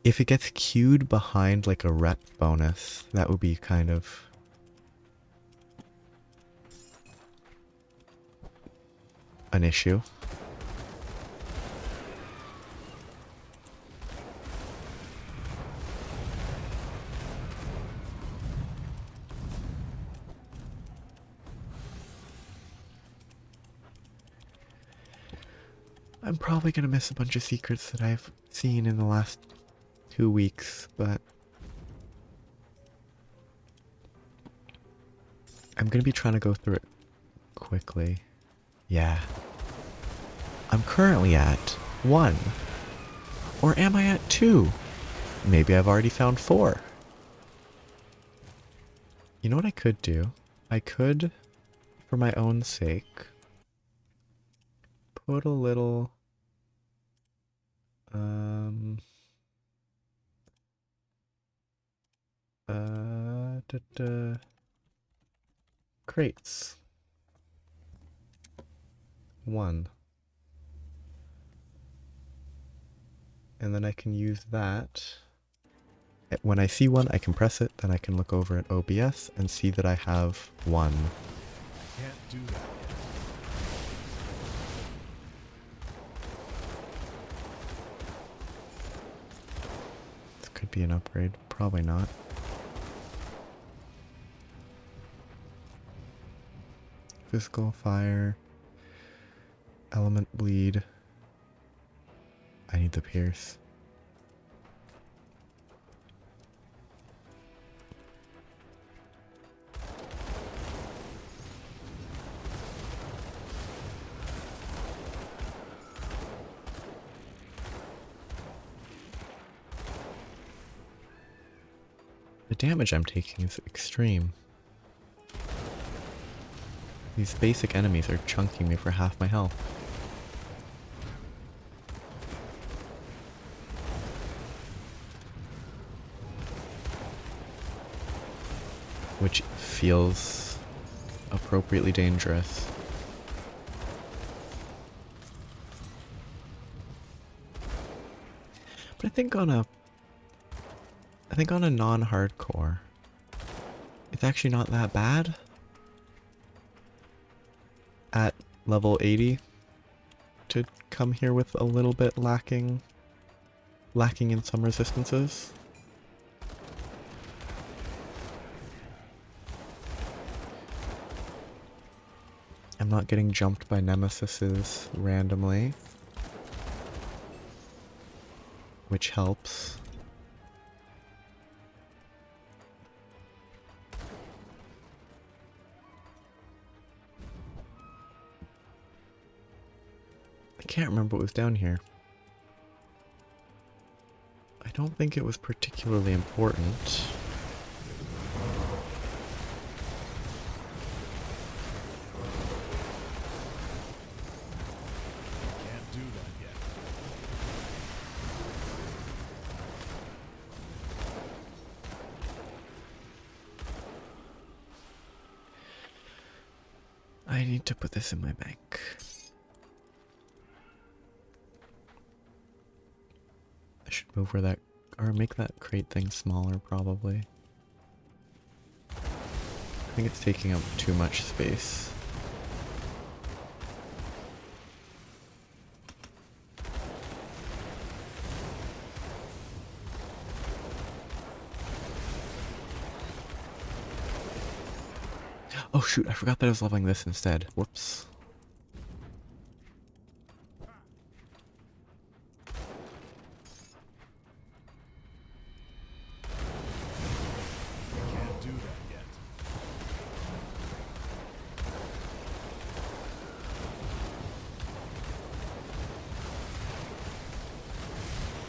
A: if it gets queued behind like a rep bonus, that would be kind of... an issue. I'm probably going to miss a bunch of secrets that I've seen in the last 2 weeks, but I'm going to be trying to go through it quickly. Yeah. I'm currently at 1. Or am I at 2? Maybe I've already found 4. You know what I could do? I could, for my own sake, put a little crates. 1. And then I can use that. When I see one, I can press it, then I can look over at OBS and see that I have 1.
G: Can't do that yet.
A: This could be an upgrade. Probably not. Physical, fire, element bleed. I need the pierce. The damage I'm taking is extreme. These basic enemies are chunking me for half my health. Which feels appropriately dangerous. But I think on a non-hardcore, it's actually not that bad. At level 80, to come here with a little bit lacking in some resistances. I'm not getting jumped by nemesises randomly, which helps. can't remember what was down here. I don't think it was particularly important.
G: Can't do that yet.
A: I need to put this in my bank. I should move where that, or make that crate thing smaller probably. I think it's taking up too much space. Oh shoot, I forgot that I was leveling this instead. Whoops.
G: Can't do that yet.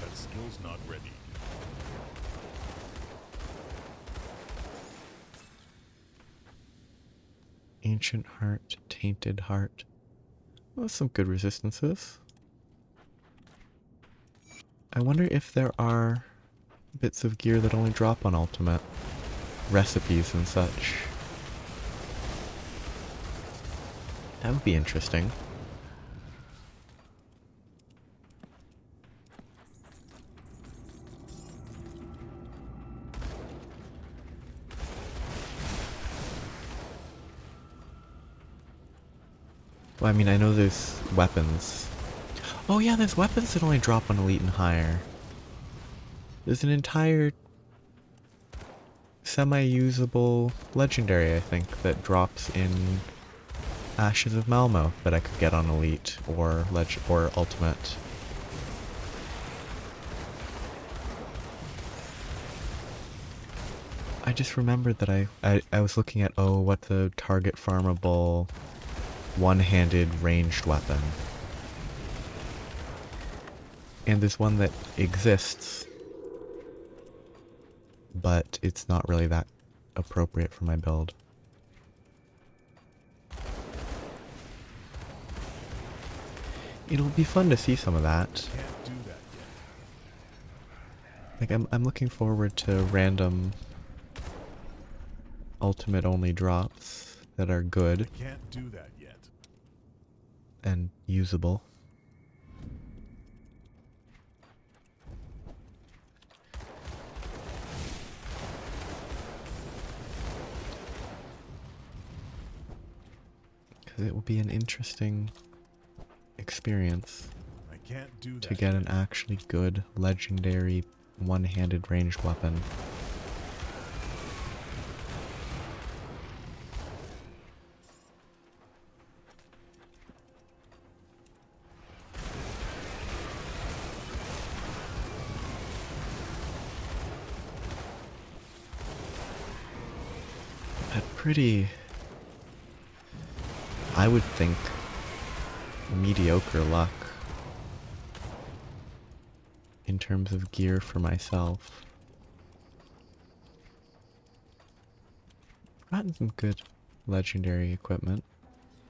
G: That skill's not ready.
A: Ancient Heart, Tainted Heart. Well, some good resistances. I wonder if there are bits of gear that only drop on ultimate. Recipes and such. That would be interesting. Well, I mean, I know there's weapons. Oh yeah, there's weapons that only drop on Elite and higher. There's an entire semi-usable legendary, I think, that drops in Ashes of Malmouth that I could get on Elite or Ultimate. I just remembered that I was looking at, oh, what's a target farmable one-handed ranged weapon. And there's one that exists, but it's not really that appropriate for my build. It'll be fun to see some of that.
G: Can't do that yet.
A: Like, I'm looking forward to random ultimate only drops that are good
G: Can't do that yet.
A: and usable. Because it will be an interesting experience
G: I can't do that
A: to get an actually good legendary one-handed ranged weapon. At pretty, I would think, mediocre luck in terms of gear for myself. Gotten some good legendary equipment,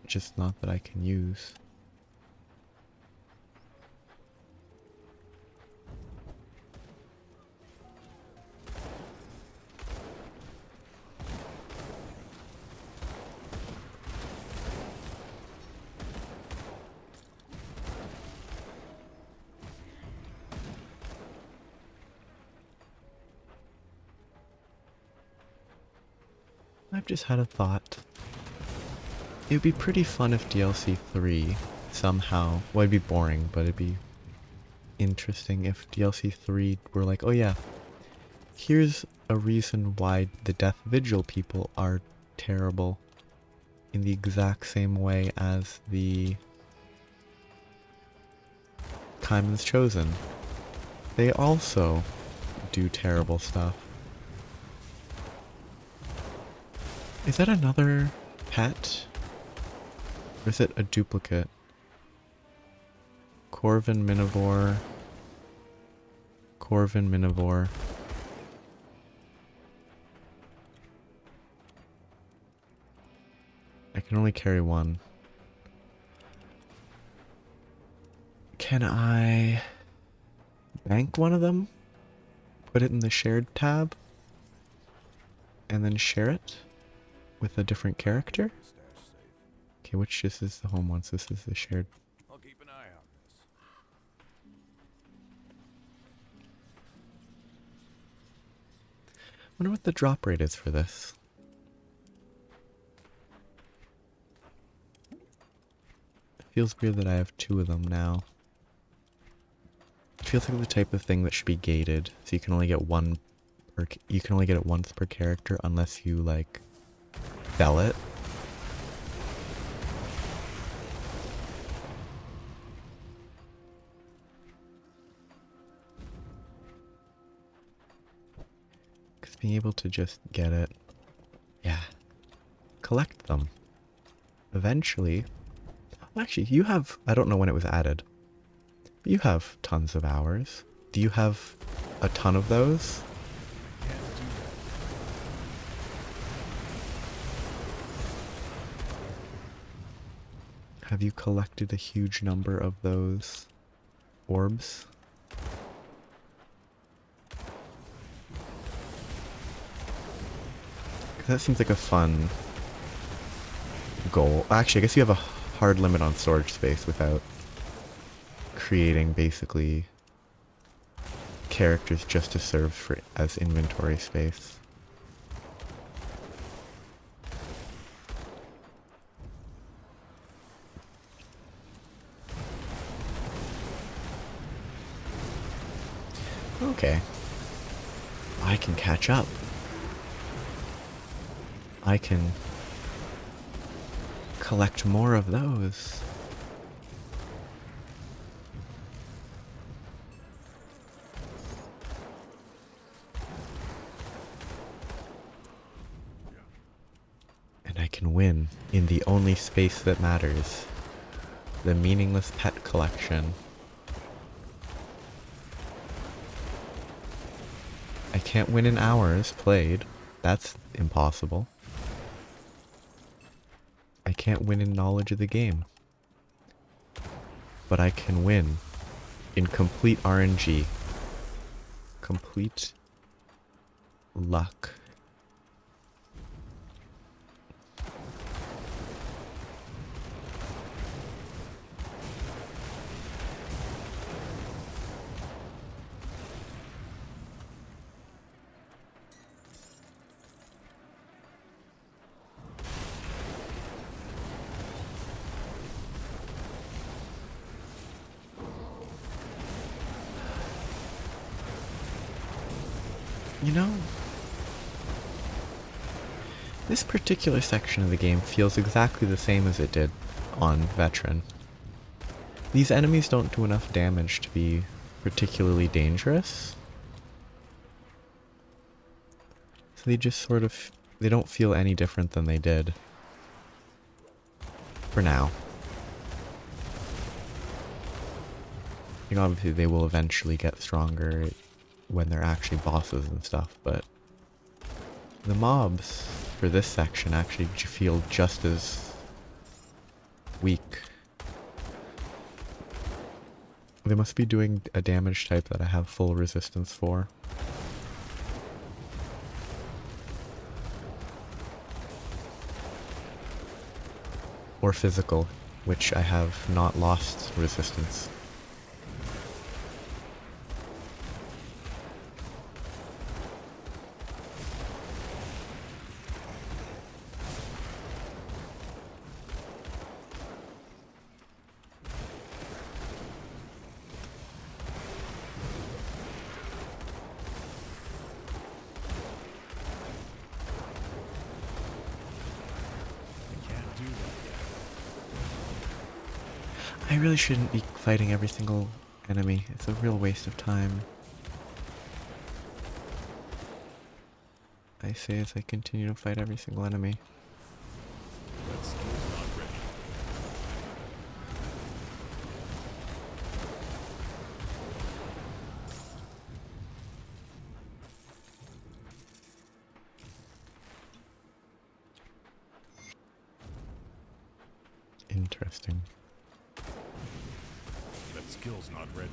A: just not that I can use. I've just had a thought. It would be pretty fun if DLC 3 somehow, well, it'd be boring, but it'd be interesting if DLC 3 were like, oh yeah, here's a reason why the Death Vigil people are terrible in the exact same way as the Kaiman's Chosen. They also do terrible stuff. Is that another pet? Or is it a duplicate? Corvin Minivore. Corvin Minivore. I can only carry one. Can I bank one of them? Put it in the shared tab? And then share it with a different character? Okay, which this is the home one, so this is the shared.
D: I'll keep an eye on this.
A: Wonder what the drop rate is for this. It feels weird that I have two of them now. It feels like the type of thing that should be gated, so you can only get one per, you can only get it once per character unless you like sell it. Because being able to just get it, yeah, collect them. Eventually, well, actually, you have, I don't know when it was added, but you have tons of hours. Do you have a ton of those? Have you collected a huge number of those orbs? That seems like a fun goal. Actually, I guess you have a hard limit on storage space without creating basically characters just to serve for as inventory space. Okay. I can catch up. I can collect more of those. And I can win in the only space that matters. The meaningless pet collection. I can't win in hours played. That's impossible. I can't win in knowledge of the game. But I can win in complete RNG. Complete luck. You know, this particular section of the game feels exactly the same as it did on Veteran. These enemies don't do enough damage to be particularly dangerous. So they just sort of, they don't feel any different than they did. For now. I think obviously they will eventually get stronger when they're actually bosses and stuff, but the mobs for this section actually feel just as weak. They must be doing a damage type that I have full resistance for. Or physical, which I have not lost resistance. I really shouldn't be fighting every single enemy. It's a real waste of time. I say as I continue to fight every single enemy.
G: That skill's not ready.
A: Interesting.
G: That skill's not ready.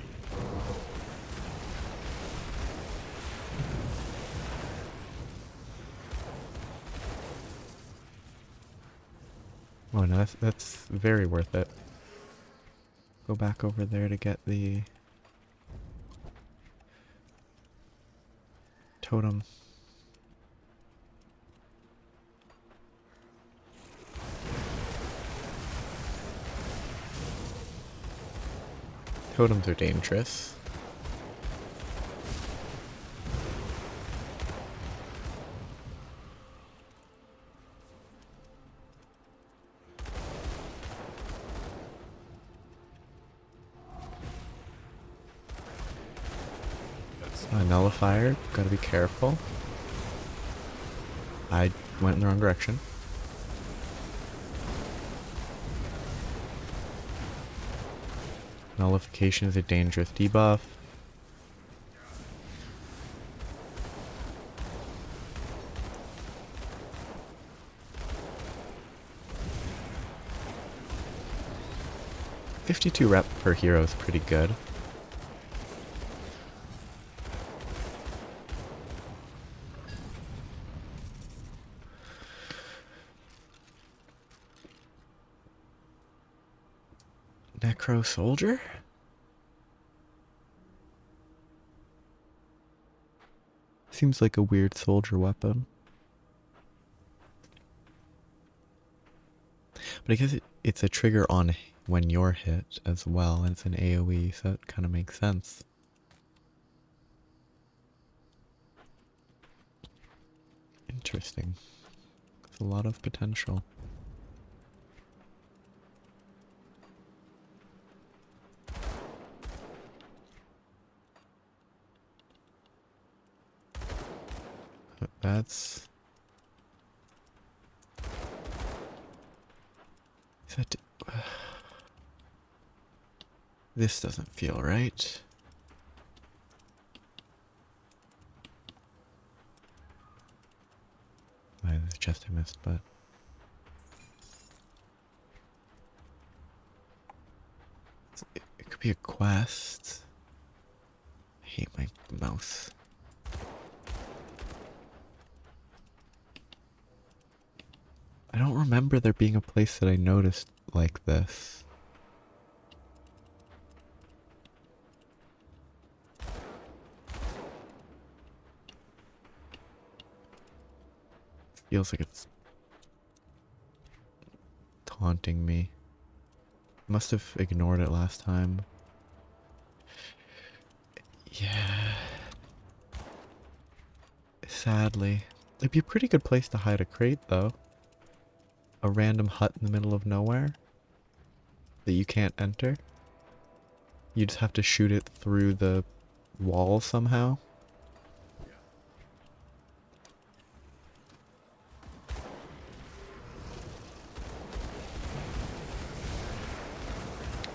A: Oh no, that's very worth it. Go back over there to get the totem. Totems are dangerous. Nullifier, gotta be careful. I went in the wrong direction. Nullification is a dangerous debuff. .52 rep per hero is pretty good. Necro Soldier? Seems like a weird soldier weapon. But I guess it's a trigger on when you're hit as well, and it's an AoE, so that kind of makes sense. Interesting. There's a lot of potential. That's... Is that... This doesn't feel right. There's a chest I missed, but... It could be a quest. I hate my mouse. I don't remember there being a place that I noticed like this. Feels like it's taunting me. Must have ignored it last time. Yeah. Sadly. It'd be a pretty good place to hide a crate, though. A random hut in the middle of nowhere that you can't enter. You just have to shoot it through the wall somehow.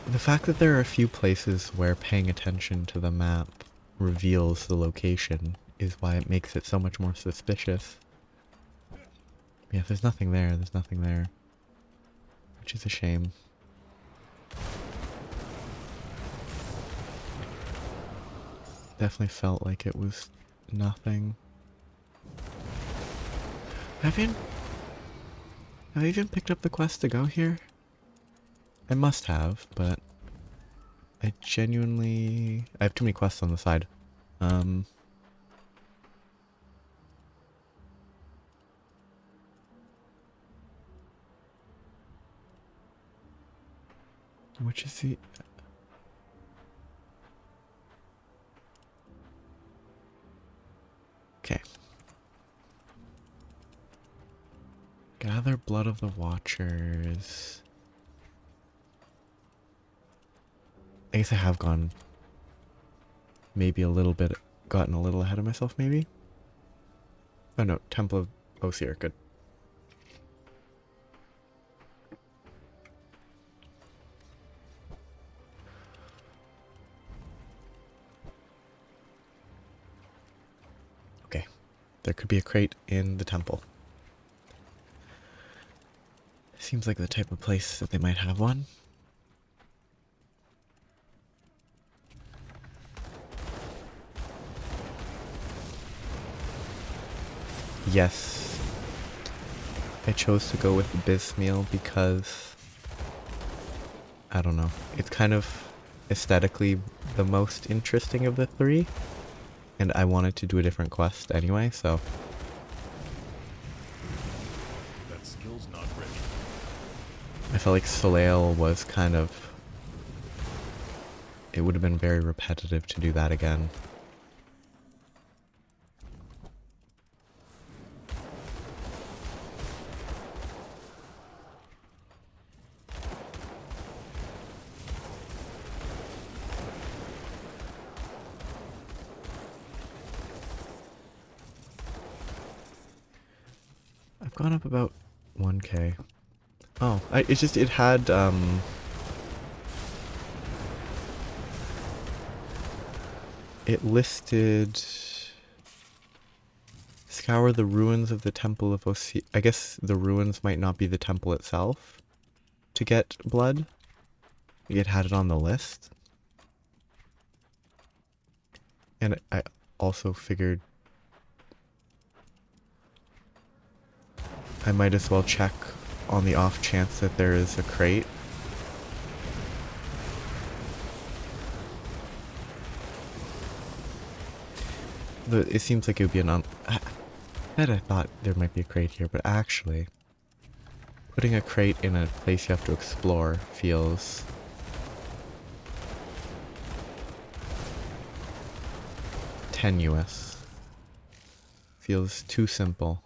A: The fact that there are a few places where paying attention to the map reveals the location is why it makes it so much more suspicious. Yeah, there's nothing there, there's nothing there. Which is a shame. Definitely felt like it was nothing. Have I even picked up the quest to go here? I must have, but I have too many quests on the side. Which is the... Okay. Gather blood of the Watchers. I guess I have gone maybe a little bit, gotten a little ahead of myself maybe? Oh no, Temple of Osier, good. Okay, there could be a crate in the temple. Seems like the type of place that they might have one. Yes. I chose to go with Bismeal because, I don't know, it's kind of aesthetically the most interesting of the three, and I wanted to do a different quest anyway, so.
G: That skill's not ready.
A: I felt like Soleil was kind of, it would have been very repetitive to do that again. I've gone up about 1k. Oh, it's just, it had, it listed, scour the ruins of the Temple of I guess the ruins might not be the temple itself to get blood. It had it on the list. And I also figured I might as well check on the off chance that there is a crate. It seems like it would be I thought there might be a crate here, but actually, putting a crate in a place you have to explore feels tenuous. Feels too simple.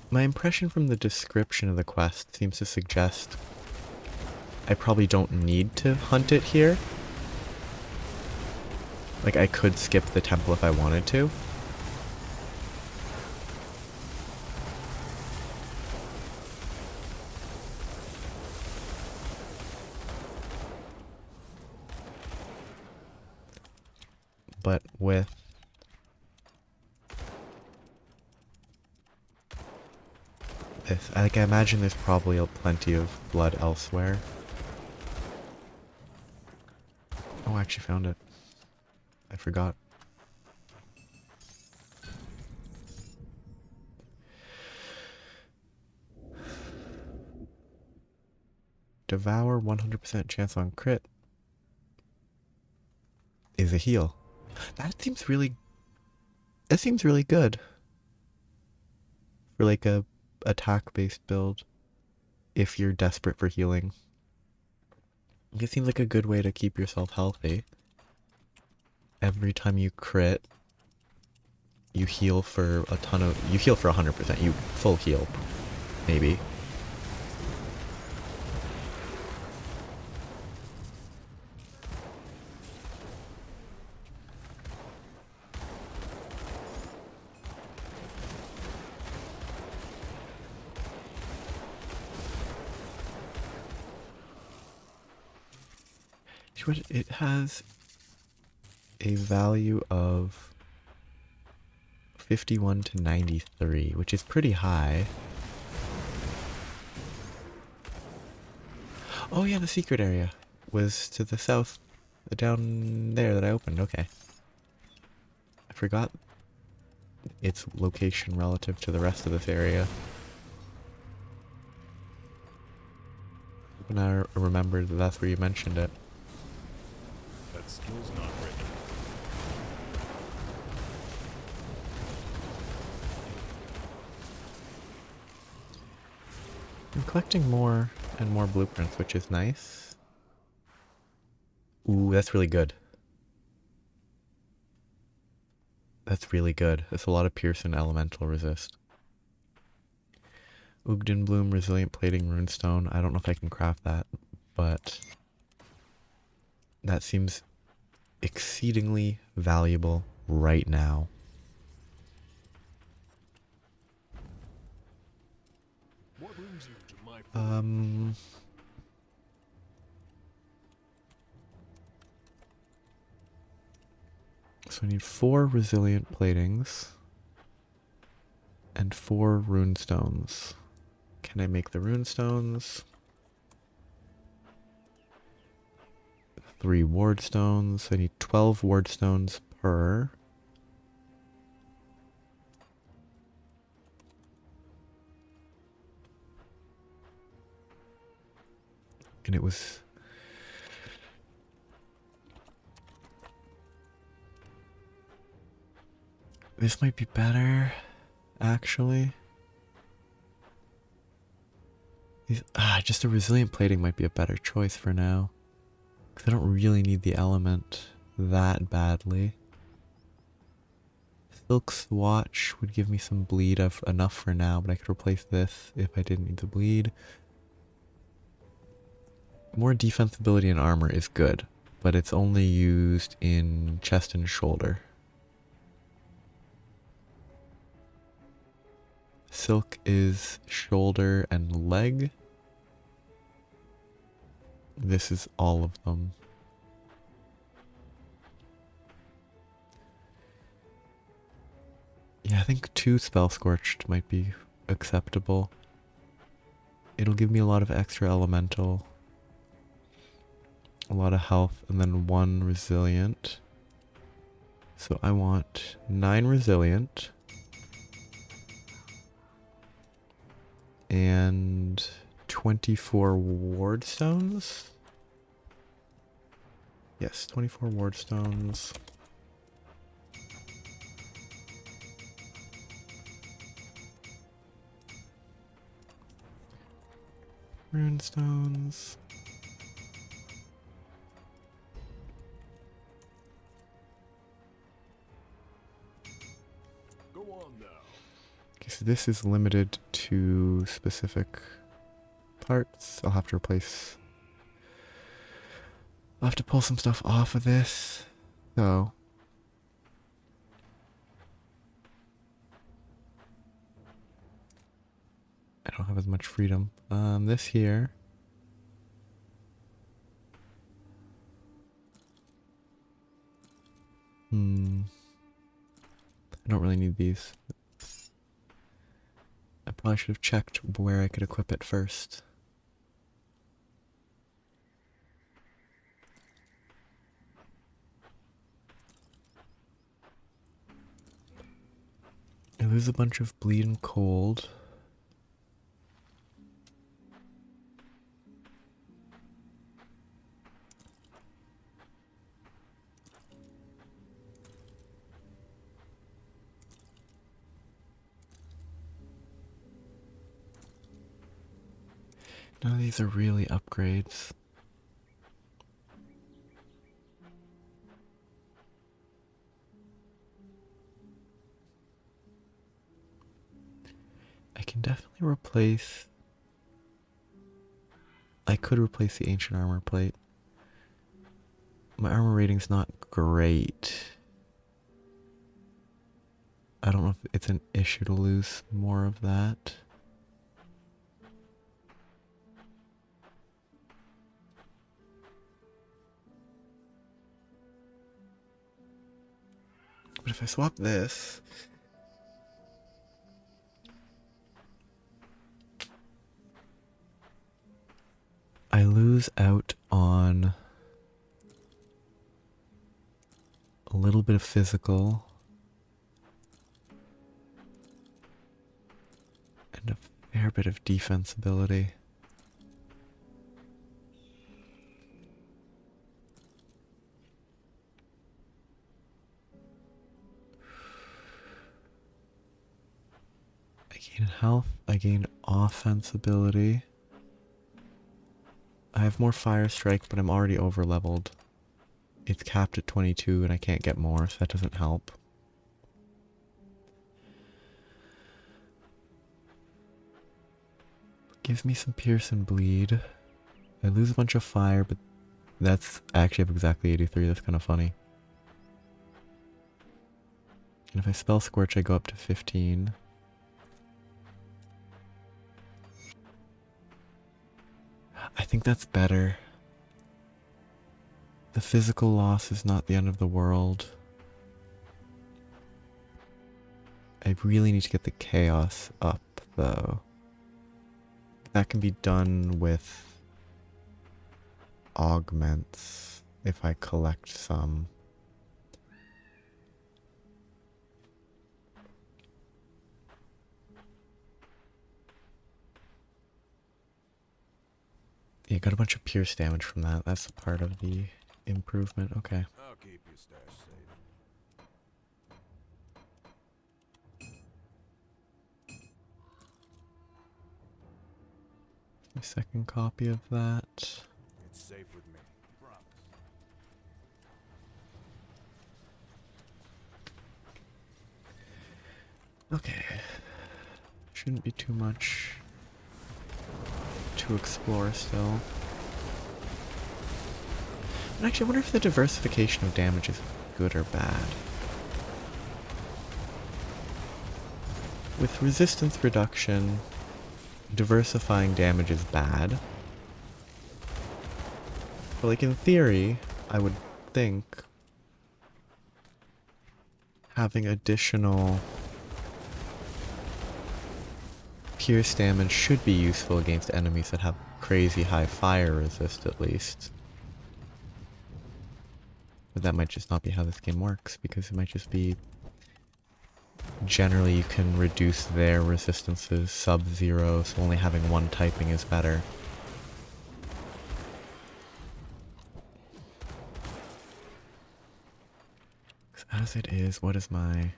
A: My impression from the description of the quest seems to suggest I probably don't need to hunt it here. Like, I could skip the temple if I wanted to. But with this, I imagine there's probably plenty of blood elsewhere. Oh, I actually found it. I forgot. Devour 100% chance on crit is a heal. That seems really good for like a attack based build if you're desperate for healing. It seems like a good way to keep yourself healthy. Every time you crit, you heal for you heal for 100%, you full heal, maybe. It has a value of 51 to 93, which is pretty high. Oh yeah, the secret area was to the south, down there that I opened. Okay. I forgot its location relative to the rest of this area. When I remembered that that's where you mentioned it.
G: That skill's not ready.
A: I'm collecting more and more blueprints, which is nice. Ooh, that's really good. That's really good. That's a lot of Pearson elemental resist. Ugden Bloom, Resilient Plating, Runestone. I don't know if I can craft that, but that seems exceedingly valuable right now.
B: What brings you to my
A: So I need 4 resilient platings and 4 rune stones. Can I make the rune stones? 3 ward stones. I need 12 ward stones per. And it was... This might be better, actually. Just a resilient plating might be a better choice for now. Because I don't really need the element that badly. Silk's Watch would give me some bleed of enough for now, but I could replace this if I didn't need the bleed. More defensibility and armor is good, but it's only used in chest and shoulder. Silk is shoulder and leg. This is all of them. Yeah, I think 2 Spell Scorched might be acceptable. It'll give me a lot of extra elemental, a lot of health, and then 1 resilient. So I want 9 resilient. And 24 ward stones? Yes, 24 ward stones. Rune stones.
B: Go on now.
A: Okay, so this is limited to specific parts. I'll have to replace... I'll have to pull some stuff off of this. So... I don't have as much freedom. This here... I don't really need these. I probably should have checked where I could equip it first. I lose a bunch of bleed and cold. None of these are really upgrades. I can definitely replace... I could replace the ancient armor plate. My armor rating's not great. I don't know if it's an issue to lose more of that. But if I swap this... I lose out on a little bit of physical and a fair bit of defensibility. I gain health, I gain offense ability. I have more fire strike, but I'm already over leveled. It's capped at 22 and I can't get more, so that doesn't help. Gives me some pierce and bleed. I lose a bunch of fire, but that's I actually have exactly 83. That's kind of funny. And if I spell Scorch, I go up to 15. I think that's better. The physical loss is not the end of the world. I really need to get the chaos up, though. That can be done with augments if I collect some. Yeah, got a bunch of pierce damage from that. That's a part of the improvement. Okay.
G: I'll keep your stash safe.
A: My second copy of that.
G: It's safe with me. Promise.
A: Okay. Shouldn't be too much to explore still. And actually, I wonder if the diversification of damage is good or bad. With resistance reduction, diversifying damage is bad. But like in theory, I would think having additional pierce damage should be useful against enemies that have crazy high fire resist at least. But that might just not be how this game works, because it might just be generally you can reduce their resistances sub-zero, so only having one typing is better. As it is, what is my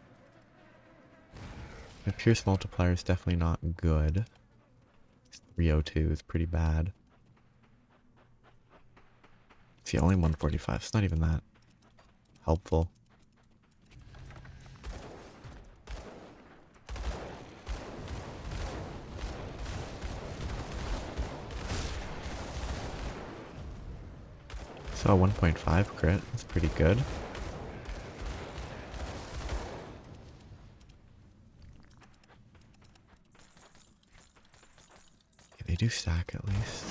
A: pierce multiplier is definitely not good. 302 is pretty bad. See, only 145. It's not even that helpful. So 1.5 crit. That's pretty good. They do stack at least.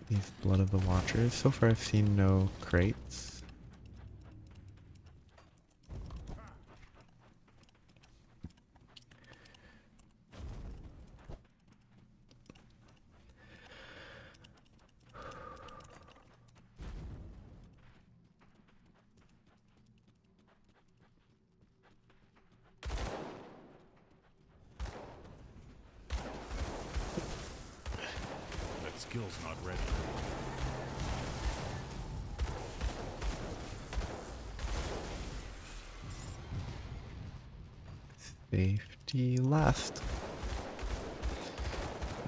A: These Blood of the Watchers. So far I've seen no crates.
G: Skill's not ready.
A: Safety last.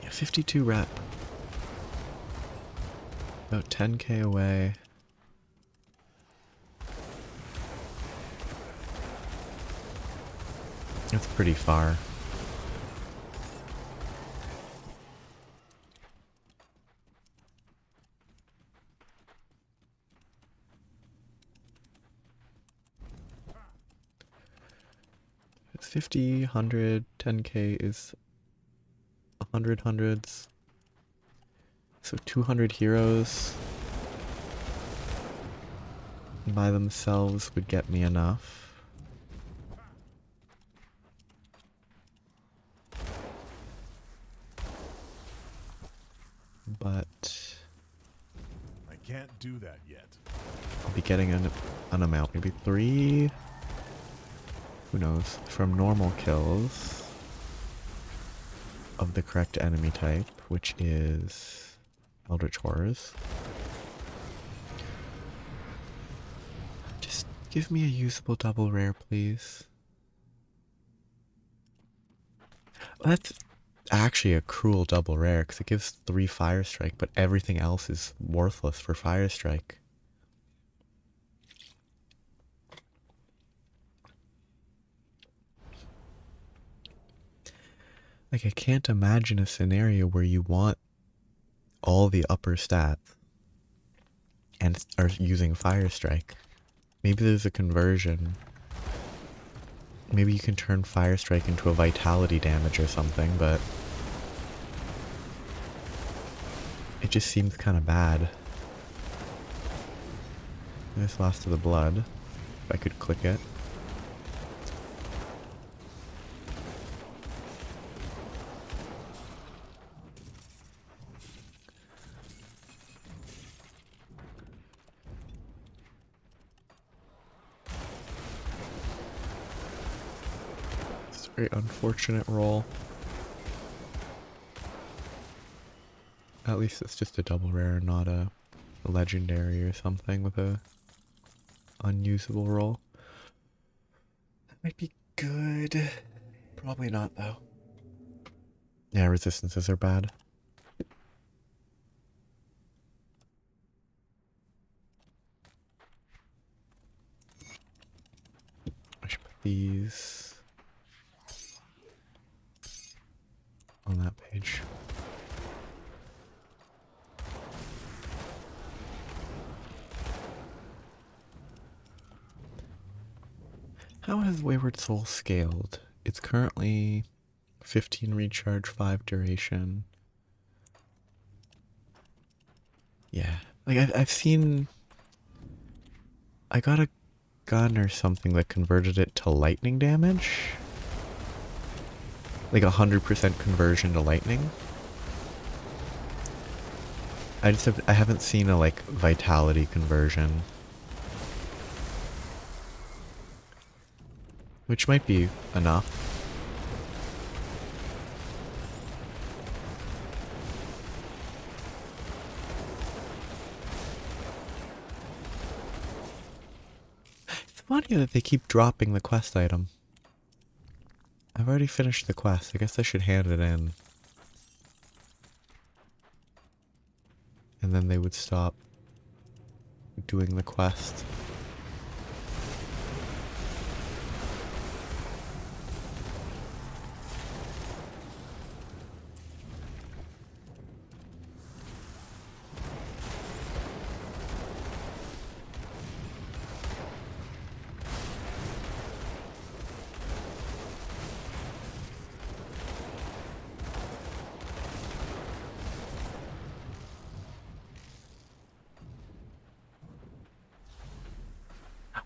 A: Yeah, 52 rep. About 10k away. That's pretty far. It's 50, 100, 10k is 100 hundreds. So 200 heroes by themselves would get me enough. But
G: I can't do that yet.
A: I'll be getting an amount, maybe 3, who knows, from normal kills of the correct enemy type, which is Eldritch Horrors. Just give me a usable double rare, please. Well, that's actually a cruel double rare, because it gives 3 Fire Strike, but everything else is worthless for Fire Strike. Like, I can't imagine a scenario where you want all the upper stats and are using Fire Strike. Maybe there's a conversion. Maybe you can turn Fire Strike into a vitality damage or something, but it just seems kind of bad. This Last of the Blood, if I could click it. Very unfortunate roll. At least it's just a double rare, not a legendary or something with a unusable roll. That might be good. Probably not though. Yeah, resistances are bad. I should put these on that page. How has Wayward Soul scaled? It's currently 15 recharge, 5 duration. Yeah, like I've seen. I got a gun or something that converted it to lightning damage. Like 100% conversion to lightning. I haven't seen a like vitality conversion. Which might be enough. It's funny that they keep dropping the quest item. I've already finished the quest. I guess I should hand it in. And then they would stop doing the quest.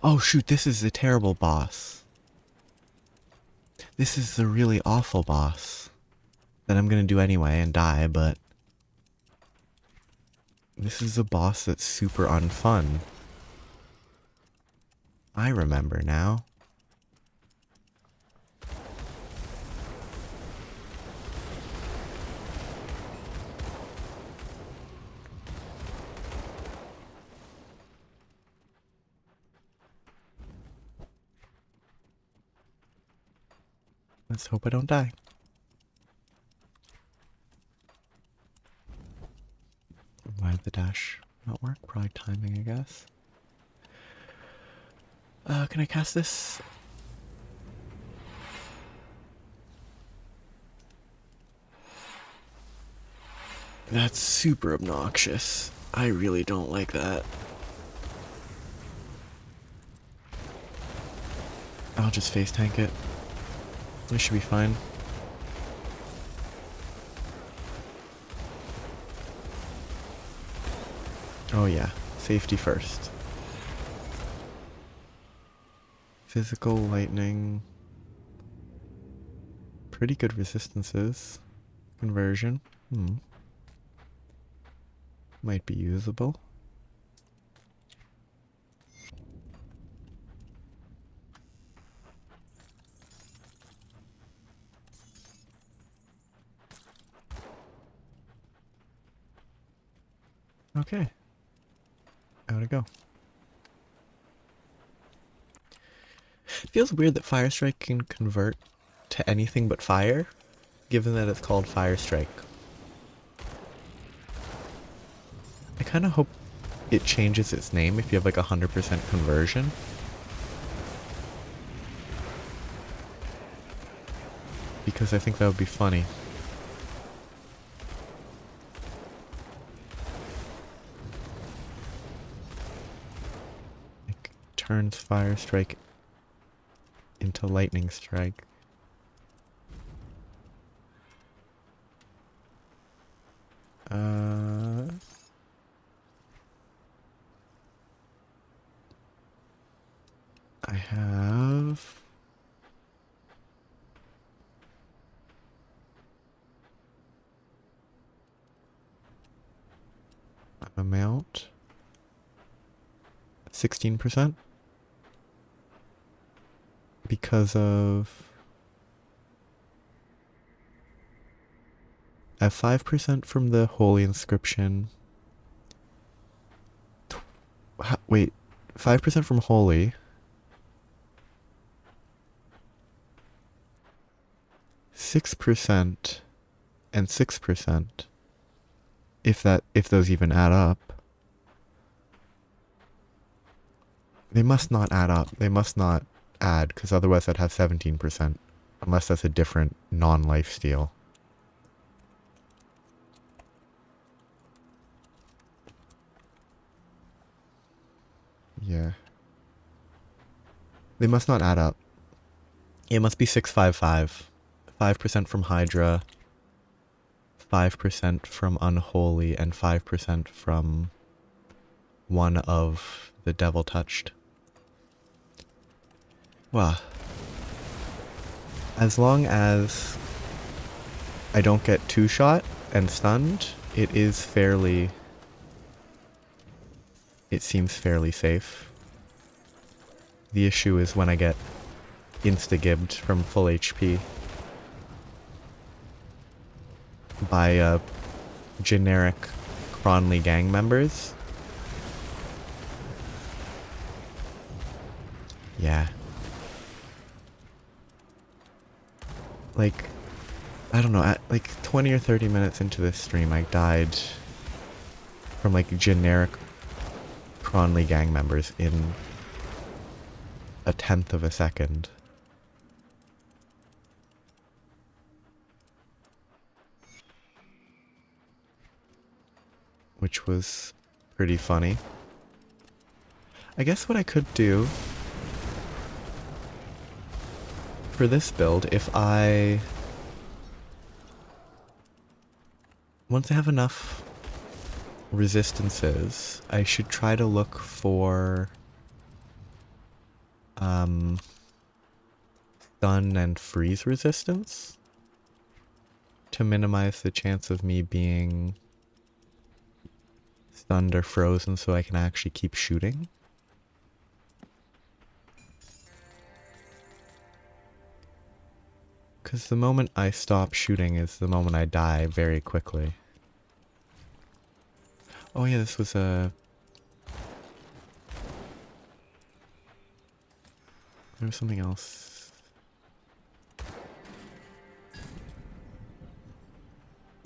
A: Oh shoot, this is the terrible boss. This is the really awful boss that I'm gonna do anyway and die, but this is a boss that's super unfun. I remember now. Let's hope I don't die. Why did the dash not work? Probably timing, I guess. Can I cast this? That's super obnoxious. I really don't like that. I'll just face tank it. This should be fine. Oh yeah, safety first. Physical, lightning. Pretty good resistances. Conversion. Might be usable. Okay. Out to go. It feels weird that Fire Strike can convert to anything but fire, given that it's called Fire Strike. I kind of hope it changes its name if you have like 100% conversion. Because I think that would be funny. Like, turns Fire Strike into Lightning Strike. I have amount 16% because of I have 5% from the Holy Inscription. Wait, 5% from Holy. 6% and 6%. If those even add up. They must not add up. They must not add, because otherwise I'd have 17%. Unless that's a different non-lifesteal. Yeah. They must not add up. It must be 655. 5% from Hydra, 5% from Unholy, and 5% from one of the Devil Touched. Well, as long as I don't get two-shot and stunned, it seems fairly safe. The issue is when I get insta-gibbed from full HP by generic Cronley gang members. Yeah. Like, I don't know, at like 20 or 30 minutes into this stream, I died from like generic Cronley gang members in a 1/10 of a second. Which was pretty funny. I guess what I could do for this build, once I have enough resistances, I should try to look for stun and freeze resistance to minimize the chance of me being stunned or frozen so I can actually keep shooting. Because the moment I stop shooting is the moment I die very quickly. Oh yeah, this was a... There was something else.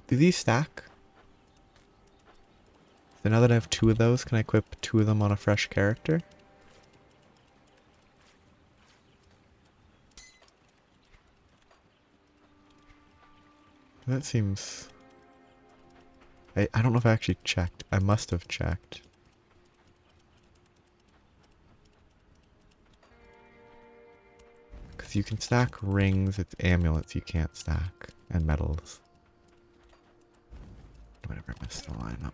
A: Do these stack? So now that I have 2 of those, can I equip 2 of them on a fresh character? That seems... I don't know if I actually checked. I must have checked. Because you can stack rings, it's amulets you can't stack, and medals. Whatever, I missed the lineup.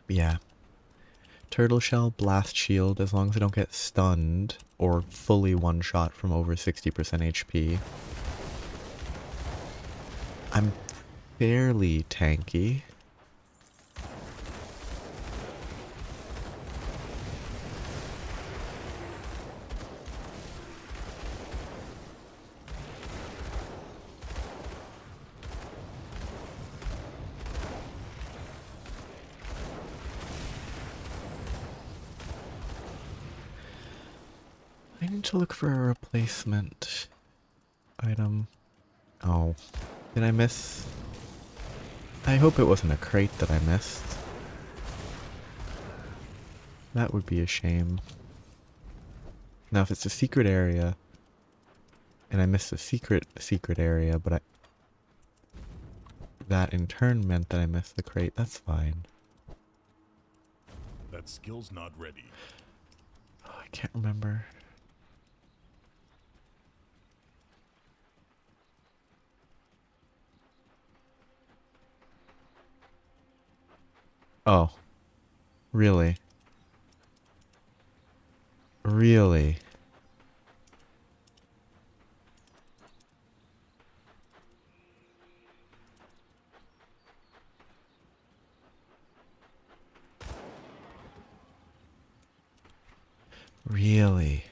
A: But yeah. Turtle Shell, Blast Shield, as long as I don't get stunned or fully one-shot from over 60% HP. I'm fairly tanky. I need to look for a replacement item. Oh. Did I miss? I hope it wasn't a crate that I missed. That would be a shame. Now if it's a secret area, and I missed a secret area, but that in turn meant that I missed the crate, that's fine.
G: That skill's not ready.
A: Oh, I can't remember. Oh. Really? Really? Really?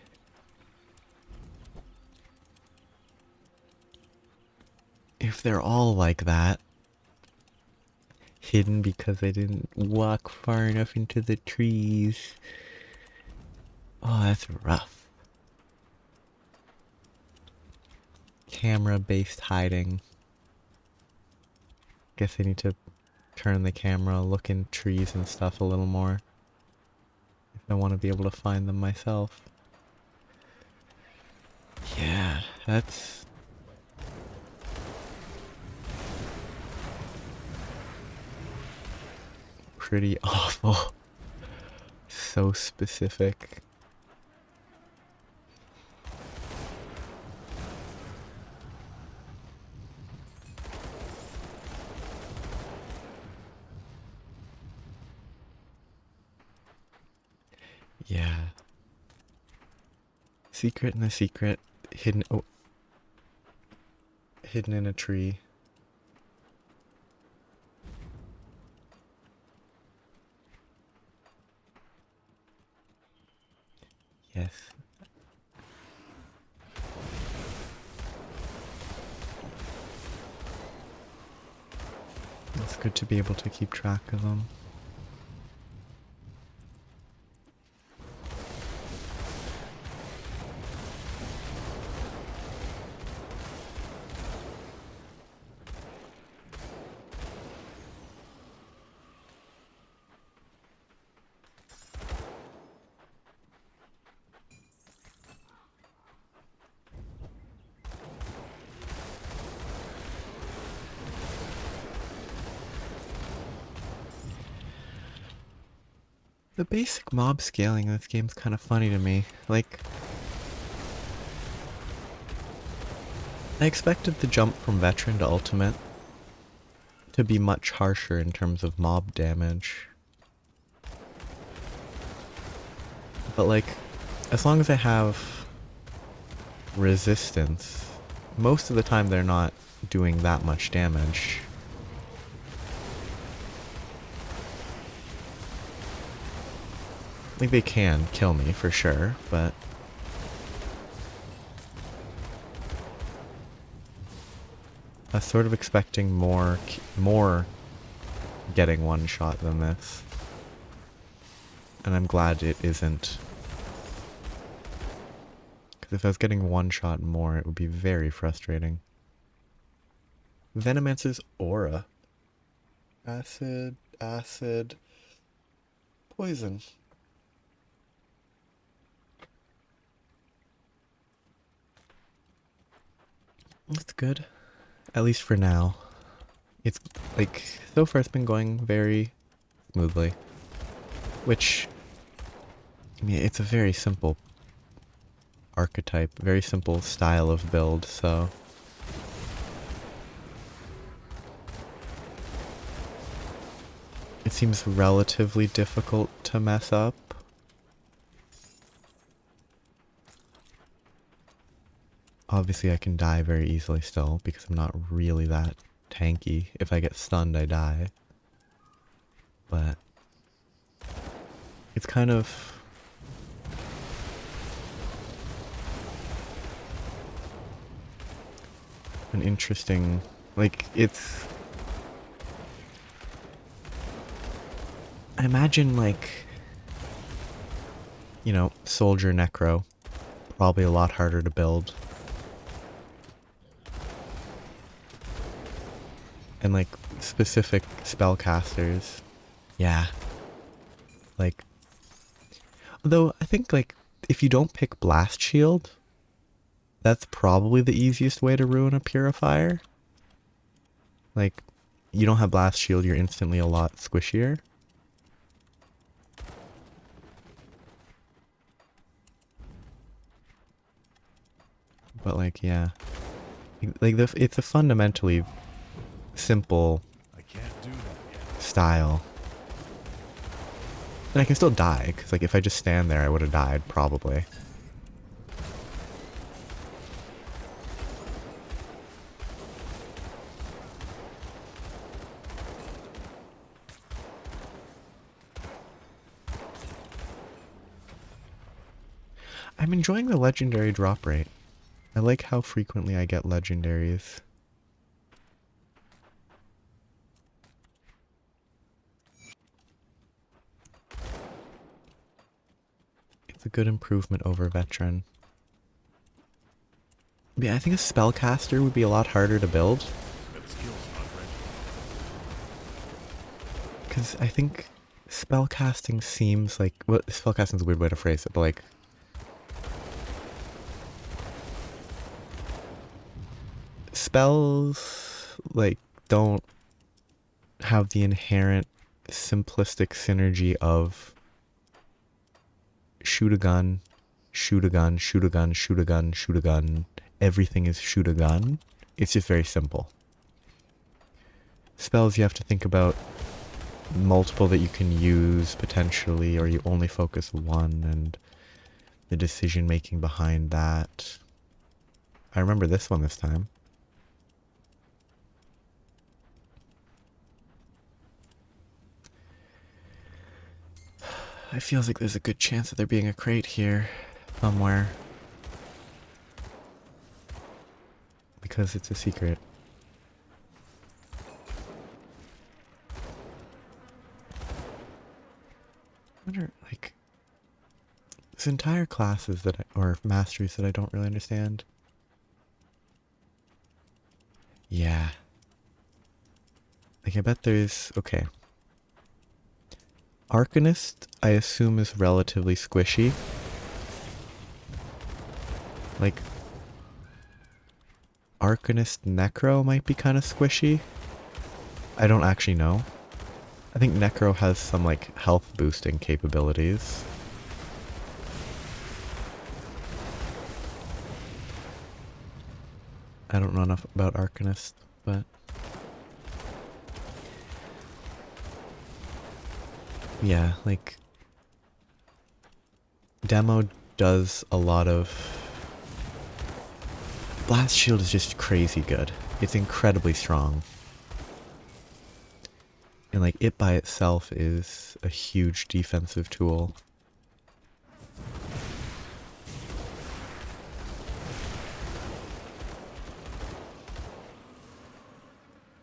A: if they're all like that, hidden because I didn't walk far enough into the trees. Oh, that's rough. Camera-based hiding. Guess I need to turn the camera, look in trees and stuff a little more if I want to be able to find them myself. Yeah, that's... pretty awful. So specific. Yeah. Secret in a secret, hidden hidden in a tree. Yes. It's good to be able to keep track of them. The basic mob scaling in this game's kind of funny to me. Like, I expected the jump from Veteran to Ultimate to be much harsher in terms of mob damage. But like, as long as I have resistance, most of the time they're not doing that much damage. Like, they can kill me for sure, but I was sort of expecting more getting one shot than this. And I'm glad it isn't. Because if I was getting one shot more, it would be very frustrating. Venomancer's aura. Acid, poison. That's good. At least for now. It's, like, so far it's been going very smoothly. Which, I mean, it's a very simple archetype, very simple style of build, so... It seems relatively difficult to mess up. Obviously I can die very easily still, because I'm not really that tanky. If I get stunned, I die. But it's kind of... an interesting... like, it's... I imagine, like... you know, Soldier Necro. Probably a lot harder to build. And like specific spellcasters, yeah. Like, although I think like if you don't pick Blast Shield, that's probably the easiest way to ruin a Purifier. Like, you don't have Blast Shield, you're instantly a lot squishier. But like, yeah, like it's a fundamentally simple style. And I can still die, because like if I just stand there I would have died, probably. I'm enjoying the legendary drop rate. I like how frequently I get legendaries. It's a good improvement over veteran. Yeah, I think a spellcaster would be a lot harder to build.
G: That skill's not ready.
A: Because I think spellcasting seems like... Well, spellcasting is a weird way to phrase it, but like... Spells, like, don't have the inherent simplistic synergy of shoot a gun, shoot a gun, shoot a gun, shoot a gun, shoot a gun. Everything is shoot a gun. It's just very simple. Spells, you have to think about multiple that you can use potentially, or you only focus one, and the decision making behind that. I remember this one this time. I feels like there's a good chance of there being a crate here somewhere. Because it's a secret. I wonder, like, there's entire classes that or masteries that I don't really understand. Yeah. Like, I bet there's... Okay. Arcanist, I assume, is relatively squishy. Like, Arcanist Necro might be kind of squishy. I don't actually know. I think Necro has some, like, health boosting capabilities. I don't know enough about Arcanist, but... Yeah, like... Demo does a lot of... Blast Shield is just crazy good. It's incredibly strong. And like, it by itself is a huge defensive tool.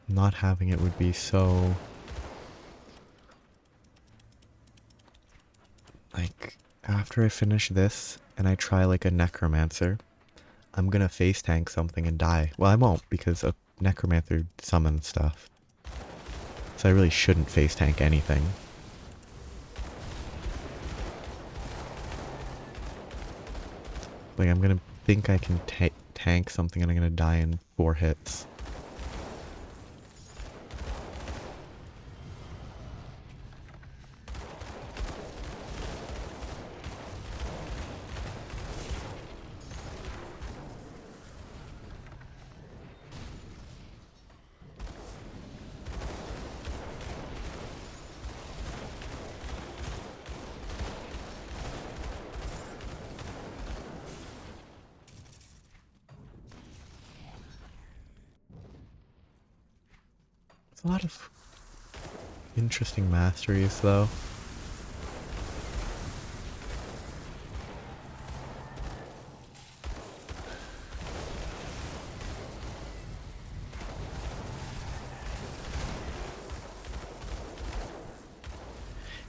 A: Not having it would be so... Like, after I finish this, and I try like a Necromancer, I'm gonna face tank something and die. Well, I won't, because a Necromancer summons stuff. So I really shouldn't face tank anything. Like, I'm gonna think I can tank something and I'm gonna die in 4 hits. A lot of interesting masteries, though.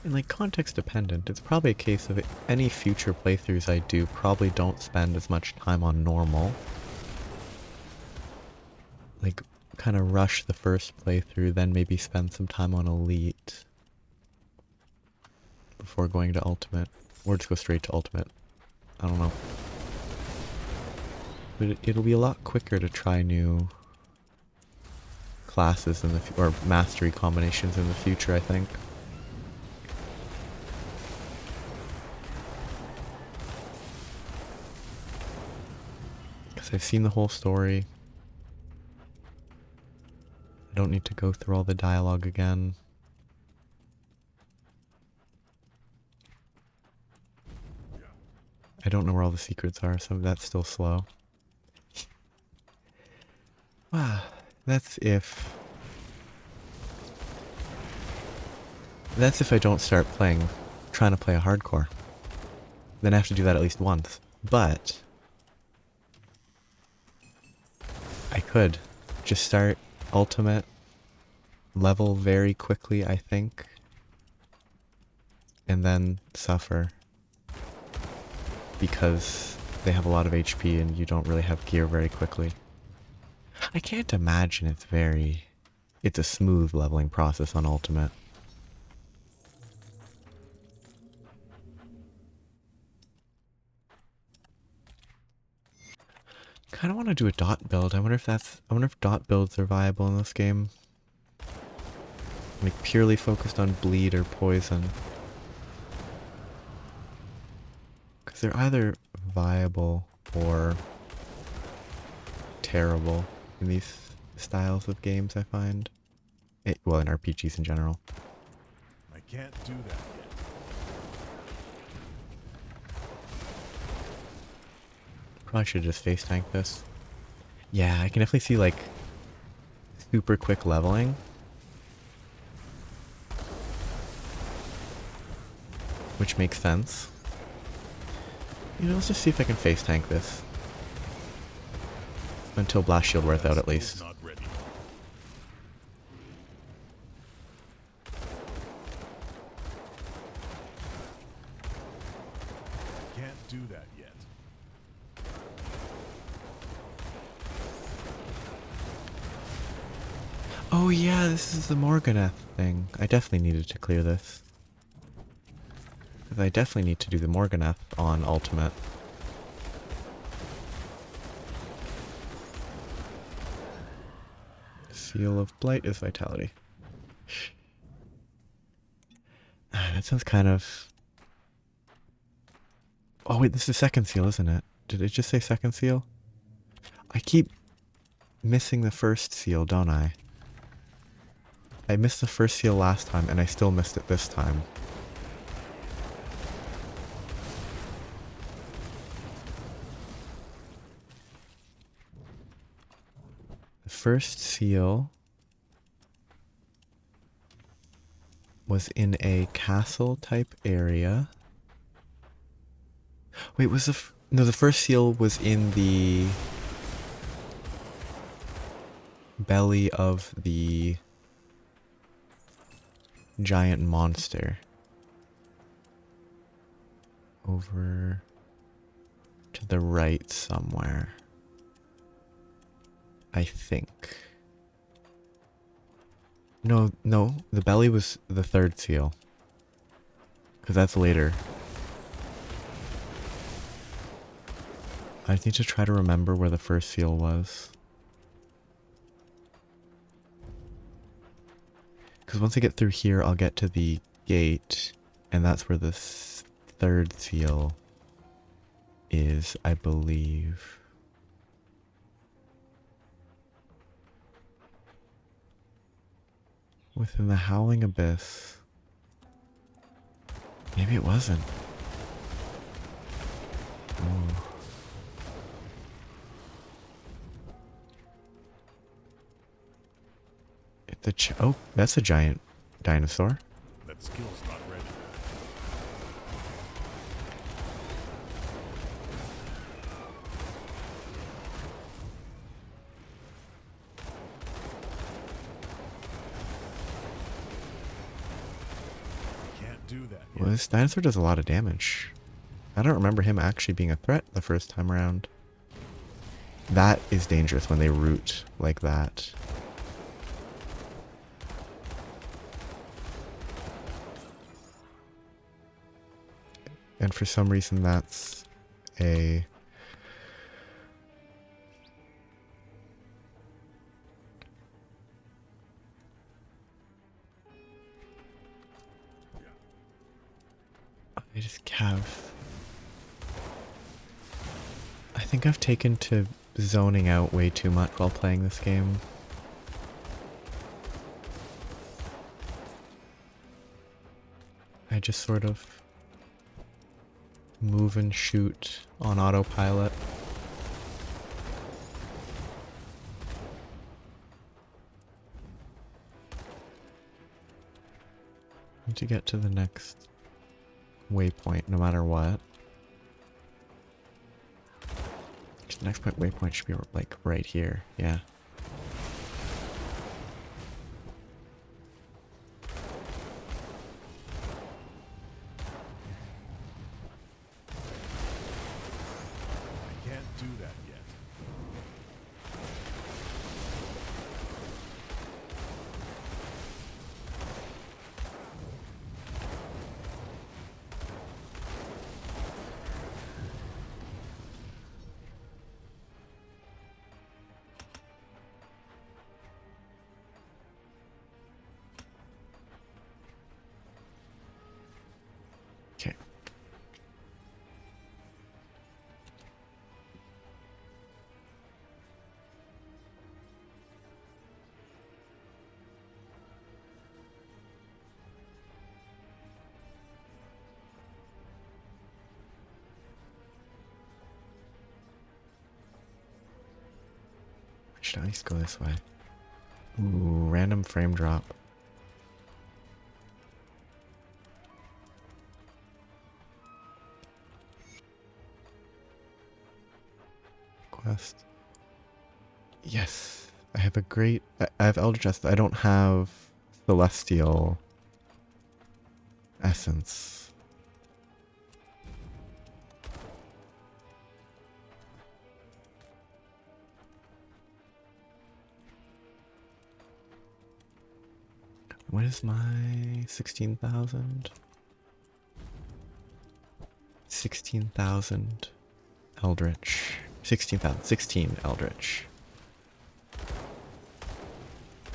A: And like, context dependent, it's probably a case of any future playthroughs I do probably don't spend as much time on normal. Like, kind of rush the first playthrough, then maybe spend some time on Elite before going to Ultimate, or just go straight to Ultimate. I don't know. But it'll be a lot quicker to try new classes in the or mastery combinations in the future, I think. Because I've seen the whole story. I don't need to go through all the dialogue again. I don't know where all the secrets are, so that's still slow. Wow, that's if I don't start trying to play a hardcore. Then I have to do that at least once. But I could just start Ultimate, level very quickly, I think, and then suffer. because they have a lot of HP and you don't really have gear very quickly. I can't imagine it's a smooth leveling process on Ultimate. Kind of want to do a dot build. I wonder if dot builds are viable in this game. Like purely focused on bleed or poison. Because they're either viable or terrible in these styles of games, I find. Well, in RPGs in general.
G: I can't do that yet.
A: Probably should just face tank this. Yeah, I can definitely see like super quick leveling. Which makes sense. You know, let's just see if I can face tank this. Until Blast Shield wears out at least.
G: Not ready. Can't do that yet.
A: Oh yeah, this is the Morganeth thing. I definitely needed to clear this. Because I definitely need to do the Morganeth on Ultimate. Seal of Blight is Vitality. That sounds kind of... Oh wait, this is second seal, isn't it? Did it just say second seal? I keep missing the first seal, don't I? I missed the first seal last time, and I still missed it this time. The first seal was in a castle type area. Wait, was the first seal was in the belly of the giant monster. Over to the right somewhere. I think. No, the belly was the third seal. Because that's later. I just need to try to remember where the first seal was. Because once I get through here, I'll get to the gate. And that's where the third seal is, I believe. Within the Howling Abyss. Maybe it wasn't. Ooh. Oh, that's a giant dinosaur.
G: That skill's not ready. Can't do that yet.
A: Well, this dinosaur does a lot of damage. I don't remember him actually being a threat the first time around. That is dangerous when they root like that. And for some reason that's a... I just have... I think I've taken to zoning out way too much while playing this game. I just sort of move and shoot on autopilot. Need to get to the next waypoint no matter what. The next waypoint should be like right here, yeah. Should I at least go this way? Ooh, random frame drop. Quest. Yes, I have a great. I have Eldritch Essence. I don't have Celestial Essence. What is my 16,000? 16,000 Eldritch. 16,000. 16 Eldritch.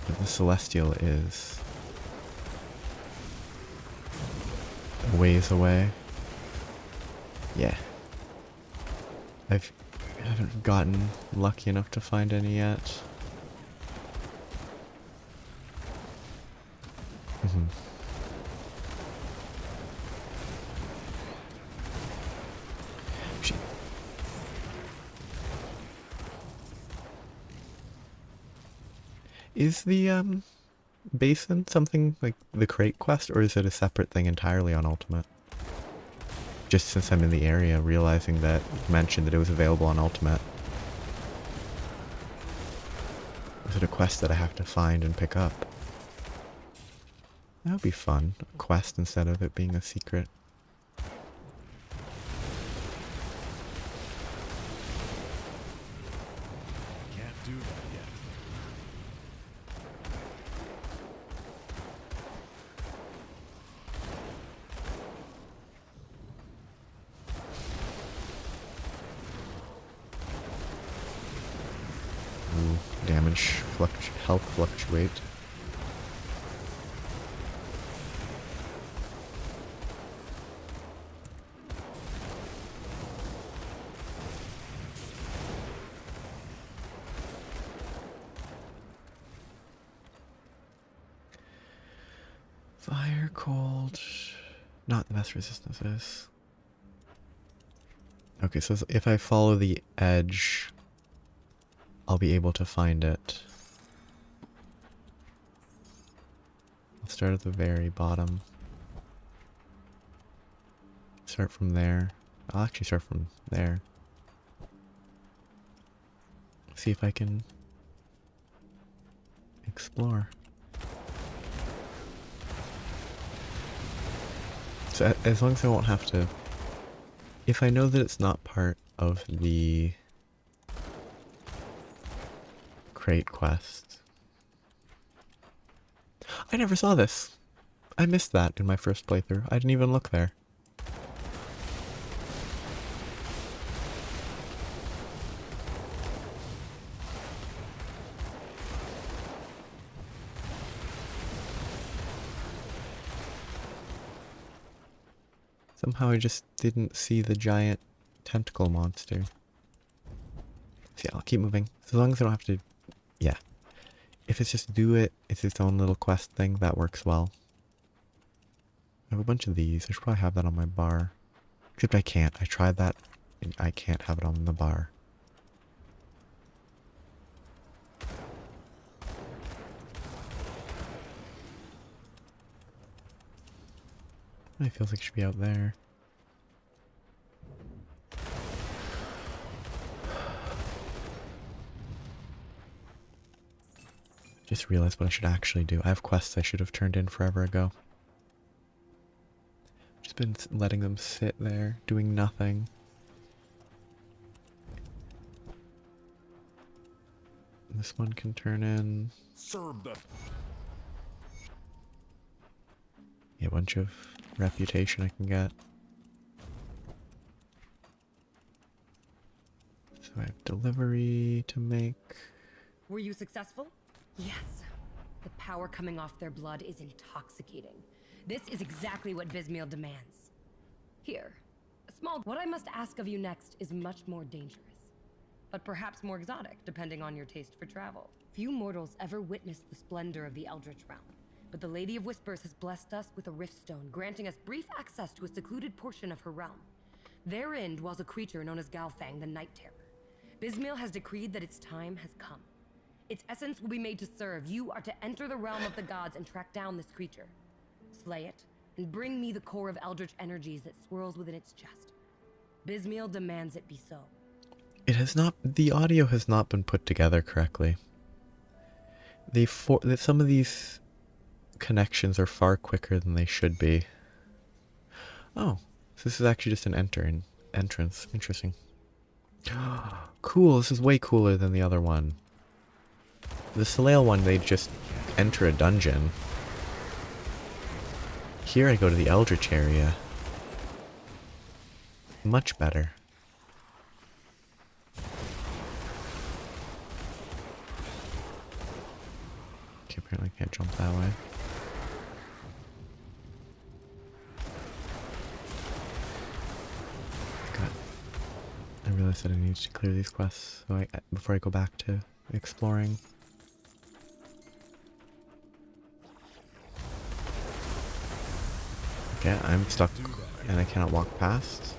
A: But the Celestial is a ways away. Yeah. I haven't gotten lucky enough to find any yet. Shit. Is the basin something like the crate quest, or is it a separate thing entirely on Ultimate? Just since I'm in the area, realizing that you mentioned that it was available on Ultimate. Is it a quest that I have to find and pick up? That would be fun. A quest instead of it being a secret.
G: Can't do that yet.
A: Ooh, damage, health fluctuate. Fire, cold, not the best resistances. Okay, so if I follow the edge, I'll be able to find it. I'll start at the very bottom. Start from there. I'll actually start from there. See if I can explore. So as long as I won't have to... If I know that it's not part of the crate quest. I never saw this. I missed that in my first playthrough. I didn't even look there. Somehow I just didn't see the giant tentacle monster. So yeah, I'll keep moving. As long as I don't have to... Yeah. If it's just do it, it's its own little quest thing, that works well. I have a bunch of these. I should probably have that on my bar. Except I can't. I tried that, and I can't have it on the bar. It feels like it should be out there. Just realized what I should actually do. I have quests I should have turned in forever ago. Just been letting them sit there, doing nothing. This one can turn in.
G: Serve the...
A: Yeah, a bunch of reputation I can get. So I have delivery to make.
J: Were you successful? Yes. The power coming off their blood is intoxicating. This is exactly what Bismiel demands. Here, a small... What I must ask of you next is much more dangerous, but perhaps more exotic, depending on your taste for travel. Few mortals ever witnessed the splendor of the Eldritch realm, but the Lady of Whispers has blessed us with a riftstone, granting us brief access to a secluded portion of her realm. Therein dwells a creature known as Galfang, the Night Terror. Bismiel has decreed that its time has come. Its essence will be made to serve. You are to enter the realm of the gods and track down this creature. Slay it, and bring me the core of eldritch energies that swirls within its chest. Bismiel demands it be so.
A: It has not. The audio has not been put together correctly. Some of these connections are far quicker than they should be. Oh, so this is actually just an entrance. Interesting. Cool. This is way cooler than the other one. The Soleil one, they just enter a dungeon. Here I go to the Eldritch area. Much better. Okay, apparently I can't jump that way. God. I realized that I need to clear these quests so before I go back to exploring. Okay, I'm stuck and I cannot walk past.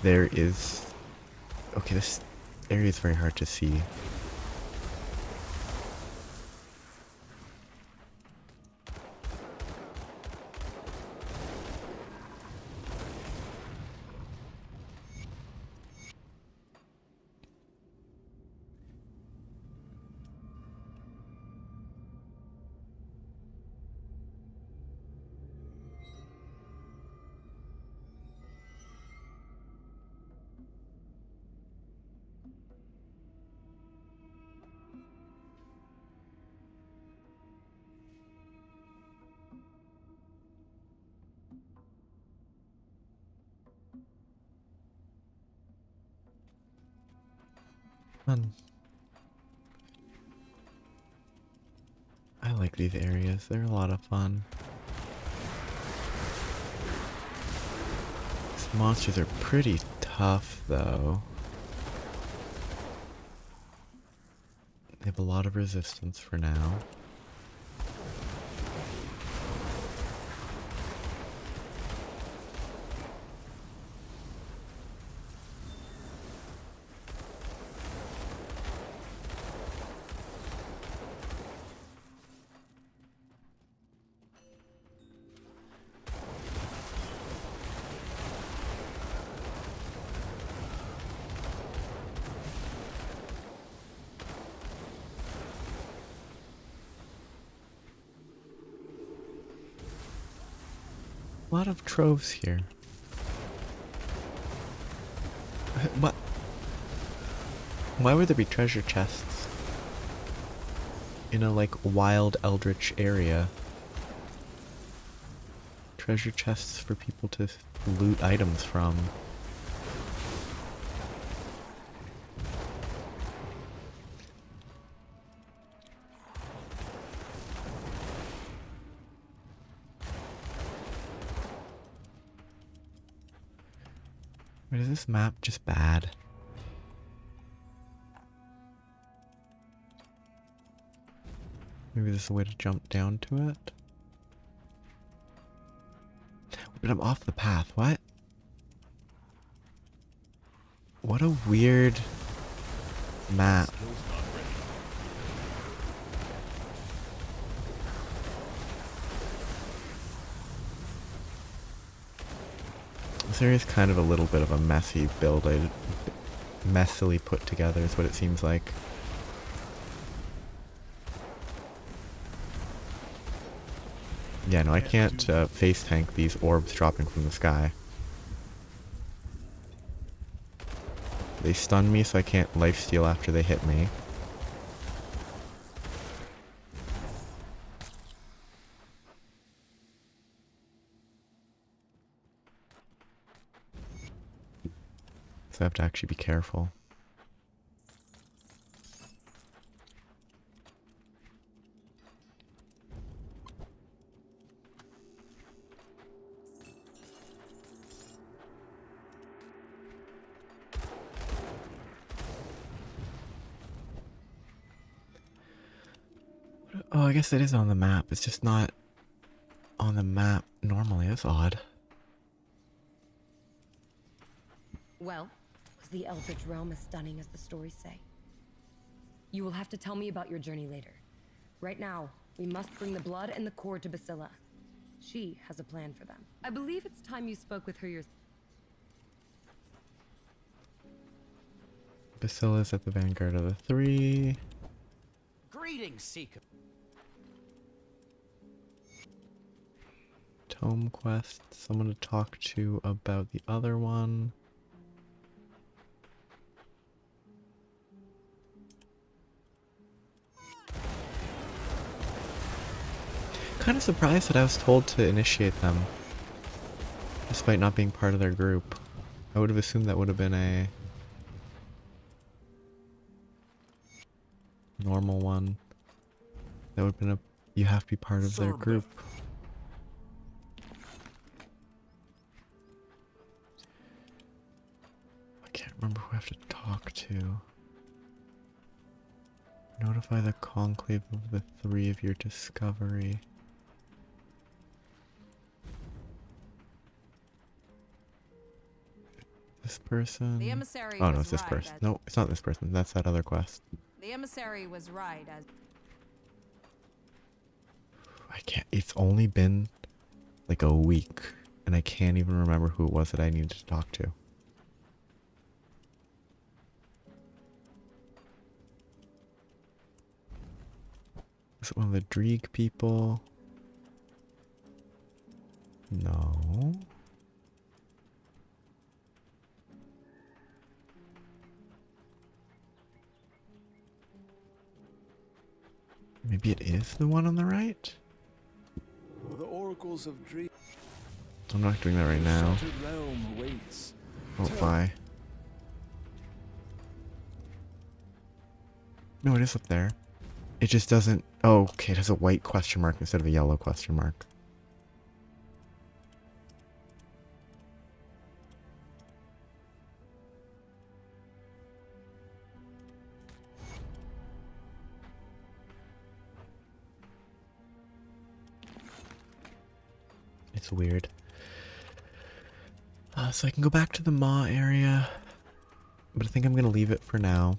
A: There is... Okay, this area is very hard to see. Fun. I like these areas, they're a lot of fun. These monsters are pretty tough though. They have a lot of resistance for now. A lot of troves here. What? Why would there be treasure chests in a like wild eldritch area? Treasure chests for people to loot items from. Or is this map just bad? Maybe there's a way to jump down to it? But I'm off the path, what? What a weird map. This area is kind of a little bit of a messy build. Messily put together is what it seems like. Yeah, no, I can't face tank these orbs dropping from the sky. They stun me, so I can't lifesteal after they hit me. So I have to actually be careful. Oh, I guess it is on the map. It's just not on the map normally. That's odd.
J: Well, was the Eldritch realm as stunning as the stories say? You will have to tell me about your journey later. Right now, we must bring the blood and the core to Basilla. She has a plan for them. I believe it's time you spoke with her yourself.
A: Basilla's at the vanguard of the three.
B: Greetings, Seeker.
A: Tome quest. Someone to talk to about the other one. Kind of surprised that I was told to initiate them, despite not being part of their group. I would have assumed that would have been a normal one. That would have been a, you have to be part of their group. I can't remember who I have to talk to. Notify the conclave of the three of your discovery. This person?
I: The emissary
A: Oh no,
I: was
A: it's this
I: right
A: person.
I: as-
A: No, it's not this person. That's that other quest.
I: The emissary was right as...
A: I can't. It's only been like a week, and I can't even remember who it was that I needed to talk to. Was it one of the Dreeg people? No. Maybe it is the one on the right?
B: The oracles of dream.
A: I'm not doing that right now.
B: Shattered realm awaits.
A: Oh, bye. No, it is up there. It just doesn't... Oh, okay, it has a white question mark instead of a yellow question mark. It's weird. So I can go back to the Maw area, but I think I'm gonna leave it for now.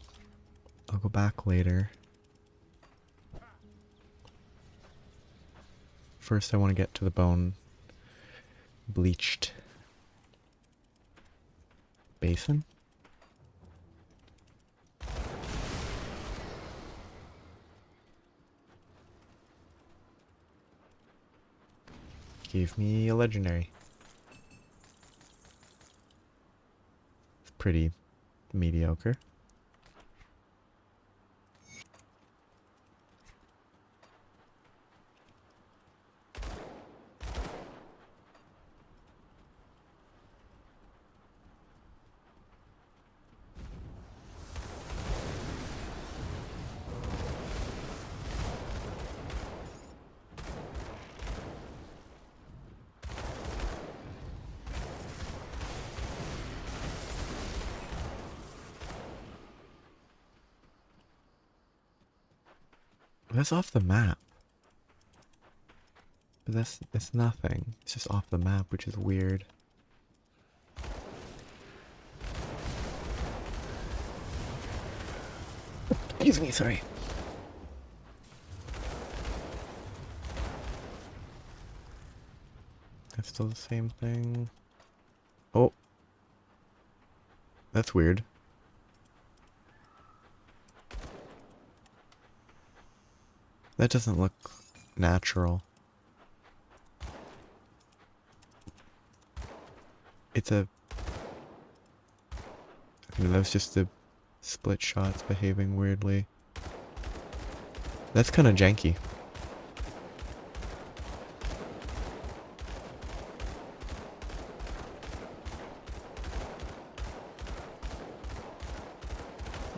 A: I'll go back later. First I want to get to the bone bleached basin. Gave me a legendary. It's pretty mediocre. That's off the map. But that's nothing. It's just off the map, which is weird. Excuse me, sorry. That's still the same thing. Oh. That's weird. That doesn't look natural. It's a... I mean, that was just the split shots behaving weirdly. That's kind of janky.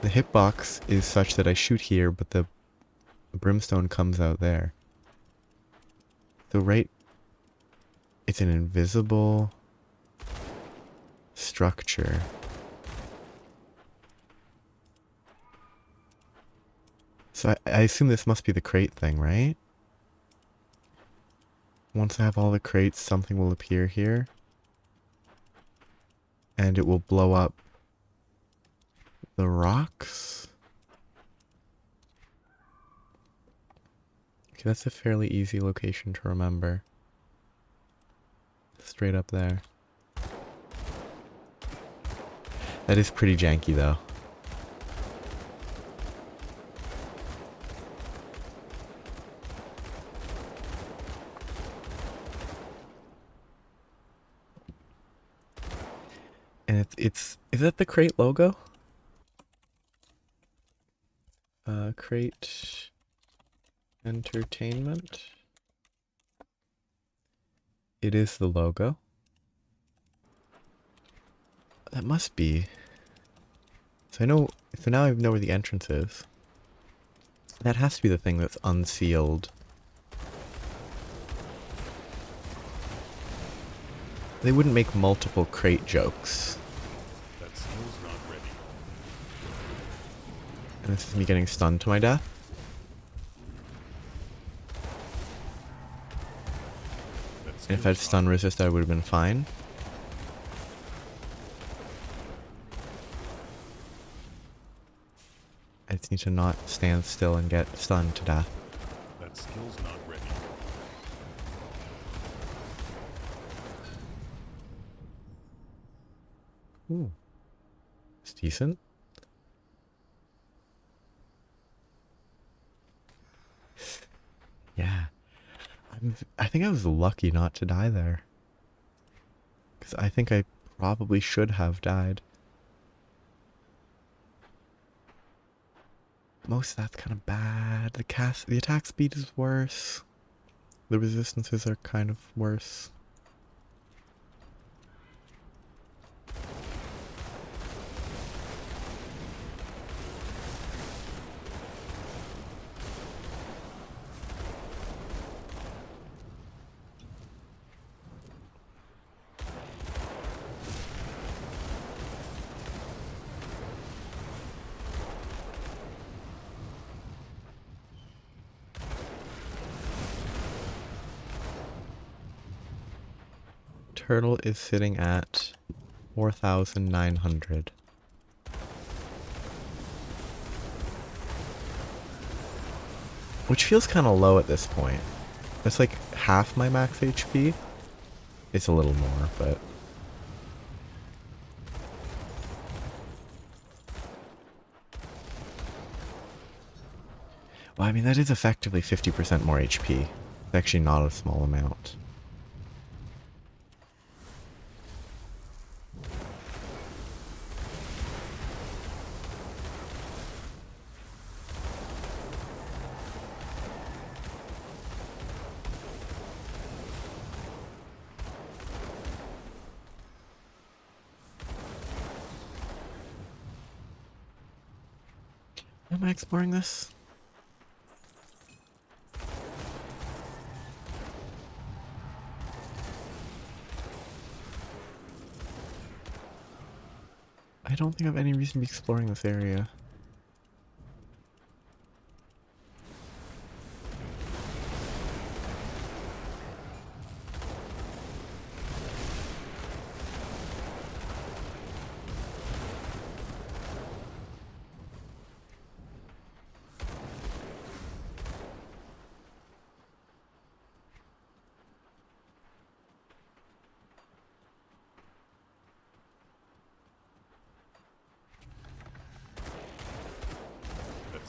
A: The hitbox is such that I shoot here, but the brimstone comes out there. So right, it's an invisible structure. So I assume this must be the crate thing, right? Once I have all the crates, something will appear here. And it will blow up the rocks. that's a fairly easy location to remember. Straight up there. That is pretty janky though. And is that the Crate logo? Crate Entertainment. It is the logo. That must be. So now I know where the entrance is. That has to be the thing that's unsealed. They wouldn't make multiple crate jokes.
G: That skill's not ready.
A: And this is me getting stunned to my death. And if I'd stun resist, I would have been fine. I just need to not stand still and get stunned to death.
G: That skill's not ready.
A: Ooh. It's decent. Yeah. I think I was lucky not to die there. Because I think I probably should have died. Most of that's kind of bad. The attack speed is worse. The resistances are kind of worse. Turtle is sitting at 4,900. Which feels kind of low at this point. It's like half my max HP. It's a little more, but... Well, I mean, that is effectively 50% more HP. It's actually not a small amount. Am I exploring this? I don't think I have any reason to be exploring this area.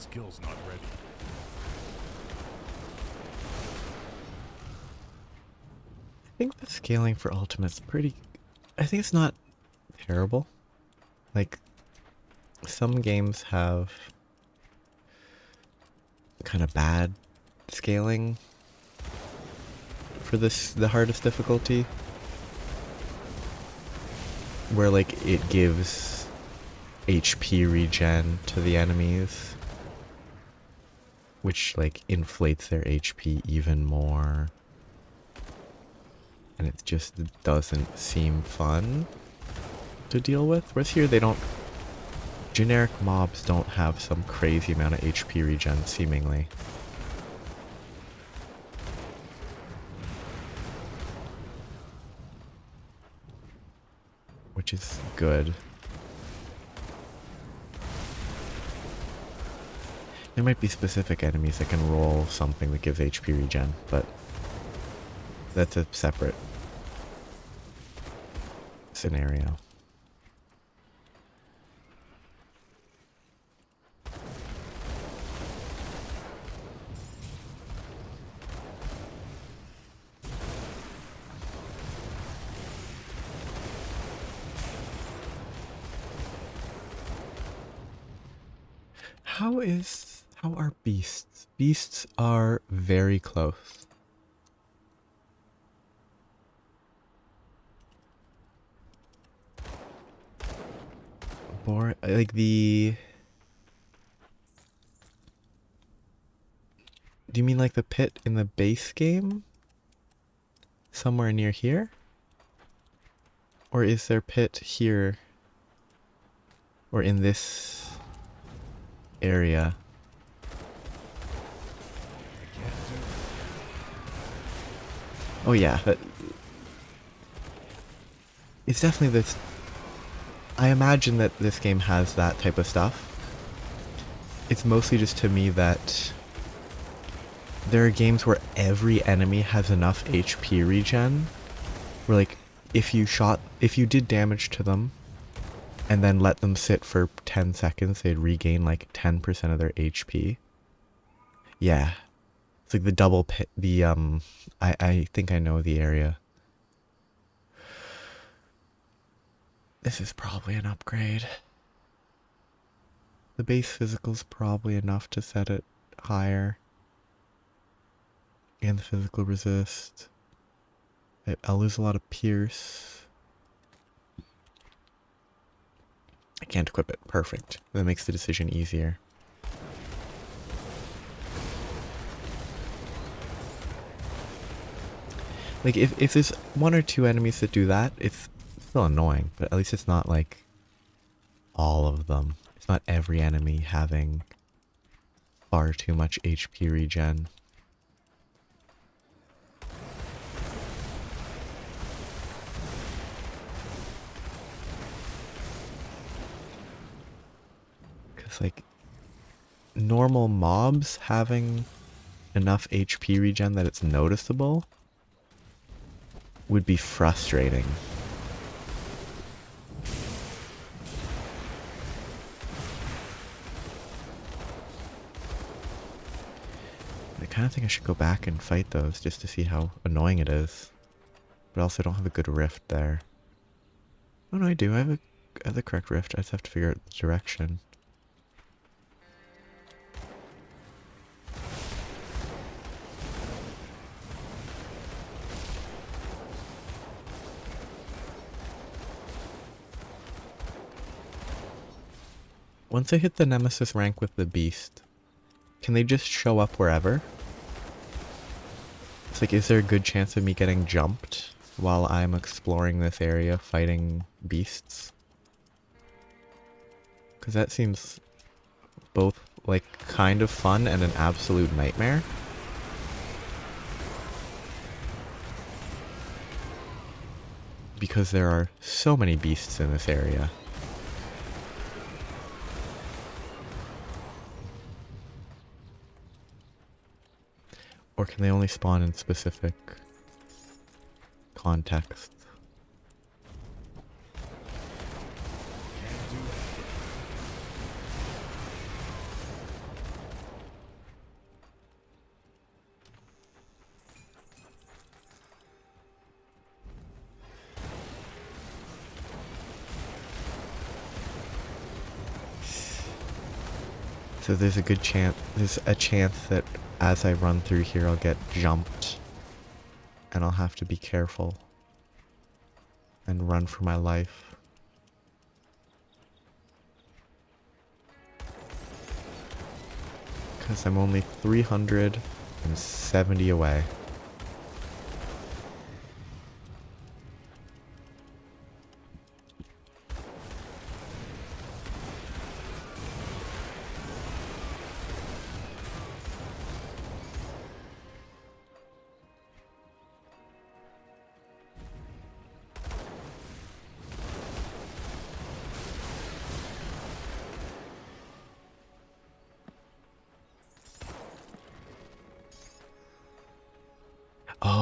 G: Skill's not ready.
A: I think the scaling for Ultimate's pretty... I think it's not terrible. Like, some games have kind of bad scaling for the hardest difficulty. Where, like, it gives HP regen to the enemies. Which, like, inflates their HP even more. And it just doesn't seem fun to deal with. Whereas here they don't... Generic mobs don't have some crazy amount of HP regen, seemingly. Which is good. There might be specific enemies that can roll something that gives HP regen, but that's a separate scenario. How are beasts? Beasts are very close. Like the... Do you mean like the pit in the base game? Somewhere near here? Or is there pit here? Or in this area? Oh yeah, it's definitely this... I imagine that this game has that type of stuff. It's mostly just to me that there are games where every enemy has enough HP regen, where like if you did damage to them and then let them sit for 10 seconds, they'd regain like 10% of their HP. Yeah. It's like the double pit, I think I know the area. This is probably an upgrade. The base physical's probably enough to set it higher. And the physical resist. I'll lose a lot of pierce. I can't equip it. Perfect. That makes the decision easier. Like, if there's one or two enemies that do that, it's still annoying, but at least it's not like all of them. It's not every enemy having far too much HP regen. Because, like, normal mobs having enough HP regen that it's noticeable would be frustrating. I kind of think I should go back and fight those just to see how annoying it is. But also I don't have a good rift there. Oh no, I do. I have the correct rift. I just have to figure out the direction. Once I hit the Nemesis rank with the beast, can they just show up wherever? It's like, is there a good chance of me getting jumped while I'm exploring this area fighting beasts? Because that seems both like kind of fun and an absolute nightmare. Because there are so many beasts in this area. Or can they only spawn in specific contexts? So there's a chance that as I run through here I'll get jumped and I'll have to be careful and run for my life. Because I'm only 370 away.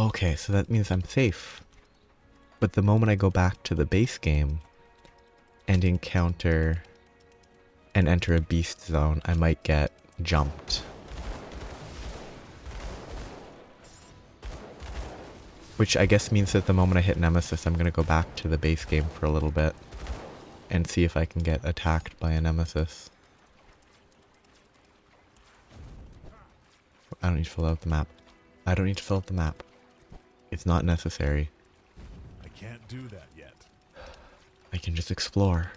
A: Okay, so that means I'm safe. But the moment I go back to the base game and encounter and enter a beast zone, I might get jumped. Which I guess means that the moment I hit Nemesis, I'm going to go back to the base game for a little bit and see if I can get attacked by a Nemesis. I don't need to fill out the map. I don't need to fill out the map. It's not necessary.
G: I can't do that yet.
A: I can just explore.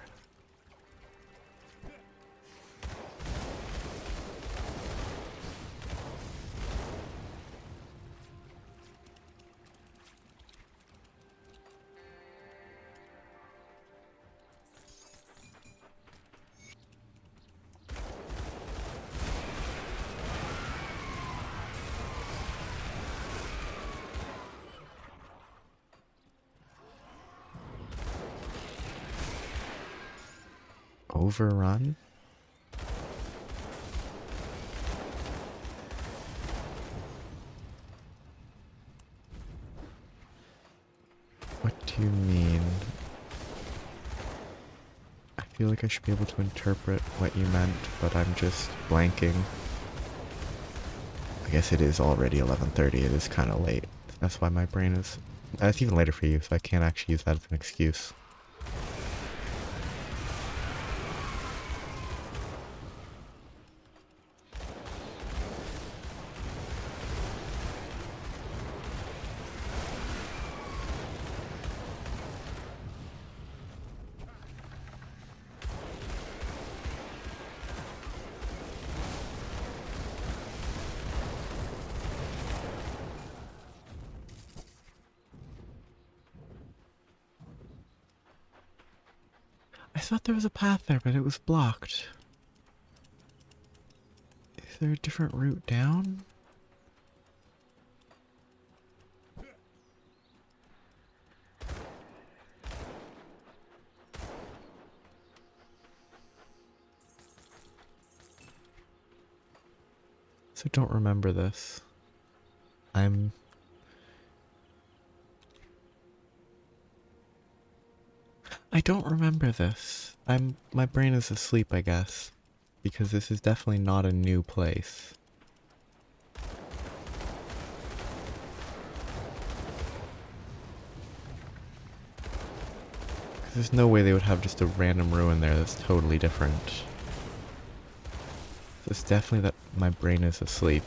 A: Overrun? What do you mean? I feel like I should be able to interpret what you meant, but I'm just blanking. I guess it is already 11:30, it is kind of late. That's why my brain is... It's even later for you, so I can't actually use that as an excuse. I thought there was a path there, but it was blocked. Is there a different route down? So don't remember this. I don't remember this. My brain is asleep, I guess. Because this is definitely not a new place. There's no way they would have just a random ruin there that's totally different. So it's definitely that my brain is asleep.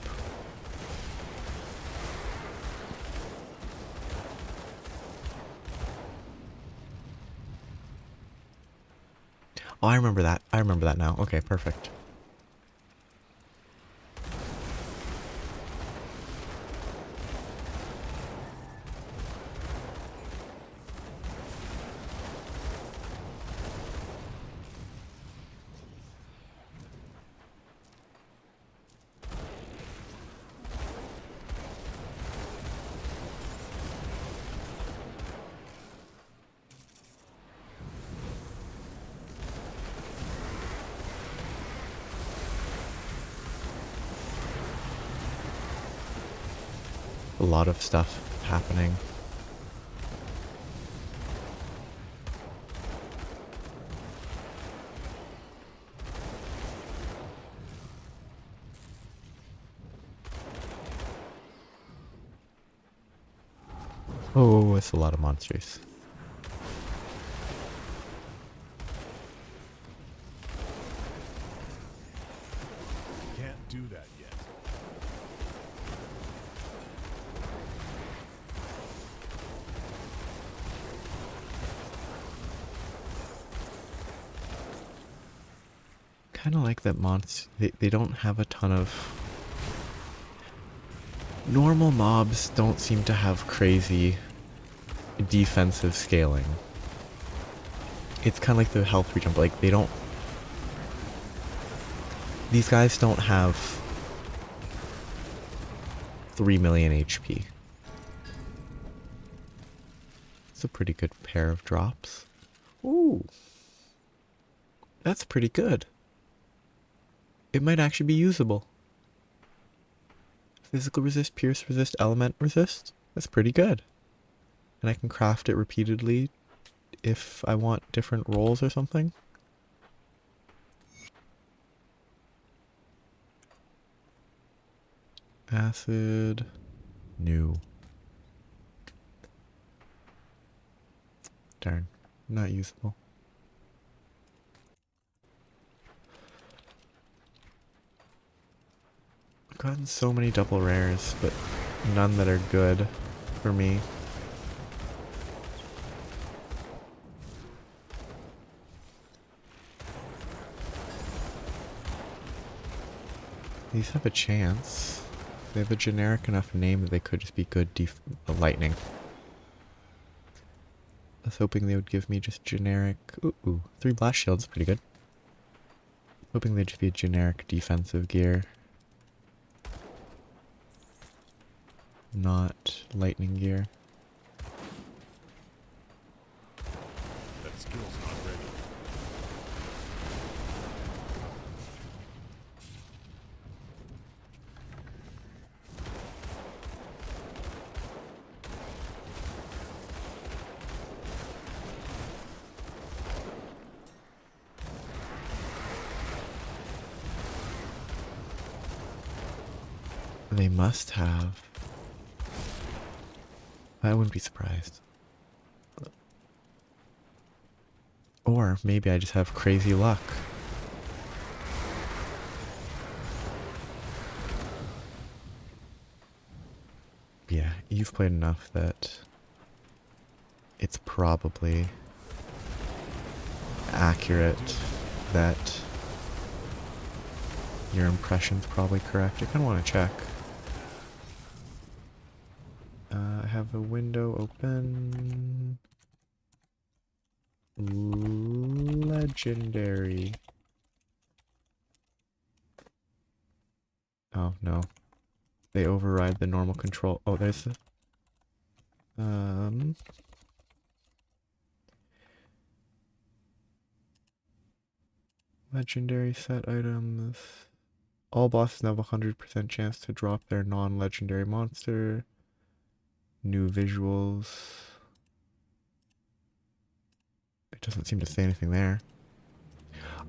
A: Oh, I remember that. I remember that now. Okay, perfect. A lot of stuff happening. Oh, it's a lot of monsters.
G: Can't do that yet.
A: Kind of like that they don't have a ton of... Normal mobs don't seem to have crazy defensive scaling. It's kind of like the health regen, but like they don't... These guys don't have 3 million HP. It's a pretty good pair of drops. Ooh. That's pretty good. It might actually be usable. Physical resist, pierce resist, element resist. That's pretty good. And I can craft it repeatedly if I want different rolls or something. Acid. New. Darn. Not usable. I've gotten so many double rares, but none that are good for me. These have a chance. They have a generic enough name that they could just be good lightning. I was hoping they would give me just generic... Ooh, 3 blast shields, pretty good. Hoping they'd just be a generic defensive gear. Not lightning gear.
G: That skill's not ready.
A: They must have. I wouldn't be surprised. Or maybe I just have crazy luck. Yeah, you've played enough that it's probably accurate that your impression's probably correct. I kind of want to check. I have a window open. Legendary. Oh, no. They override the normal control. Oh, there's the... Legendary set items. All bosses have a 100% chance to drop their non-legendary monster. New visuals. It doesn't seem to say anything there.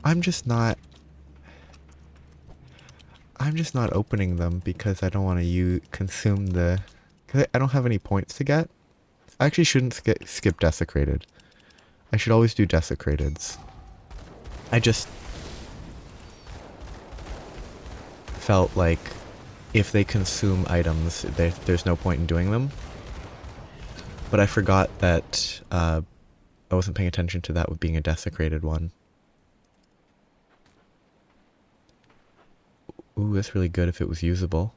A: I'm just not opening them because I don't want to consume the... Cause I don't have any points to get. I actually shouldn't skip Desecrated. I should always do Desecrateds. I just felt like if they consume items, there's no point in doing them. But I forgot that I wasn't paying attention to that with being a Desecrated one. Ooh, that's really good if it was usable.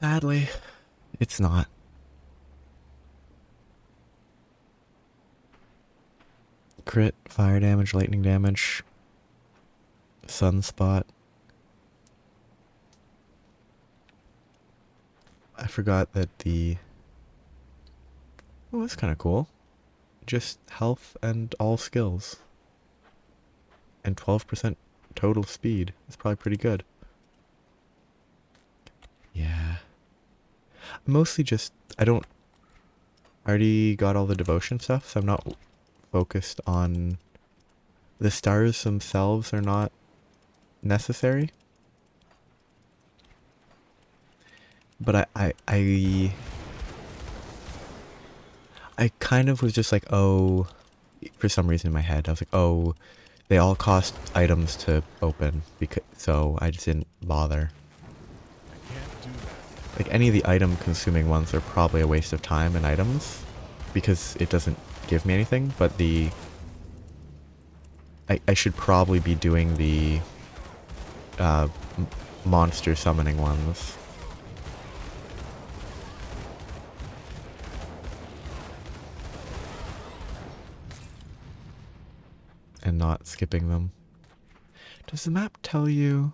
A: Sadly, it's not. Crit, fire damage, lightning damage, sunspot. I forgot that the... Oh, that's kind of cool. Just health and all skills. And 12% total speed. That's probably pretty good. Yeah. Mostly just... I already got all the devotion stuff, so I'm not focused on... The stars themselves are not necessary. But I kind of was just like, oh, for some reason in my head, I was like, oh, they all cost items to open, so I just didn't bother.
G: I can't do that.
A: Like, any of the item consuming ones are probably a waste of time and items, because it doesn't give me anything, but I should probably be doing the monster summoning ones. And not skipping them. Does the map tell you?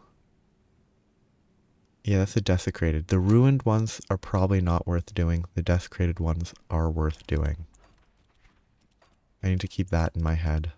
A: Yeah, that's the Desecrated. The ruined ones are probably not worth doing. The Desecrated ones are worth doing. I need to keep that in my head.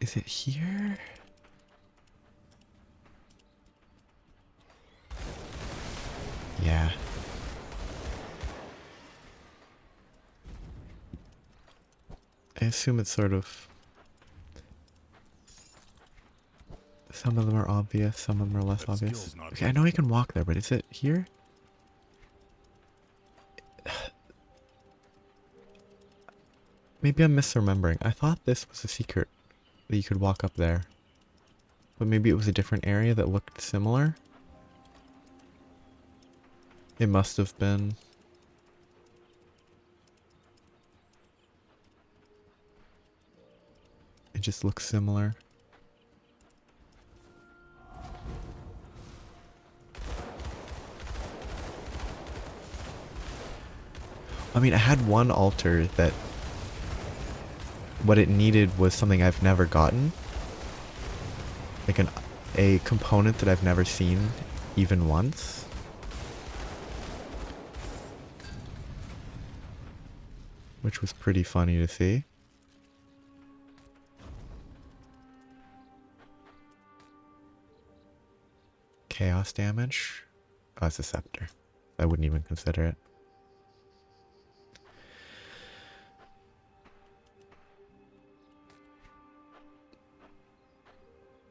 A: Is it here? Yeah. I assume it's sort of... Some of them are obvious, some of them are less
G: That
A: obvious.
G: skill's not
A: Okay, I know I can walk there, but is it here? Maybe I'm misremembering. I thought this was a secret that you could walk up there. But maybe it was a different area that looked similar? It must have been. It just looks similar. I mean, I had one altar that what it needed was something I've never gotten. Like a component that I've never seen even once. Which was pretty funny to see. Chaos damage? Oh, it's a scepter. I wouldn't even consider it.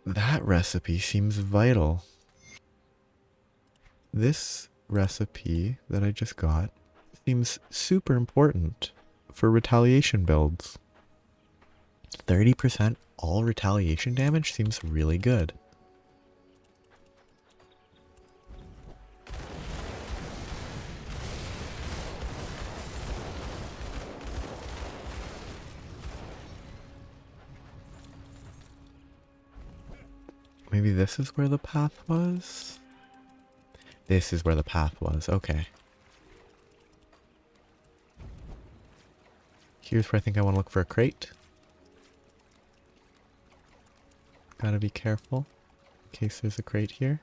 A: That recipe seems vital. This recipe that I just got seems super important for retaliation builds. 30% all retaliation damage seems really good. Maybe this is where the path was? This is where the path was, okay. Here's where I think I want to look for a crate. Gotta be careful in case there's a crate here.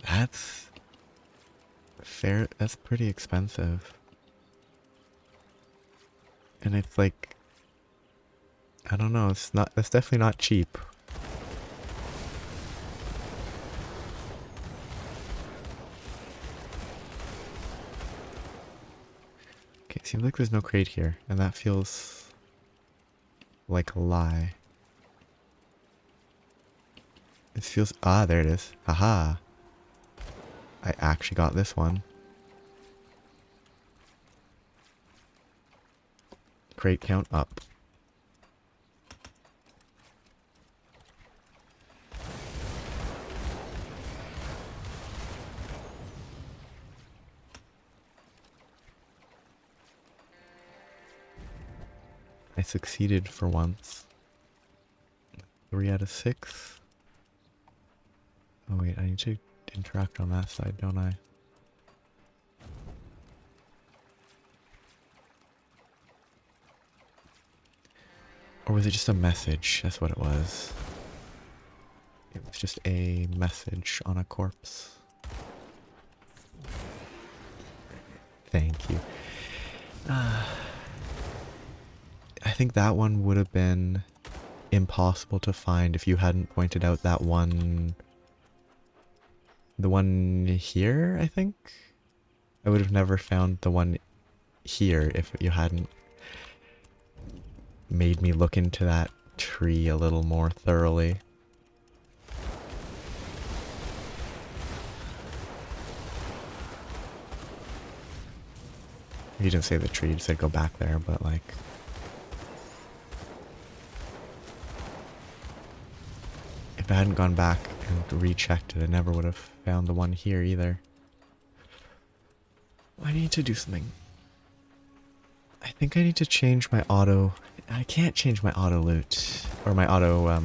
A: That's fair. That's pretty expensive. And it's like, I don't know, it's not, that's definitely not cheap. Okay, it seems like there's no crate here, and that feels like a lie. It feels, ah, there it is. Haha. I actually got this one. Crate count up. I succeeded for once. 3 out of 6. Oh wait, I need to interact on that side, don't I? Or was it just a message? That's what it was. It was just a message on a corpse. Thank you. I think that one would have been impossible to find if you hadn't pointed out that one. The one here, I think? I would have never found the one here if you hadn't made me look into that tree a little more thoroughly. You didn't say the tree, you said go back there, but like... If I hadn't gone back and rechecked it, I never would have found the one here either. I need to do something. I think I need to change my auto... I can't change my auto loot. Or my auto,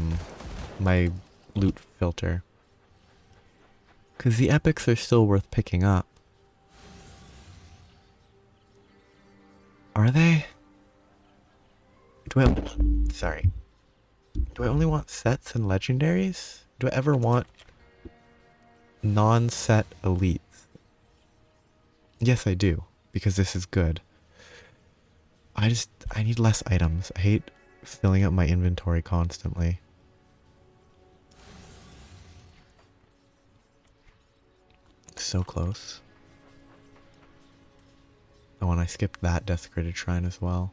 A: my loot filter. Because the epics are still worth picking up. Are they? Sorry. Do I only want sets and legendaries? Do I ever want non-set elites? Yes, I do, because this is good. I need less items. I hate filling up my inventory constantly. So close. Oh, and I skipped that desecrated shrine as well.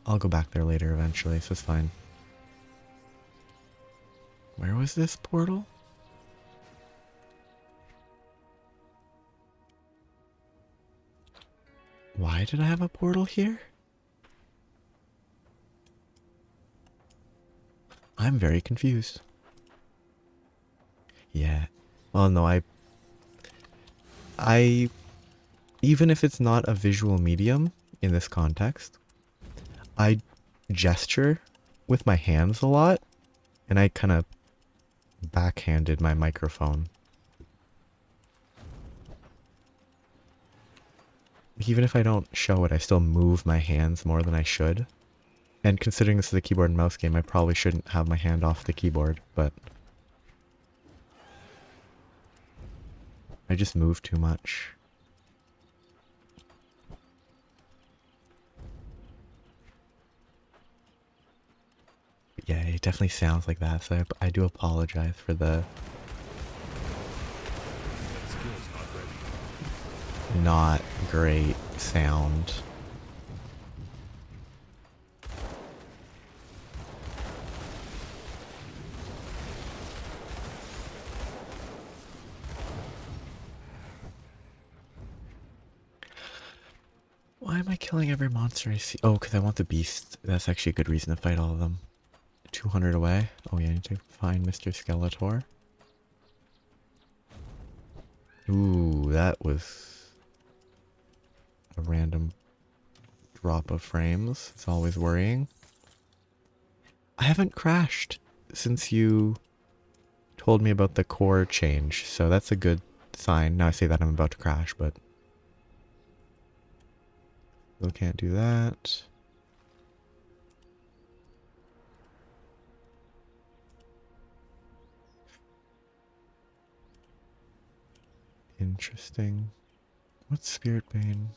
A: I'll go back there later eventually, so it's fine. Where was this portal? Why did I have a portal here? I'm very confused. Yeah. Well, no, even if it's not a visual medium in this context, I gesture with my hands a lot, and I kind of backhanded my microphone. Even if I don't show it, I still move my hands more than I should. And considering this is a keyboard and mouse game, I probably shouldn't have my hand off the keyboard, but I just move too much. Yeah, it definitely sounds like that, so I do apologize for the not great sound. Why am I killing every monster I see? Oh, because I want the beast. That's actually a good reason to fight all of them. 200 away. Oh yeah, I need to find Mr. Skeletor. Ooh, that was a random drop of frames. It's always worrying. I haven't crashed since you told me about the core change, so that's a good sign. Now I say that I'm about to crash, but still can't do that. Interesting. What's Spirit Bane?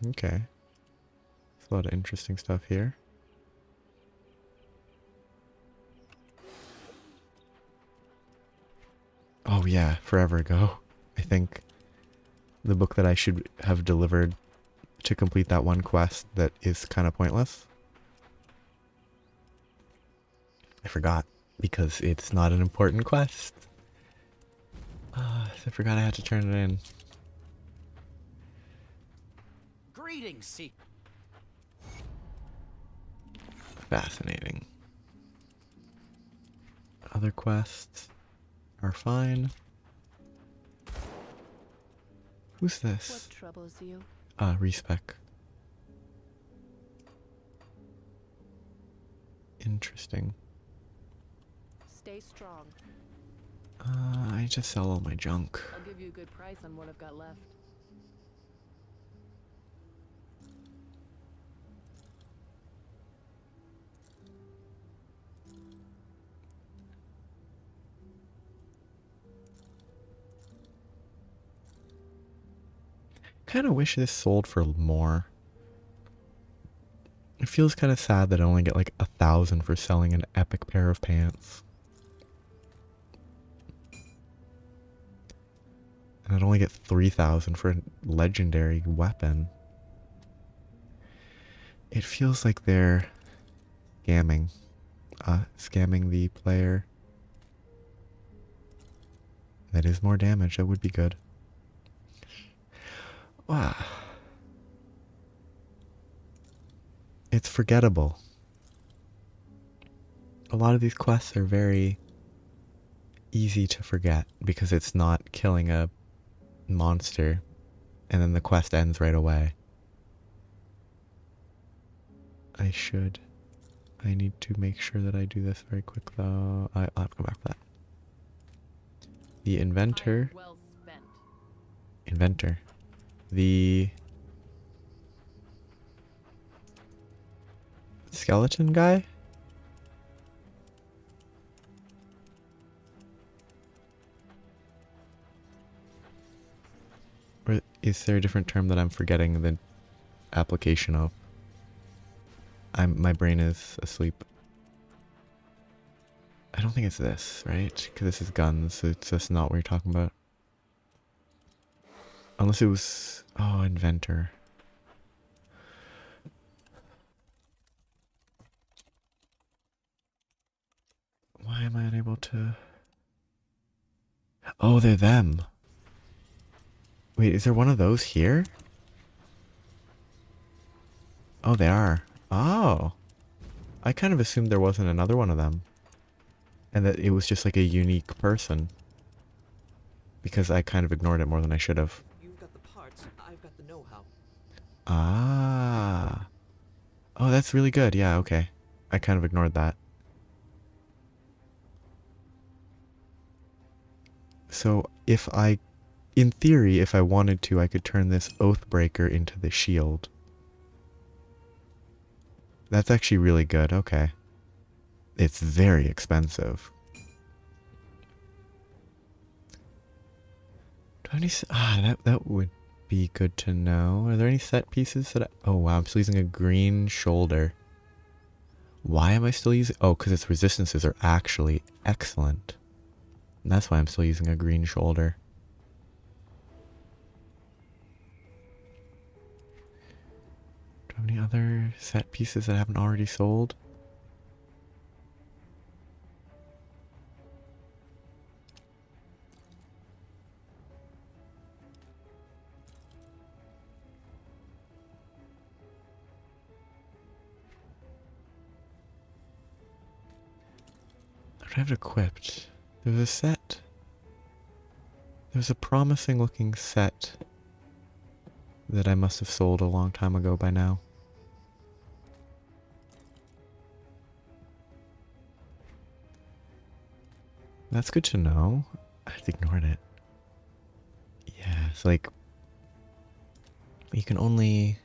A: Okay. There's a lot of interesting stuff here. Oh yeah, forever ago. I think the book that I should have delivered to complete that one quest that is kind of pointless. I forgot because it's not an important quest. I forgot I had to turn it in.
C: Greetings, Seek.
A: Fascinating. Other quests are fine. Who's this?
E: What troubles you?
A: Respec. Interesting.
E: Stay strong.
A: I just sell all my junk.
E: I'll give you a good price on what I've got left.
A: Kind of wish this sold for more. It feels kind of sad that I only get like 1,000 for selling an epic pair of pants. And I'd only get 3,000 for a legendary weapon. It feels like they're scamming. Scamming the player. That is more damage, that would be good. Wow. It's forgettable. A lot of these quests are very easy to forget because it's not killing a monster and then the quest ends right away. I need to make sure that I do this very quick though. I'll have to go back to that. The inventor.
E: Well spent.
A: Inventor. The skeleton guy? Or is there a different term that I'm forgetting the application of? My brain is asleep. I don't think it's this, right? Because this is guns, so it's just not what you're talking about. Unless it was... Oh, inventor. Why am I unable to... Oh, they're them. Wait, is there one of those here? Oh, they are. Oh. I kind of assumed there wasn't another one of them. And that it was just like a unique person. Because I kind of ignored it more than I should have.
K: You've got the parts, I've got the know-how.
A: Ah. Oh, that's really good. Yeah, okay. I kind of ignored that. So if I, in theory, if I wanted to, I could turn this Oathbreaker into the shield. That's actually really good. Okay. It's very expensive. Do I have any... that would be good to know. Are there any set pieces that oh wow, I'm still using a green shoulder. Why am I still using... Oh, because its resistances are actually excellent. And that's why I'm still using a green shoulder. Do I have any other set pieces that I haven't already sold? I don't have it equipped. There's a set. There's a promising looking set that I must have sold a long time ago by now. That's good to know. I just ignored it. Yeah, it's like... You can only...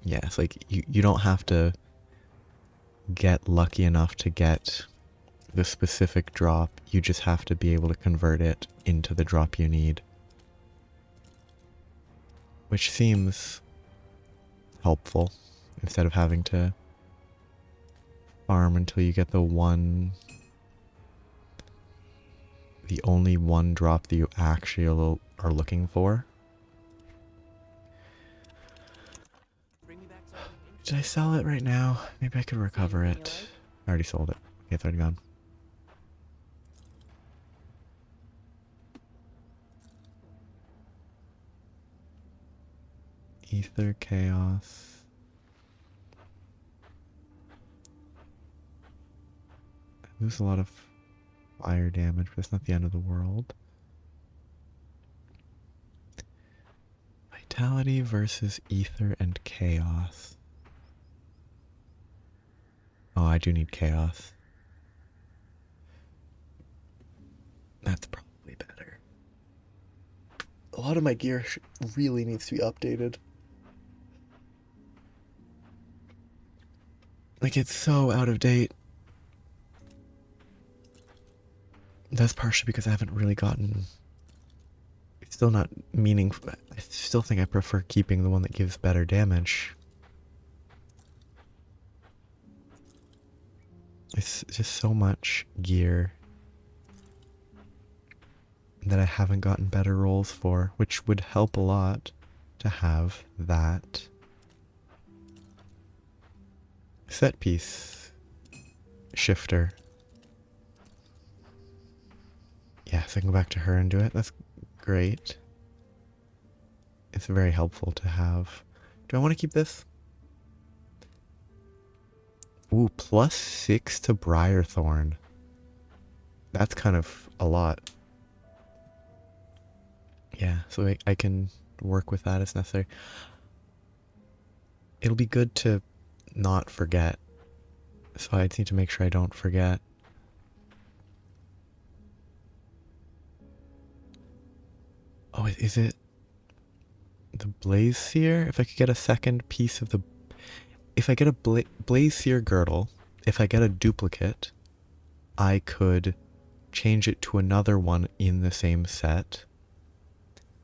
A: Yeah, it's like you don't have to get lucky enough to get the specific drop. You just have to be able to convert it into the drop you need. Which seems helpful, instead of having to farm until you get the only one drop that you actually are looking for. Did I sell it right now? Maybe I could recover it. I already sold it. Okay, it's already gone. Ether Chaos. I lose a lot of fire damage, but it's not the end of the world. Vitality versus Ether and Chaos. Oh, I do need Chaos. That's probably better. A lot of my gear really needs to be updated. Like, it's so out of date. That's partially because I haven't really gotten... It's still not meaningful. I still think I prefer keeping the one that gives better damage. It's just so much gear that I haven't gotten better rolls for, which would help a lot to have that set piece shifter. Yeah, so I can go back to her and do it. That's great. It's very helpful to have. Do I want to keep this? Ooh, +6 to Briarthorn. That's kind of a lot. Yeah, so I can work with that as necessary. It'll be good to not forget. So I just need to make sure I don't forget. Oh, is it the Blaze Seer? If I could get a second piece of the... if I get a Blaze Seer Girdle, if I get a duplicate, I could change it to another one in the same set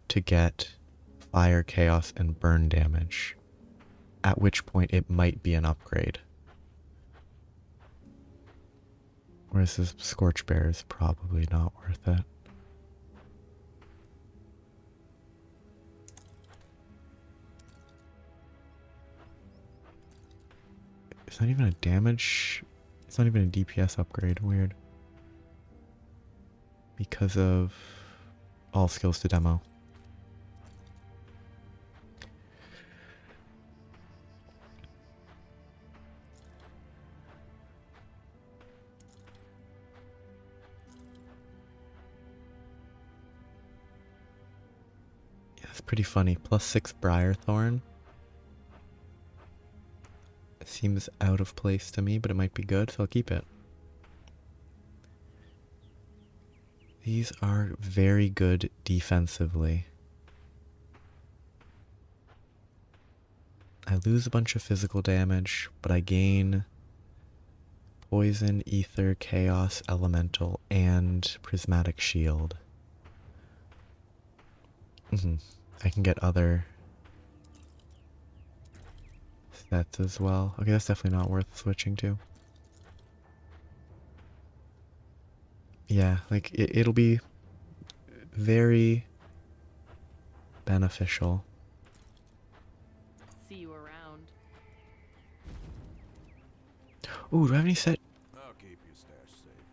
A: to get fire, chaos, and burn damage, at which point it might be an upgrade. Whereas this Scorch Bear is probably not worth it. It's not even a damage, it's not even a DPS upgrade, weird. Because of all skills to demo. Yeah, it's pretty funny. +6 Briarthorn. It seems out of place to me, but it might be good, so I'll keep it. These are very good defensively. I lose a bunch of physical damage, but I gain poison, ether, chaos, elemental, and prismatic shield. I can get other sets as well. Okay, that's definitely not worth switching to. Yeah, like it'll be very beneficial.
E: See you around.
A: Ooh, do I have any set?
G: I'll keep your stash safe.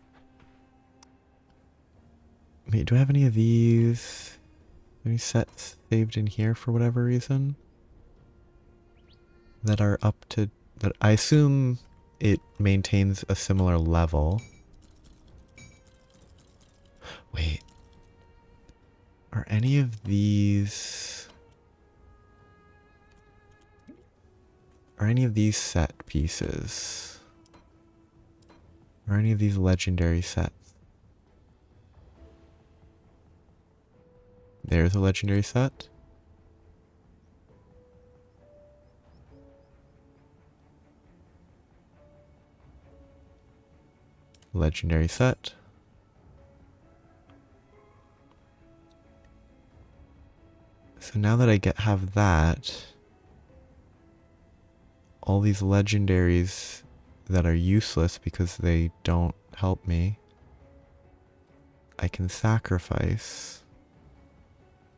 A: Wait, do I have any of these? Any sets saved in here for whatever reason? That are up to... that I assume it maintains a similar level. Wait. Are any of these... are any of these set pieces? Are any of these legendary sets? There's a legendary set. Legendary set. So now that I have that, all these legendaries that are useless because they don't help me, I can sacrifice.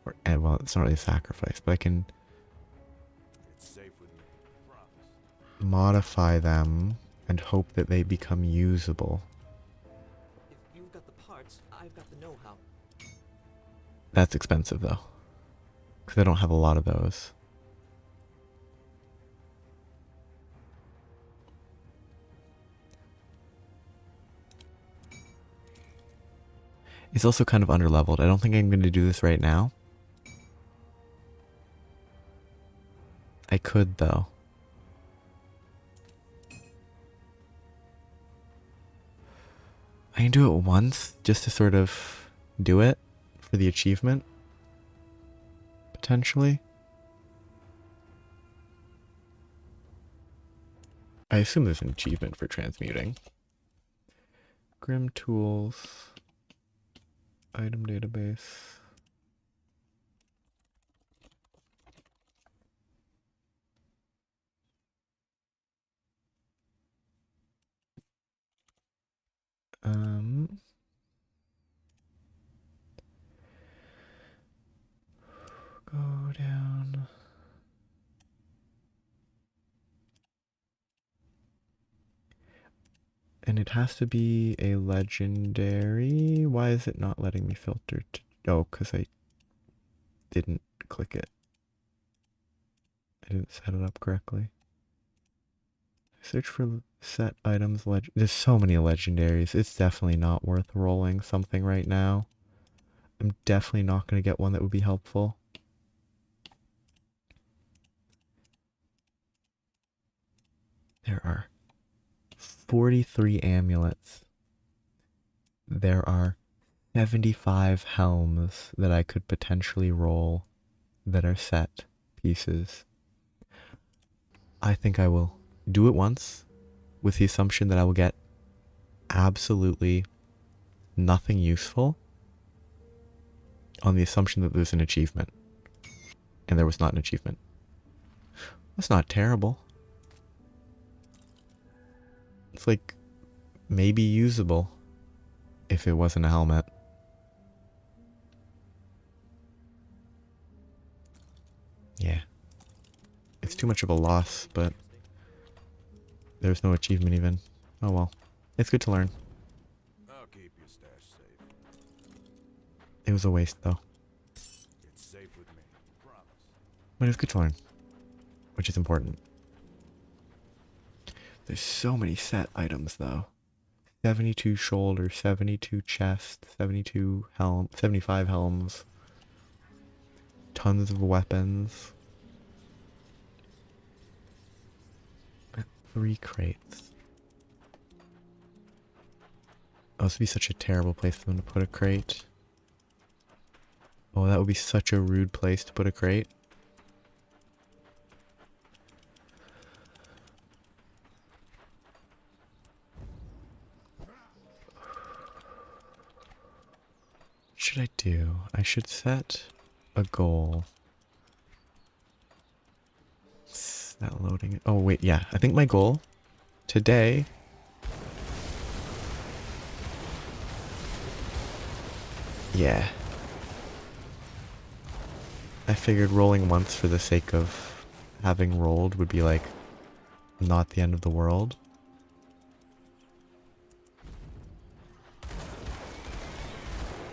A: Or, and well, it's not really a sacrifice, but I can
G: It's safe with me. Promise.
A: modify them and hope that they become usable.
K: If you've got the parts, I've got the know-how.
A: That's expensive though, because I don't have a lot of those. It's also kind of underleveled. I don't think I'm going to do this right now. I could though. I can do it once just to sort of do it for the achievement. Potentially. I assume there's an achievement for transmuting. Grim Tools. Item database. Go down. And it has to be a legendary. Why is it not letting me filter to... oh, because I didn't click it. I didn't set it up correctly. Search for set items. There's so many legendaries. It's definitely not worth rolling something right now. I'm definitely not going to get one that would be helpful. There are 43 amulets. There are 75 helms that I could potentially roll that are set pieces. I think I will do it once with the assumption that I will get absolutely nothing useful on the assumption that there's an achievement. And there was not an achievement. That's not terrible. It's like maybe usable if it wasn't a helmet. Yeah. It's too much of a loss, but there's no achievement even. Oh well. It's good to learn.
G: I'll keep your stash safe.
A: It was a waste though.
G: It's safe with me. Promise.
A: But it's good to learn. Which is important. There's so many set items though. 72 shoulder, 72 chest, 72 helm, 75 helms. Tons of weapons. 3 crates. Oh, this would be such a terrible place for them to put a crate. Oh, that would be such a rude place to put a crate. What should I do? I should set a goal. Is that loading? Oh wait, yeah. I think my goal today yeah. I figured rolling once for the sake of having rolled would be like not the end of the world.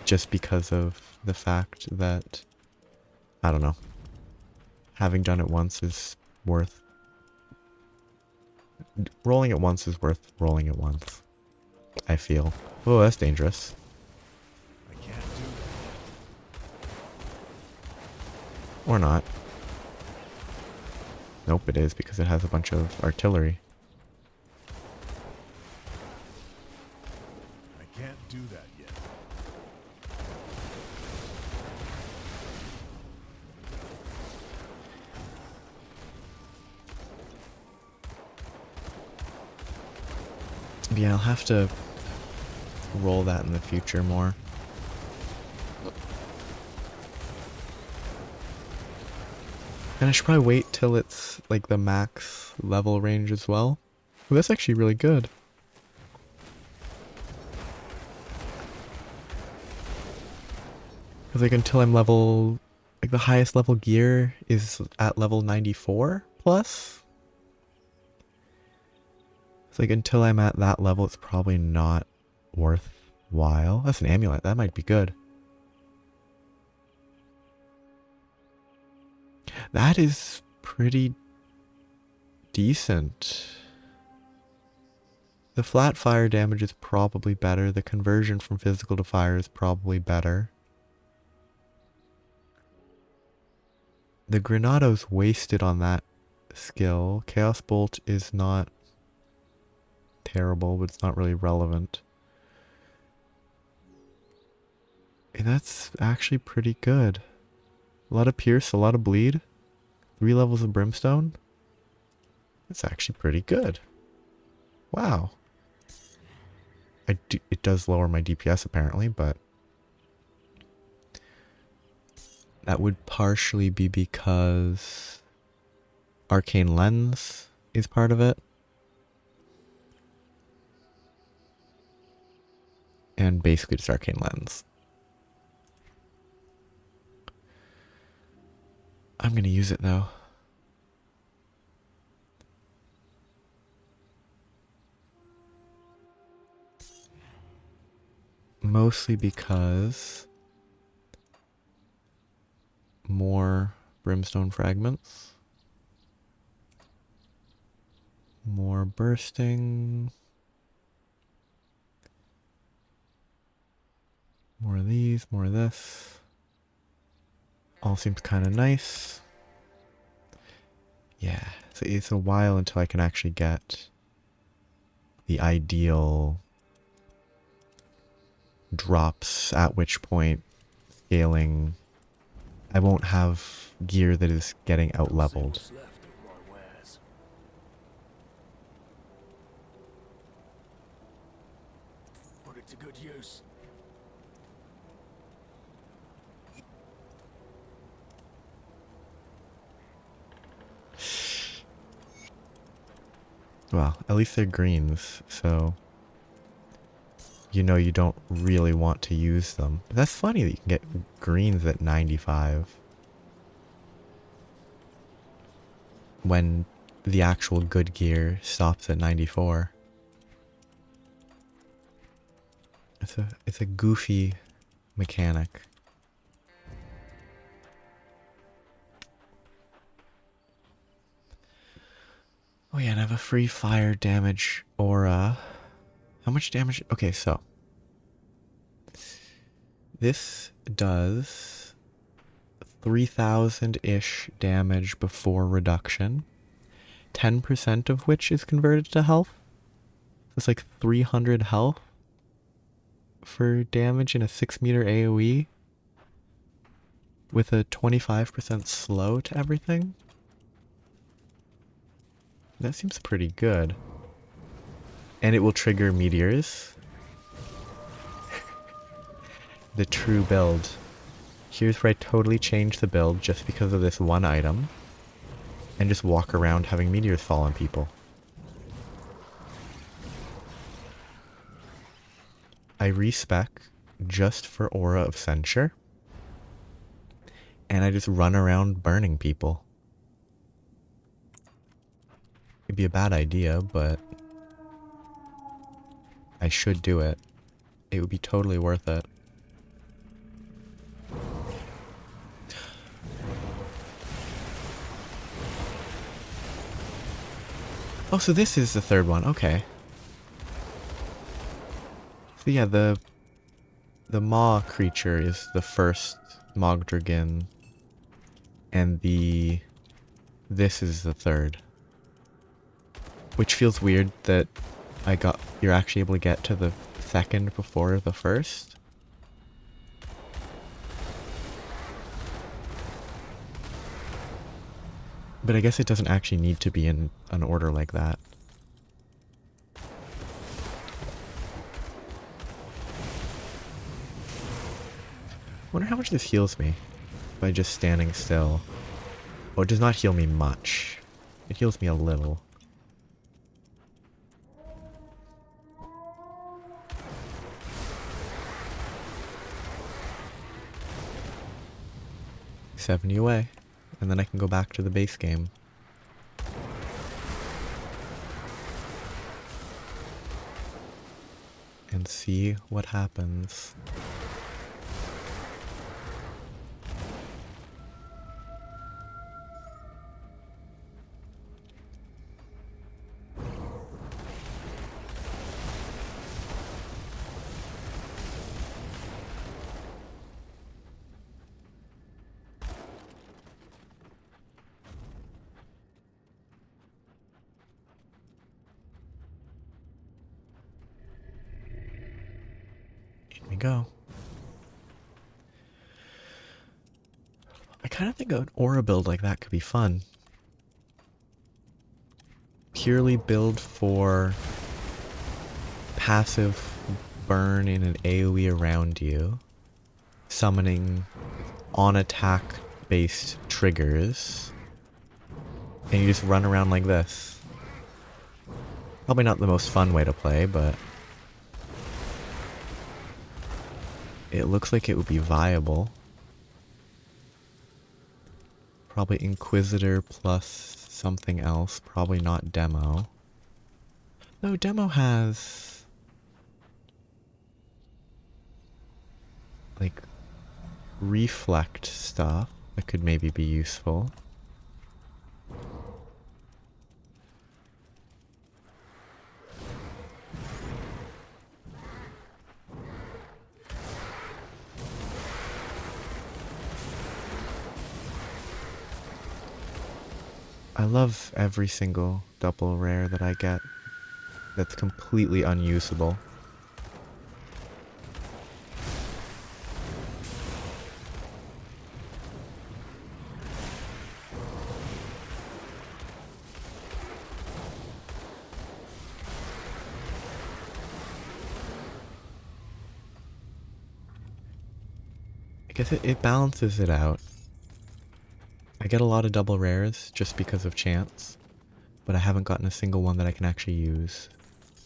A: Just because of the fact that, I don't know, having done it once is worth, rolling it once is worth rolling it once, I feel. Oh, that's dangerous.
G: I can't do that.
A: Or not. Nope, it is because it has a bunch of artillery.
G: I can't do that yet.
A: Yeah, I'll have to roll that in the future more. And I should probably wait till it's like the max level range as well. Well, that's actually really good. Because like until I'm level, like the highest level gear is at level 94 plus. So like until I'm at that level, it's probably not worthwhile. That's an amulet. That might be good. That is pretty decent. The flat fire damage is probably better. The conversion from physical to fire is probably better. The Granado's wasted on that skill. Chaos Bolt is not terrible, but it's not really relevant. And that's actually pretty good. A lot of pierce, a lot of bleed. 3 levels of brimstone. That's actually pretty good. Wow. It does lower my DPS apparently, but that would partially be because Arcane Lens is part of it. And basically just Arcane Lens. I'm gonna use it though. Mostly because more brimstone fragments. More bursting. More of these, more of this. All seems kind of nice. Yeah, so it's a while until I can actually get the ideal drops, at which point scaling, I won't have gear that is getting out leveled.
B: What's left of my wares.
A: Well, at least they're greens, so you know you don't really want to use them. That's funny that you can get greens at 95. When the actual good gear stops at 94. It's a goofy mechanic. Oh yeah, and I have a free fire damage aura. How much damage? Okay, so this does 3,000-ish damage before reduction, 10% of which is converted to health. It's like 300 health for damage in a 6-meter AoE with a 25% slow to everything. That seems pretty good. And it will trigger meteors. The true build. Here's where I totally changed the build just because of this one item. And just walk around having meteors fall on people. I respec just for Aura of Censure. And I just run around burning people. It'd be a bad idea, but I should do it. It would be totally worth it. Oh, so this is the third one. Okay. So yeah, the Maw creature is the first Mogdragon, and this is the third. Which feels weird that you're actually able to get to the second before the first. But I guess it doesn't actually need to be in an order like that. Wonder how much this heals me by just standing still. Oh, it does not heal me much. It heals me a little. $70 away, and then I can go back to the base game. And see what happens. We go. I kind of think an aura build like that could be fun. Purely build for passive burn in an AoE around you, summoning on attack based triggers, and you just run around like this. Probably not the most fun way to play, but it looks like it would be viable. Probably Inquisitor plus something else. Probably not Demo. No, Demo has like reflect stuff that could maybe be useful. I love every single double rare that I get that's completely unusable. I guess it balances it out. I get a lot of double rares just because of chance, but I haven't gotten a single one that I can actually use,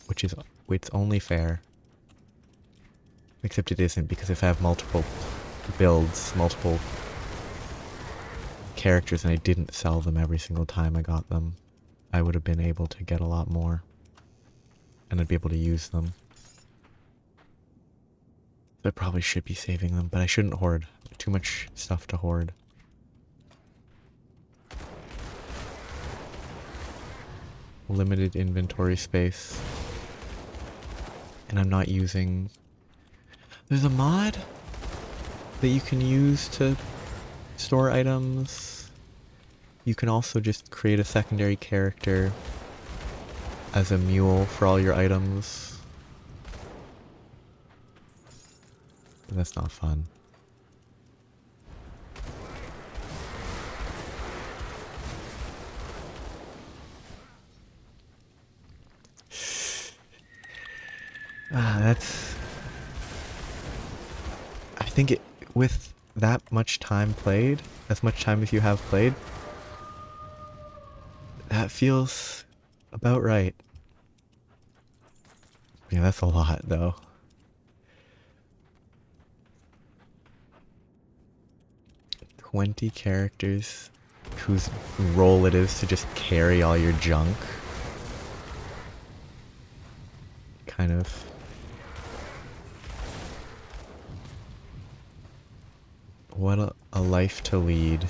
A: which is, it's only fair. Except it isn't, because if I have multiple builds, multiple characters, and I didn't sell them every single time I got them, I would have been able to get a lot more. And I'd be able to use them. So I probably should be saving them, but I shouldn't hoard. Too much stuff to hoard. Limited inventory space. And I'm not using... There's a mod that you can use to store items. You can also just create a secondary character as a mule for all your items. But that's not fun. That's... I think it, with that much time played, as much time as you have played, that feels about right. Yeah, that's a lot, though. $20 characters whose role it is to just carry all your junk. Kind of. What a life to lead.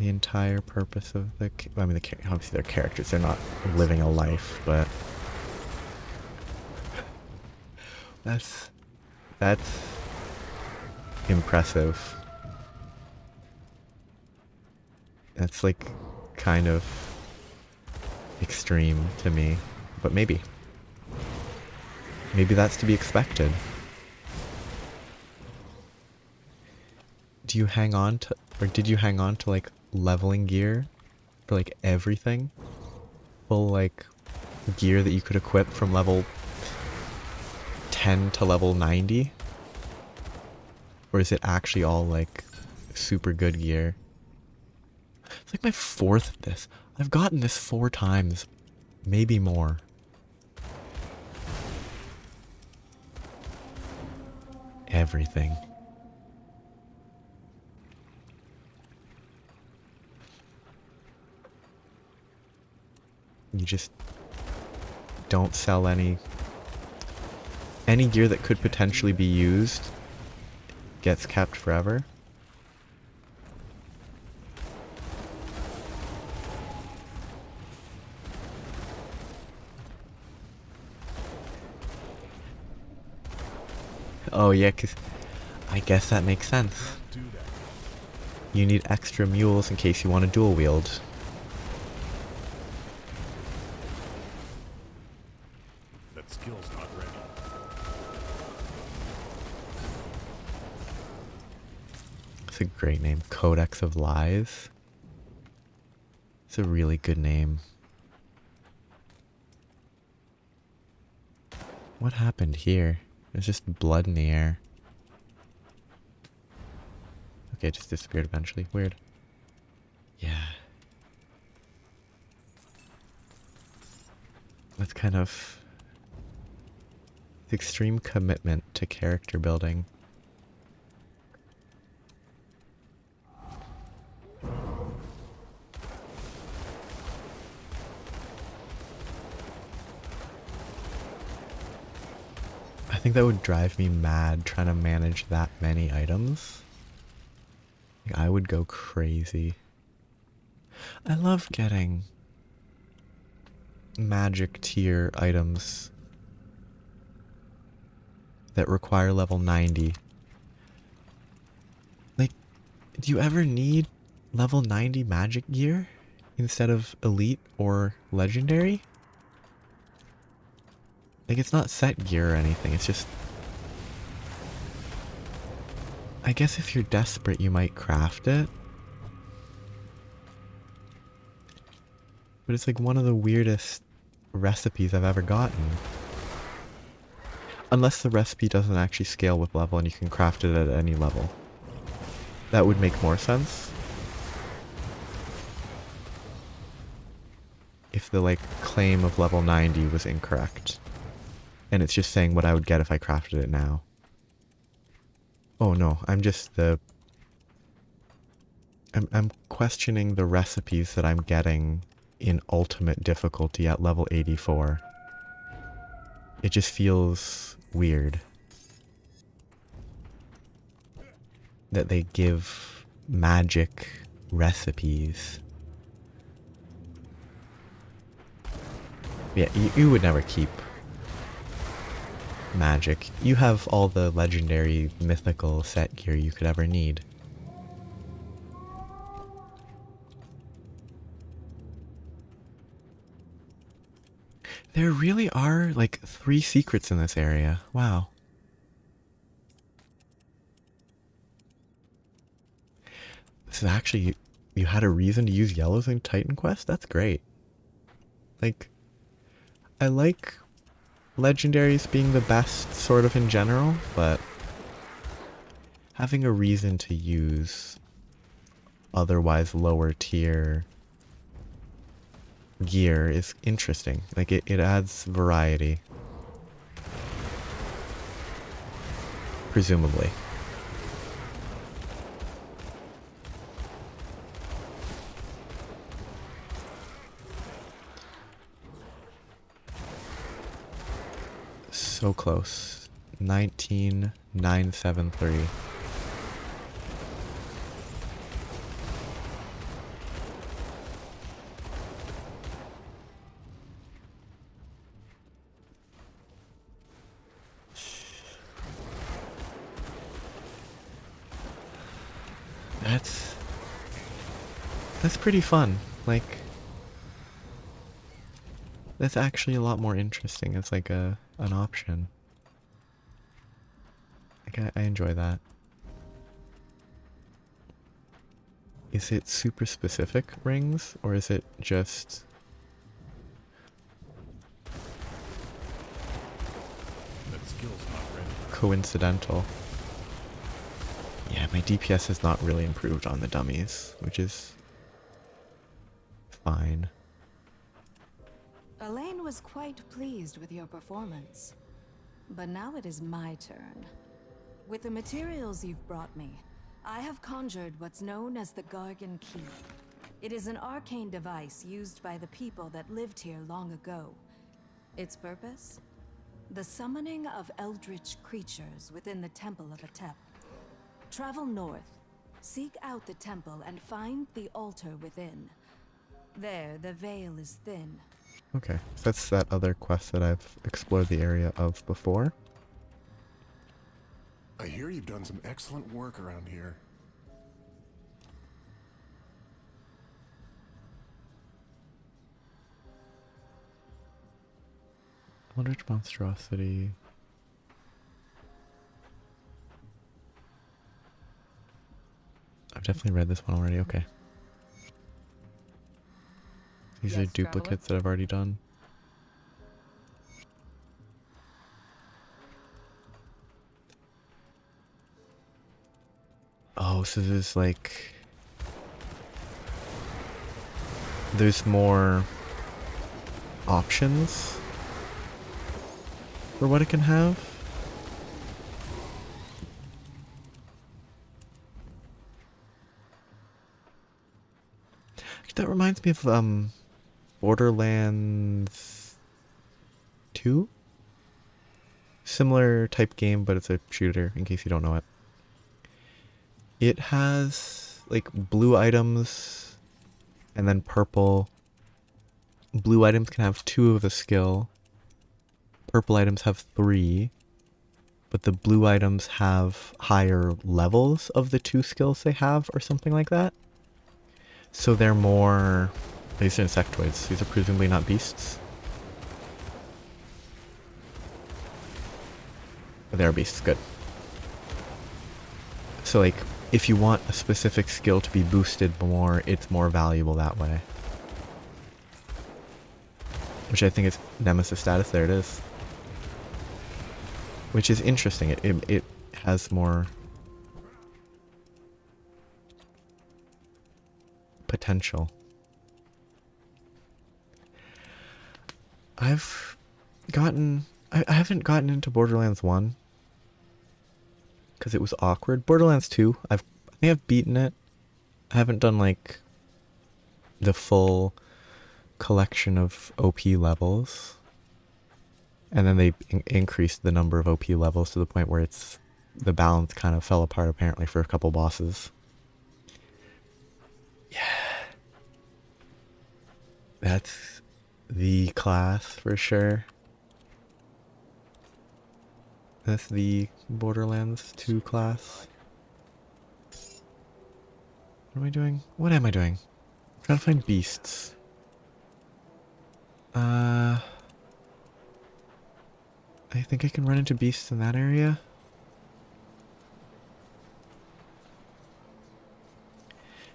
A: The entire purpose of the... I mean, obviously they're characters, they're not living a life, but... That's impressive. That's like kind of extreme to me, but maybe. Maybe that's to be expected. Do you hang on to, or did you hang on to like leveling gear for like everything? Full like gear that you could equip from level 10 to level 90? Or is it actually all like super good gear? It's like my 4th of this. I've gotten this 4 times, maybe more. Everything. You just don't sell any gear that could potentially be used gets kept forever. Oh yeah, 'cause I guess that makes sense. You need extra mules in case you want to dual wield.
G: That skill's not ready.
A: It's a great name. Codex of Lies. It's a really good name. What happened here? There's just blood in the air. Okay, it just disappeared eventually. Weird. Yeah. That's kind of... extreme commitment to character building. I think that would drive me mad trying to manage that many items. Like, I would go crazy. I love getting magic tier items that require level 90. Like, do you ever need level 90 magic gear instead of elite or legendary? Like, it's not set gear or anything, it's just... I guess if you're desperate, you might craft it. But it's like one of the weirdest recipes I've ever gotten. Unless the recipe doesn't actually scale with level and you can craft it at any level. that would make more sense. If the, like, claim of level 90 was incorrect. And it's just saying what I would get if I crafted it now. Oh no, I'm just I'm questioning the recipes that I'm getting in ultimate difficulty at level 84. It just feels weird that they give magic recipes. Yeah, you would never keep magic. You have all the legendary mythical set gear you could ever need. There really are like 3 secrets in this area. Wow. This is actually, you had a reason to use yellows in Titan Quest? That's great. Like, I like legendaries being the best sort of in general, but having a reason to use otherwise lower tier gear is interesting. Like it adds variety. Presumably. So close. 19973. That's pretty fun. Like, that's actually a lot more interesting. It's like an option. Like, I enjoy that. Is it super specific rings, or is it just
G: That skill's not ready.
A: coincidental? Yeah, my DPS has not really improved on the dummies, which is fine.
I: Elaine was quite pleased with your performance. But now it is my turn. With the materials you've brought me, I have conjured what's known as the Gargan Key. It is an arcane device used by the people that lived here long ago. Its purpose? The summoning of eldritch creatures within the Temple of Atep. Travel north, seek out the temple, and find the altar within. There, the veil is thin.
A: Okay, so that's that other quest that I've explored the area of before.
G: I hear you've done some excellent work around here.
A: Eldritch Monstrosity. I've definitely read this one already, okay. These are
J: Yes, traveler?
A: duplicates that I've already done. Oh, so there's like... there's more options for what it can have? That reminds me of Borderlands 2? Similar type game, but it's a shooter, in case you don't know it. It has like blue items and then purple. Blue items can have 2 of the skill. Purple items have 3. But the blue items have higher levels of the 2 skills they have, or something like that. So they're more... these are insectoids. These are presumably not beasts. They are beasts, good. So like, if you want a specific skill to be boosted more, it's more valuable that way. Which I think is Nemesis status, there it is. Which is interesting, it has more potential. I haven't gotten into Borderlands 1 because it was awkward. Borderlands 2, I think I've beaten it. I haven't done like the full collection of OP levels. And then they increased the number of OP levels to the point where the balance kind of fell apart apparently for a couple bosses. Yeah. That's the class for sure. That's the Borderlands 2 class. What am I doing? What am I doing? I'm trying to find beasts. I think I can run into beasts in that area.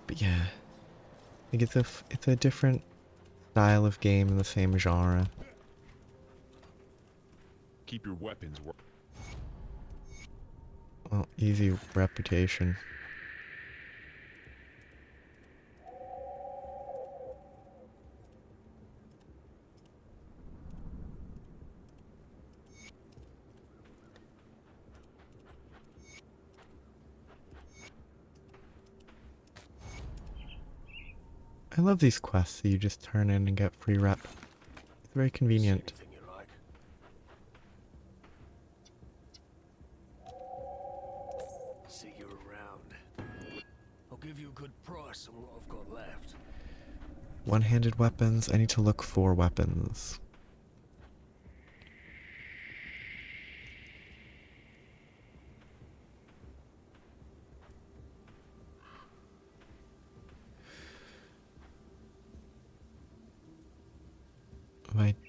A: But yeah, I think it's a different style of game in the same genre.
G: Keep your weapons.
A: Well, easy reputation. I love these quests that you just turn in and get free rep. It's very convenient.
B: Anything you like. See you around. I'll give you a good price on what I've got left.
A: One-handed weapons. I need to look for weapons.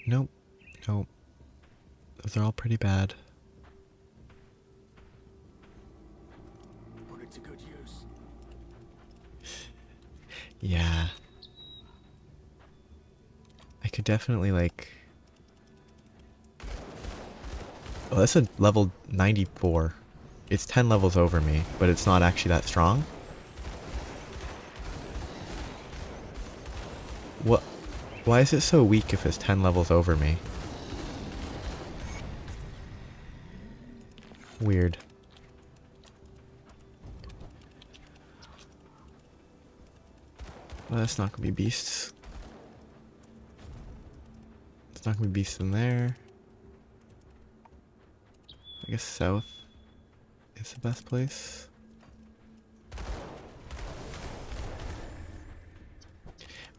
A: Nope. Nope. Those are all pretty bad.
B: Put it to good use.
A: Yeah. I could definitely like... Oh, that's a level 94. It's 10 levels over me, but it's not actually that strong. What? Why is it so weak if it's 10 levels over me? Weird. Well, that's not gonna be beasts. It's not gonna be beasts in there. I guess south is the best place.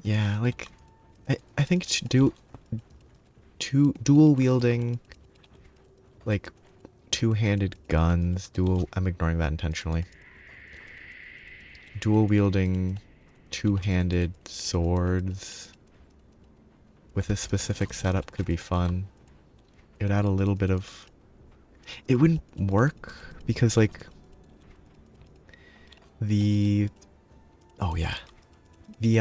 A: Yeah, like... I think it's dual wielding, like two-handed guns. I'm ignoring that intentionally. Dual wielding, two-handed swords with a specific setup could be fun. It would add a little bit of... It wouldn't work because like the... Oh yeah. The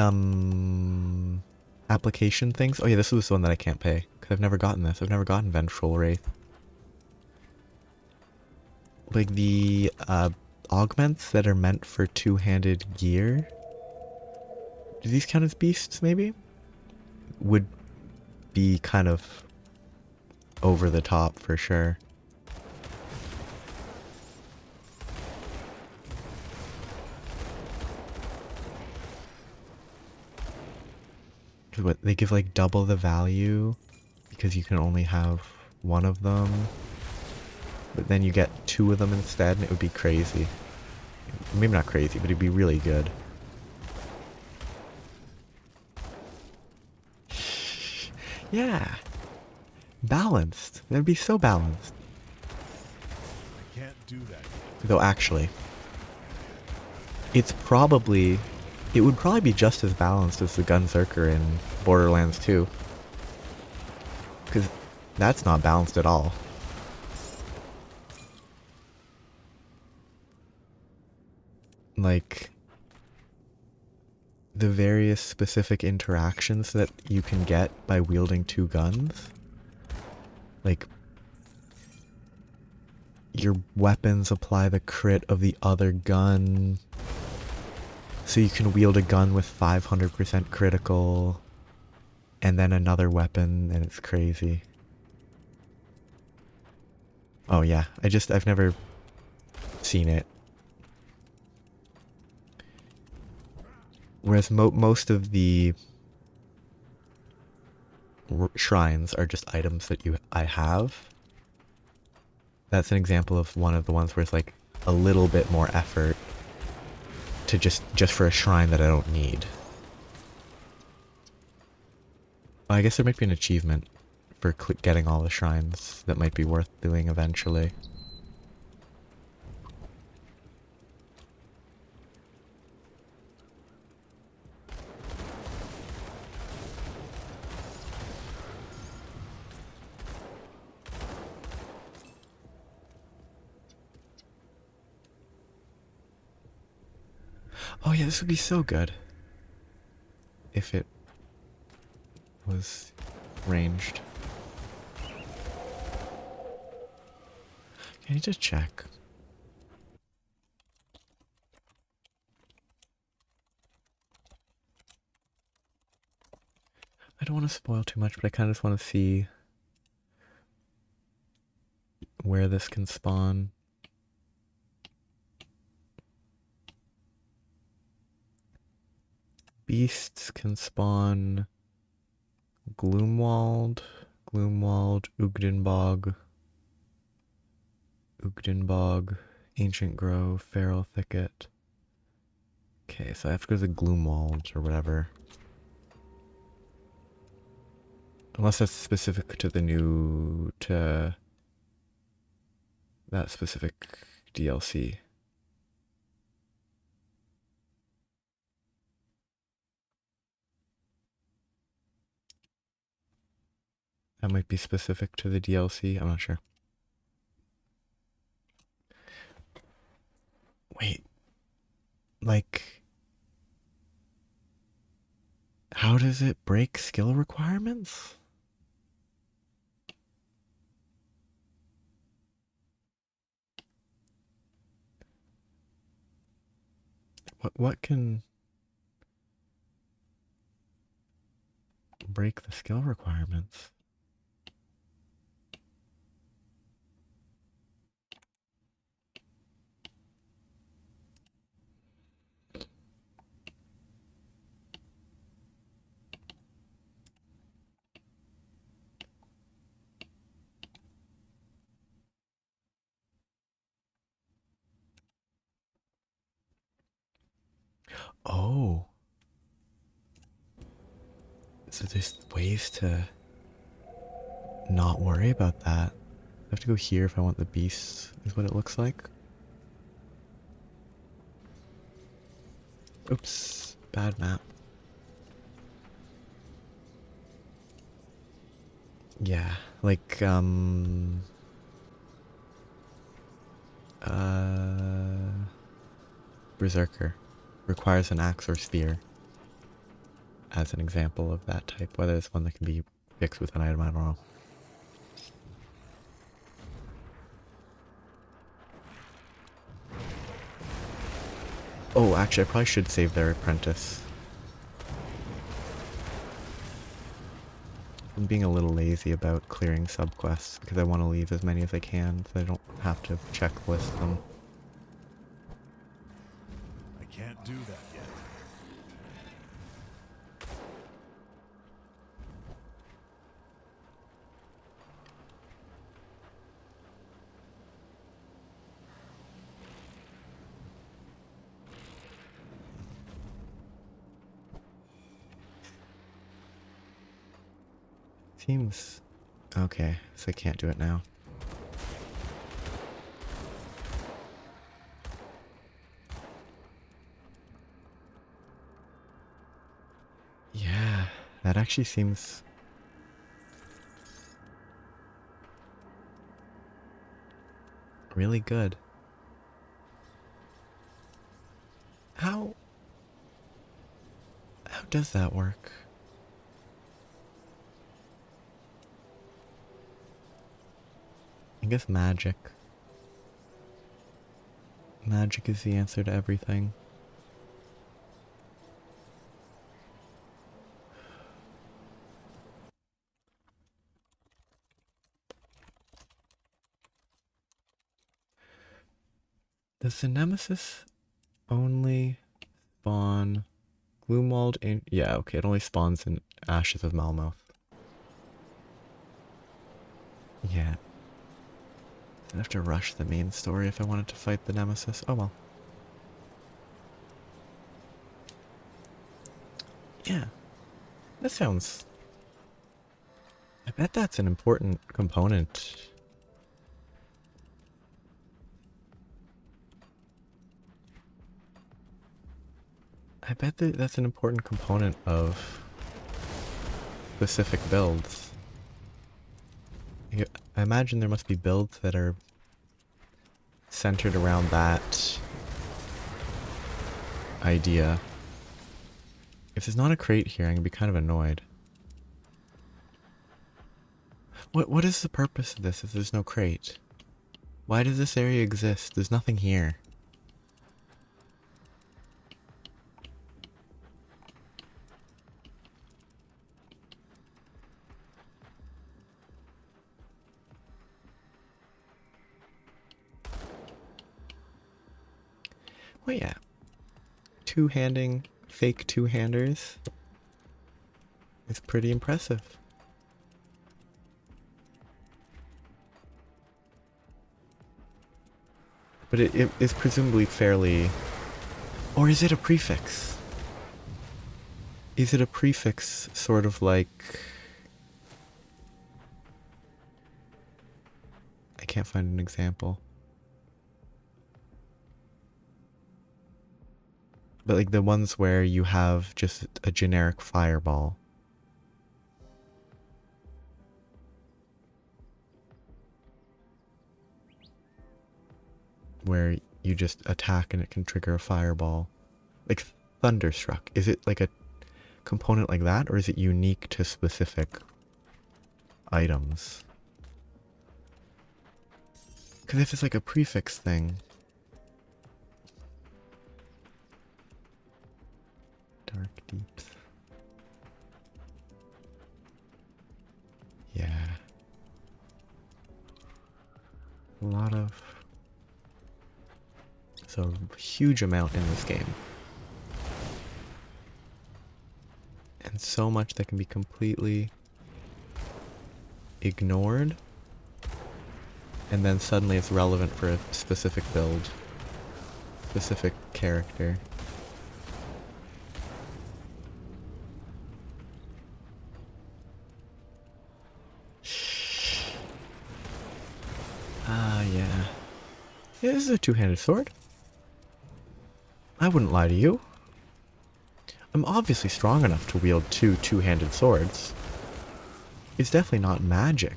A: application things. Oh yeah, this was the one that I can't pay because I've never gotten this. I've never gotten Vengeful Wraith. Like the augments that are meant for two-handed gear. Do these count as beasts? Maybe would be kind of over the top for sure. What, they give like double the value because you can only have one of them, but then you get two of them instead, and it would be crazy. Maybe not crazy, but it'd be really good. Yeah, balanced. That'd be so balanced.
G: I can't do that.
A: Though actually, it would probably be just as balanced as the Gunzerker in Borderlands 2. Because that's not balanced at all. Like, the various specific interactions that you can get by wielding two guns. Like, your weapons apply the crit of the other gun. So you can wield a gun with 500% critical, and then another weapon, and it's crazy. Oh yeah, I've never seen it. Whereas most of the shrines are just items that I have. That's an example of one of the ones where it's like a little bit more effort to just for a shrine that I don't need. Well, I guess there might be an achievement for getting all the shrines that might be worth doing eventually. Oh yeah, this would be so good if it was ranged. I need to check. I don't want to spoil too much, but I kind of just want to see where this can spawn. Beasts can spawn Gloomwald, Ugdenbog, Ancient Grove, Feral Thicket. Okay, so I have to go to the Gloomwald or whatever. Unless that's specific to to that specific DLC. That might be specific to the DLC, I'm not sure. Wait. Like, how does it break skill requirements? What can break the skill requirements? Oh. So there's ways to not worry about that. I have to go here if I want the beasts, is what it looks like. Oops, bad map. Yeah, like, Berserker requires an axe or spear as an example of that type. Whether it's one that can be fixed with an item, I don't know. Oh, actually, I probably should save their apprentice. I'm being a little lazy about clearing subquests because I want to leave as many as I can so I don't have to checklist them.
G: I can't do that yet.
A: Seems okay, so I can't do it now. Yeah, that actually seems really good. How does that work? I guess magic. Magic is the answer to everything. Does the Nemesis only spawn Gloomwald in... Yeah, okay, it only spawns in Ashes of Malmouth. Yeah. I'd have to rush the main story if I wanted to fight the Nemesis. Oh well. Yeah. That sounds... I bet that's an important component. I bet that that's an important component of specific builds. I imagine there must be builds that are centered around that idea. If there's not a crate here, I'm gonna be kind of annoyed. What is the purpose of this if there's no crate? Why does this area exist? There's nothing here. Well, yeah. Two-handing fake two-handers is pretty impressive. But it is presumably fairly... Or is it a prefix? Is it a prefix sort of like... I can't find an example. But like the ones where you have just a generic fireball. Where you just attack and it can trigger a fireball. Like Thunderstruck. Is it like a component like that, or is it unique to specific items? Because if it's like a prefix thing... Dark Deeps. Yeah. A lot of... So, a huge amount in this game. And so much that can be completely ignored. And then suddenly it's relevant for a specific build. Specific character. Ah, yeah. Yeah, this is a two-handed sword. I wouldn't lie to you. I'm obviously strong enough to wield two two-handed swords. It's definitely not magic.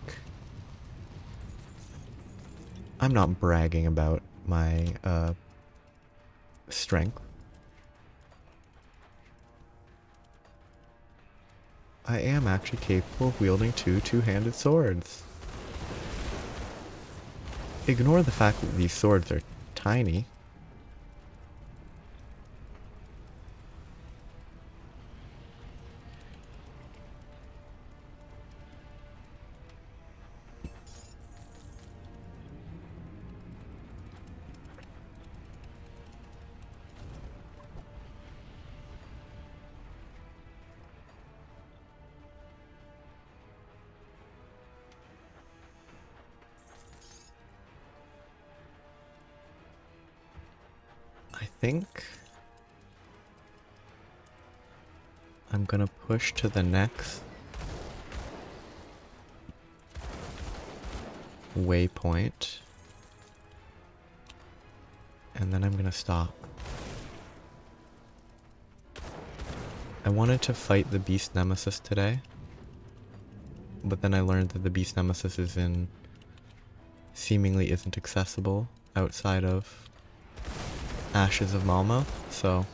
A: I'm not bragging about my, strength. I am actually capable of wielding two two-handed swords. Ignore the fact that these swords are tiny. I think I'm gonna push to the next waypoint, and then I'm gonna stop. I wanted to fight the Beast Nemesis today, but then I learned that the Beast Nemesis seemingly isn't accessible outside of Ashes of Malmouth, so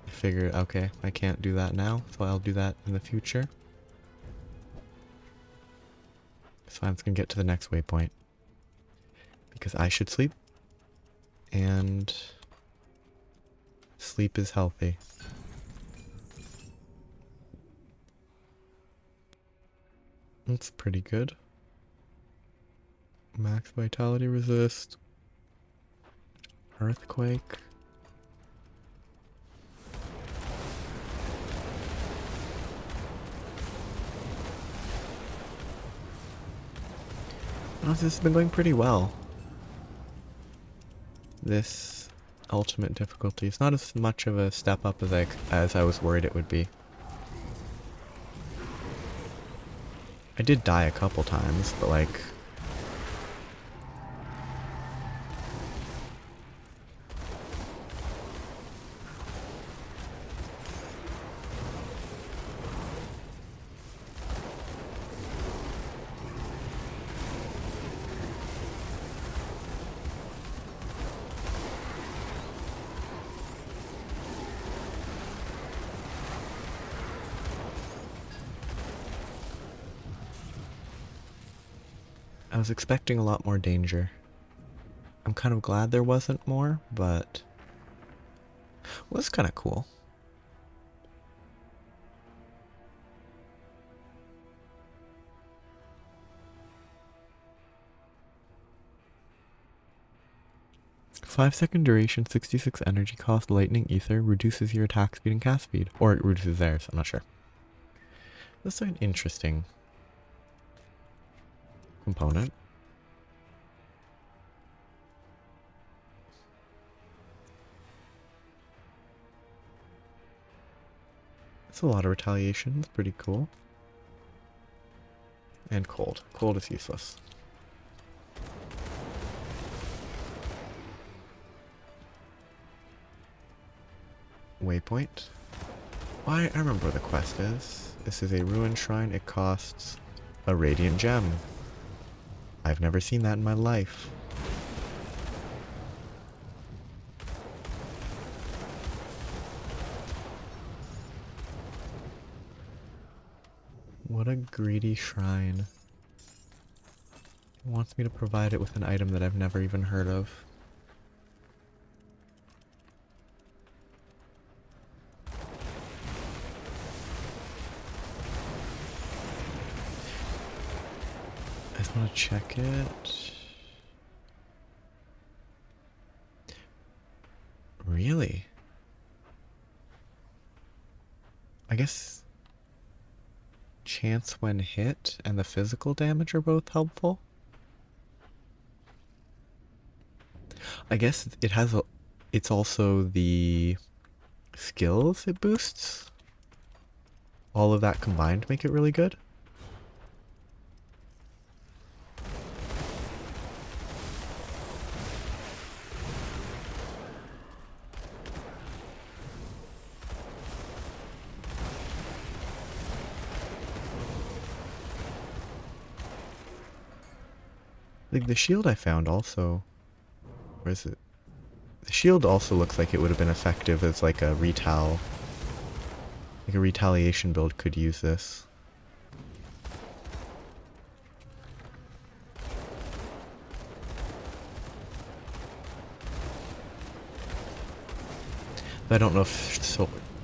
A: I figured, okay, I can't do that now, so I'll do that in the future. So I'm just gonna get to the next waypoint, because I should sleep, and sleep is healthy. That's pretty good. Max Vitality Resist. Earthquake. Oh, this has been going pretty well. This ultimate difficulty is not as much of a step up as I was worried it would be. I did die a couple times, but like... I was expecting a lot more danger. I'm kind of glad there wasn't more, but it was kind of cool. "5-second duration, 66 energy cost, lightning ether, reduces your attack speed and cast speed." Or it reduces theirs, I'm not sure. That's an interesting component. It's a lot of retaliation, it's pretty cool. And cold. Cold is useless. Waypoint. Why, I remember where the quest is. This is a ruined shrine. It costs a radiant gem. I've never seen that in my life. What a greedy shrine. It wants me to provide it with an item that I've never even heard of. I just want to check it. Really? I guess chance when hit and the physical damage are both helpful. I guess it has it's also the skills it boosts. All of that combined make it really good. Like the shield I found also, where is it? The shield also looks like it would have been effective as like a retaliation build could use this. But I don't know if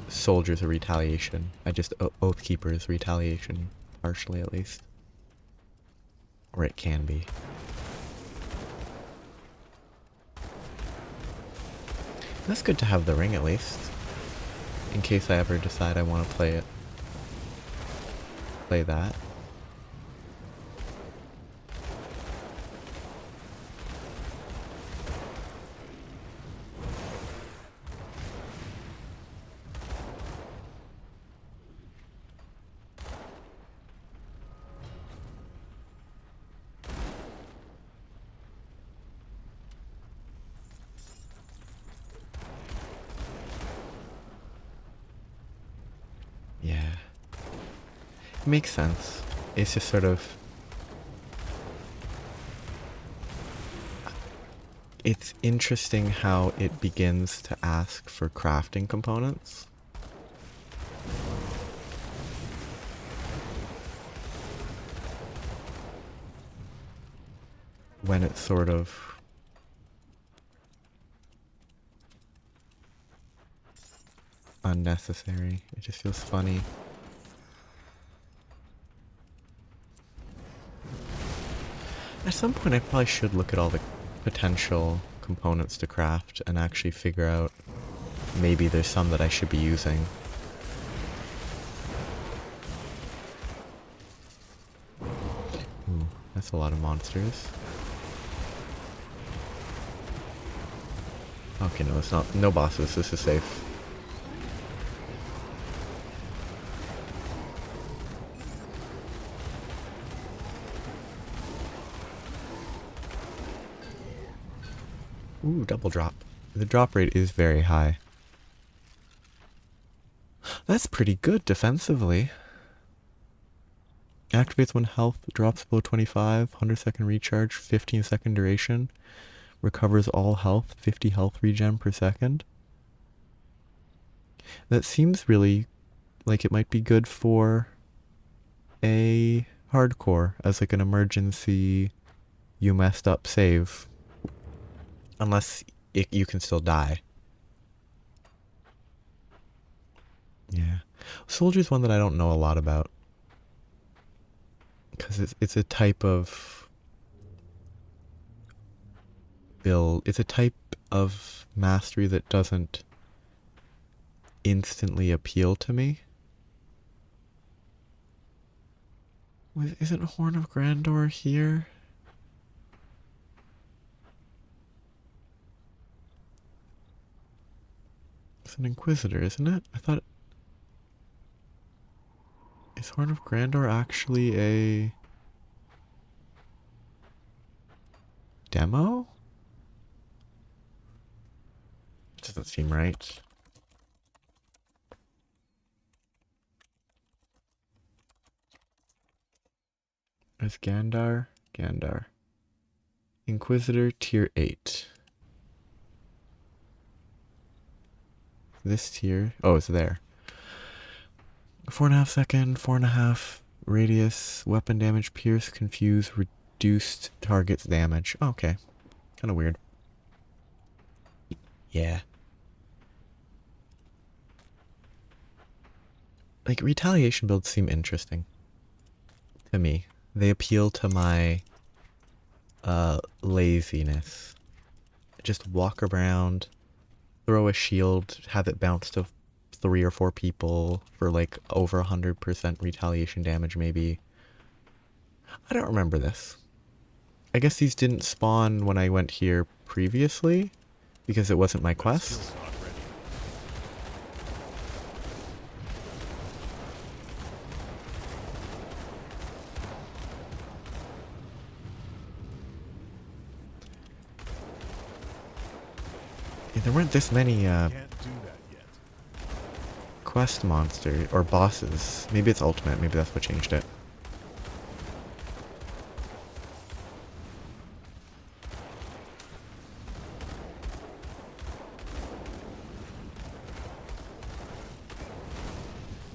A: soldiers are retaliation. I just Oathkeeper is retaliation, partially at least. Or it can be. That's good to have the ring at least, in case I ever decide I want to play it. Play that. Yeah. It makes sense. It's just sort of... It's interesting how it begins to ask for crafting components. When it's sort of... unnecessary. It just feels funny. At some point I probably should look at all the potential components to craft and actually figure out maybe there's some that I should be using. Ooh, that's a lot of monsters. Okay, no, it's not. No bosses. This is safe. Ooh, double drop. The drop rate is very high. That's pretty good defensively. Activates when health drops below 25, 100-second recharge, 15-second duration. Recovers all health, 50 health regen per second. That seems really like it might be good for a hardcore as like an emergency you messed up save. Unless you can still die. Yeah. Soldier's one that I don't know a lot about. Because it's a type of build. It's a type of mastery that doesn't instantly appeal to me. Isn't Horn of Grandor here? It's an Inquisitor, isn't it? I thought... Is Horn of Grandor actually a... demo? Doesn't seem right. Is Gandar? Gandar. Inquisitor tier 8. This tier... Oh, it's there. 4.5 second, 4.5 radius, weapon damage, pierce, confuse, reduced target's damage. Oh, okay. Kind of weird. Yeah. Like, retaliation builds seem interesting. To me. They appeal to my laziness. Just walk around, throw a shield, have it bounce to 3 or 4 people for like over 100% retaliation damage maybe. I don't remember this. I guess these didn't spawn when I went here previously because it wasn't my quest. Yeah, there weren't this many quest monster or bosses. Maybe it's ultimate, maybe that's what changed it.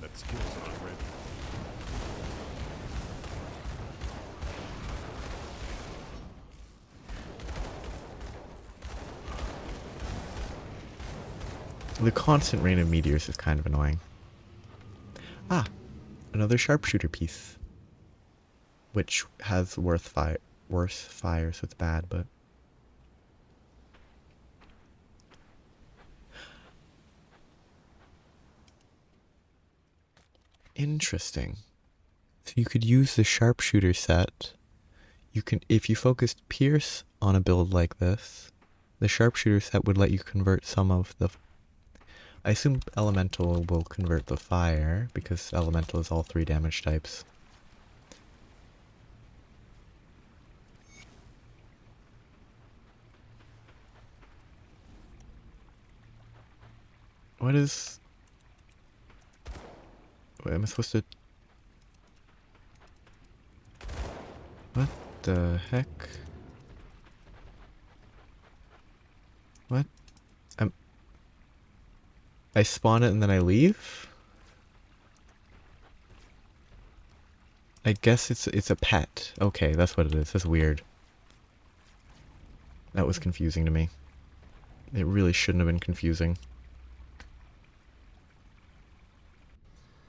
G: That skill's not ready.
A: The constant rain of meteors is kind of annoying. Ah, another sharpshooter piece. Which has worse fire, so it's bad, but... Interesting. So you could use the sharpshooter set. You can, if you focused Pierce on a build like this, the sharpshooter set would let you convert some of the... I assume Elemental will convert the fire, because Elemental is all 3 damage types. What is... Wait, am I supposed to... What the heck? What? I spawn it and then I leave? I guess it's a pet. Okay, that's what it is. That's weird. That was confusing to me. It really shouldn't have been confusing.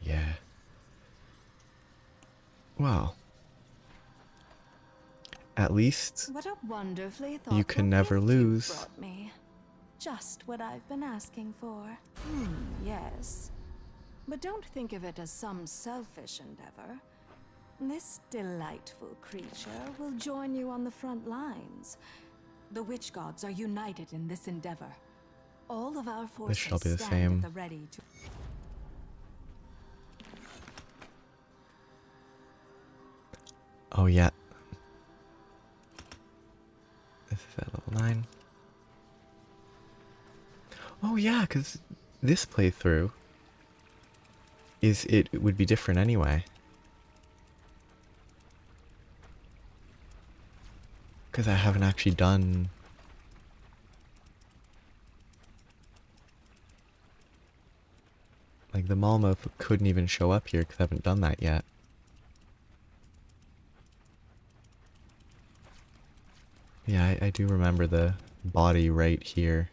A: Yeah. Wow. At least
I: What a wonderfully
A: you
I: thoughtful
A: can never
I: gift you've
A: lose.
I: brought me. Just what I've been asking for. Yes. But don't think of it as some selfish endeavor. This delightful creature will join you on the front lines. The witch gods are united in this endeavor. All of our forces
A: shall be the
I: stand
A: same.
I: at the ready to...
A: Oh yeah. This is at level 9. Oh yeah, because this playthrough it would be different anyway. Because I haven't actually done... Like, the Malmo couldn't even show up here because I haven't done that yet. Yeah, I do remember the body right here.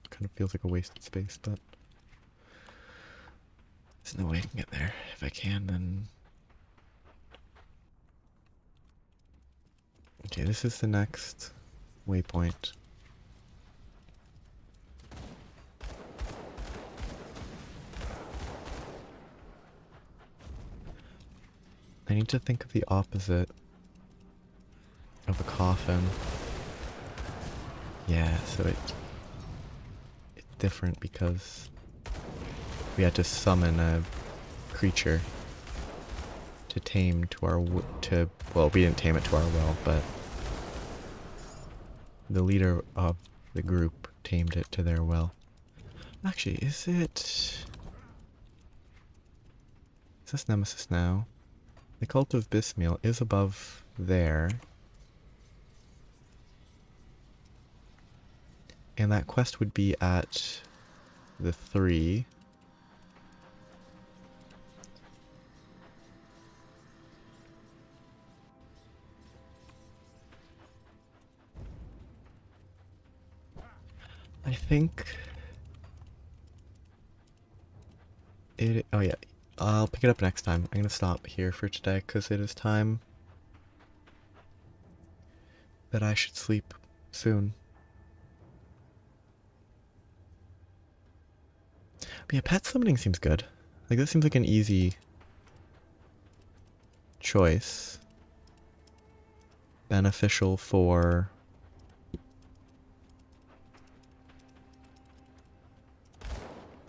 A: Kind of feels like a wasted space, but there's no way I can get there. If I can, then... Okay, this is the next waypoint. I need to think of the opposite of a coffin. Yeah, so it's different because we had to summon a creature to tame to our well, we didn't tame it to our will, but the leader of the group tamed it to their will. Actually, is this Nemesis now? The Cult of Bismiel is above there. And that quest would be at the 3. I think it... Oh yeah, I'll pick it up next time. I'm gonna stop here for today because it is time that I should sleep soon. But yeah, pet summoning seems good. Like, this seems like an easy choice. Beneficial for...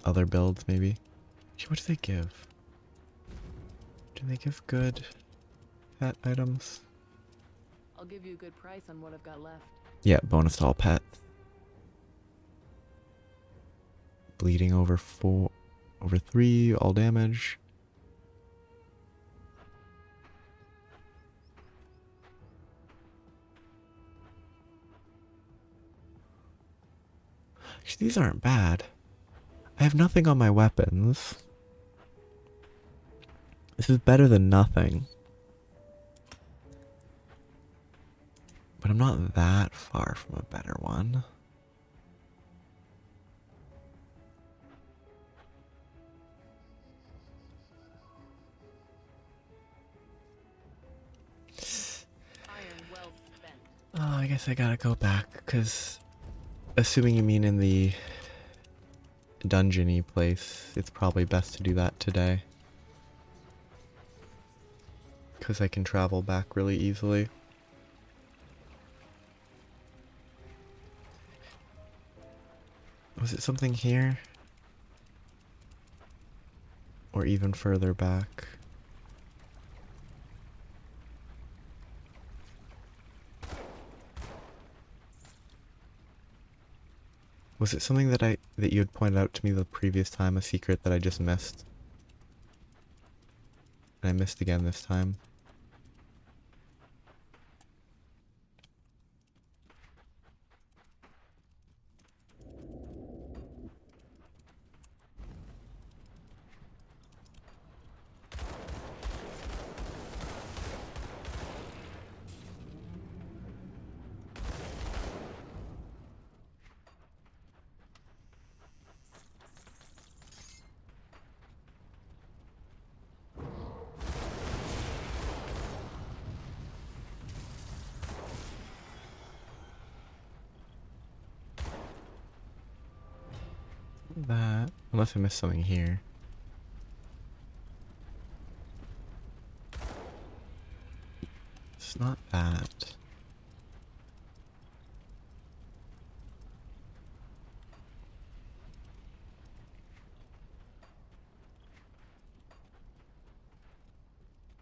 A: other builds, maybe. What do they give? Do they give good pet items?
E: I'll give you a good price on what I've got left.
A: Yeah, bonus to all pets. Bleeding over 3, all damage. Actually, these aren't bad. I have nothing on my weapons. This is better than nothing. But I'm not that far from a better one.
E: Iron well spent.
A: Oh, I guess I gotta go back, because assuming you mean in the dungeon-y place, it's probably best to do that today. Because I can travel back really easily. Was it something here? Or even further back? Was it something that you had pointed out to me the previous time, a secret that I just missed? And I missed again this time. that. Unless I missed something here. It's not that.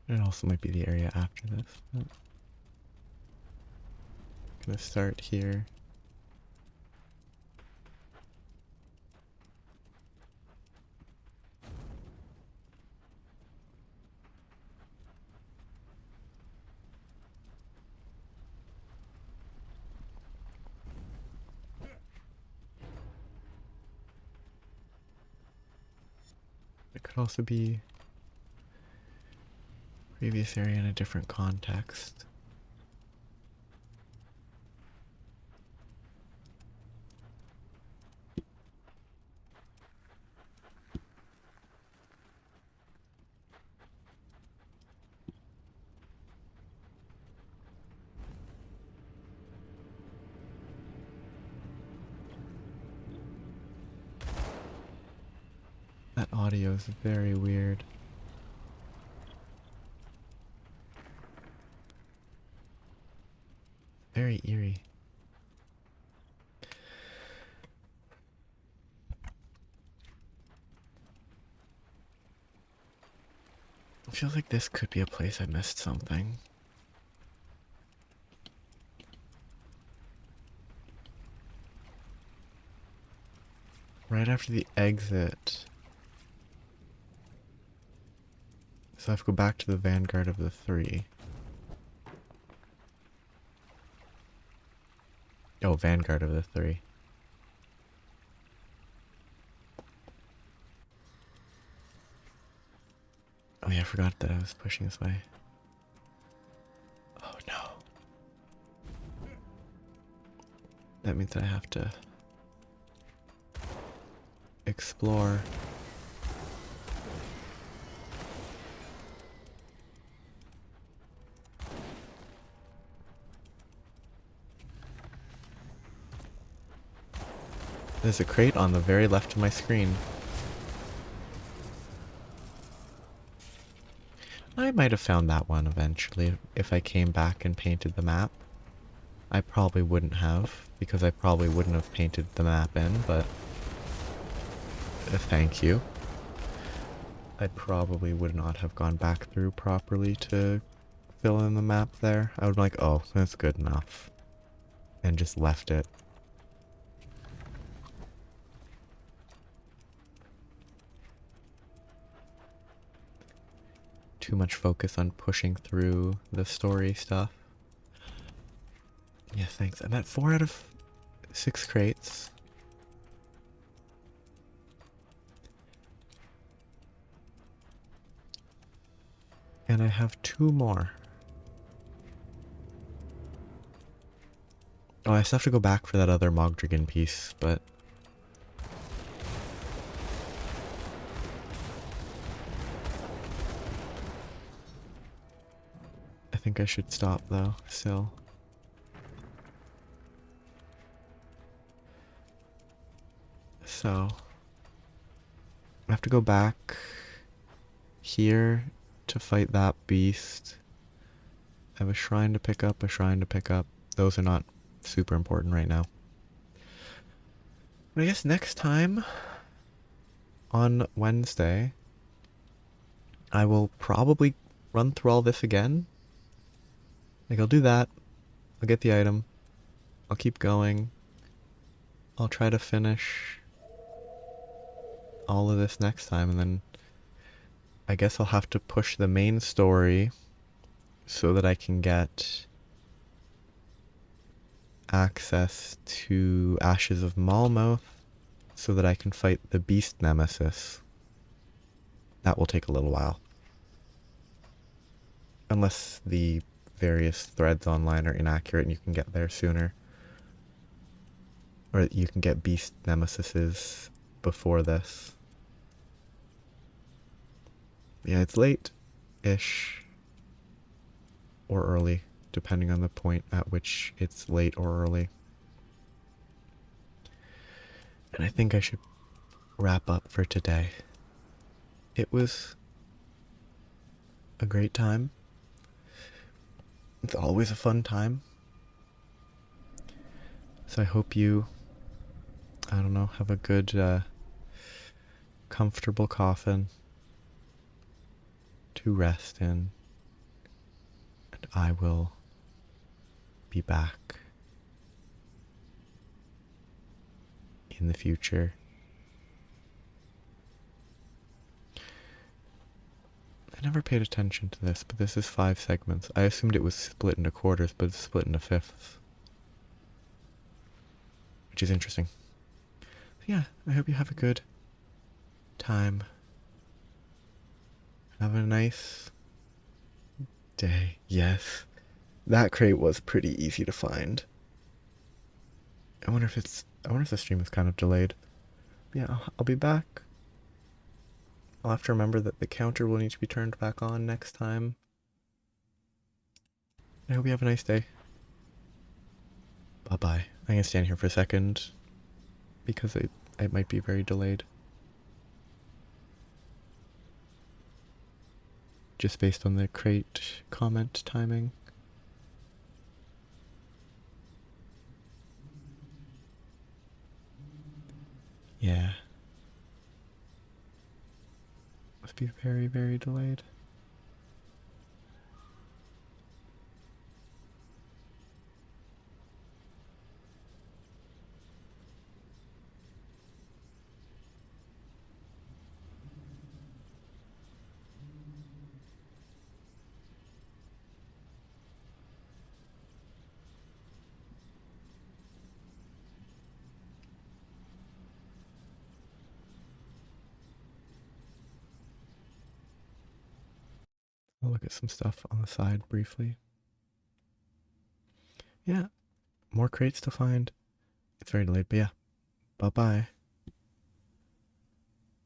A: It also might be the area after this. But gonna start here. It could also be previous area in a different context. That audio is very weird. Very eerie. It feels like this could be a place I missed something. Right after the exit. So I have to go back to the Vanguard of the Three. Oh, Vanguard of the Three. Oh yeah, I forgot that I was pushing this way. Oh no. That means that I have to explore. There's a crate on the very left of my screen. I might have found that one eventually if I came back and painted the map. I probably wouldn't have, because I probably wouldn't have painted the map in, but thank you. I probably would not have gone back through properly to fill in the map there. I would be like, oh, that's good enough. And just left it. Too much focus on pushing through the story stuff. Yeah, thanks. I'm at 4 out of 6 crates. And I have 2 more. Oh, I still have to go back for that other Mogdragon piece, but I think I should stop though, still. So I have to go back here to fight that beast. I have a shrine to pick up, a shrine to pick up. Those are not super important right now. But I guess next time, on Wednesday, I will probably run through all this again. Like, I'll do that. I'll get the item. I'll keep going. I'll try to finish all of this next time, and then I guess I'll have to push the main story so that I can get access to Ashes of Malmoth so that I can fight the Beast Nemesis. That will take a little while. Unless the various threads online are inaccurate and you can get there sooner. Or you can get Beast Nemesises before this. Yeah, it's late-ish. Or early, depending on the point at which it's late or early. And I think I should wrap up for today. It was a great time. It's always a fun time. So I hope you, I don't know, have a good, comfortable coffin to rest in. And I will be back in the future. I never paid attention to this, but this is 5 segments. I assumed it was split into quarters, but it's split into fifths. Which is interesting. So yeah, I hope you have a good time. Have a nice day. Yes. That crate was pretty easy to find. I wonder if the stream is kind of delayed. But yeah, I'll be back. I'll have to remember that the counter will need to be turned back on next time. I hope you have a nice day. Bye-bye. I'm gonna stand here for a second because it might be very delayed. Just based on the crate comment timing. Yeah. Must be very, very delayed. I'll look at some stuff on the side briefly. Yeah, more crates to find. It's very delayed, but yeah. Bye-bye.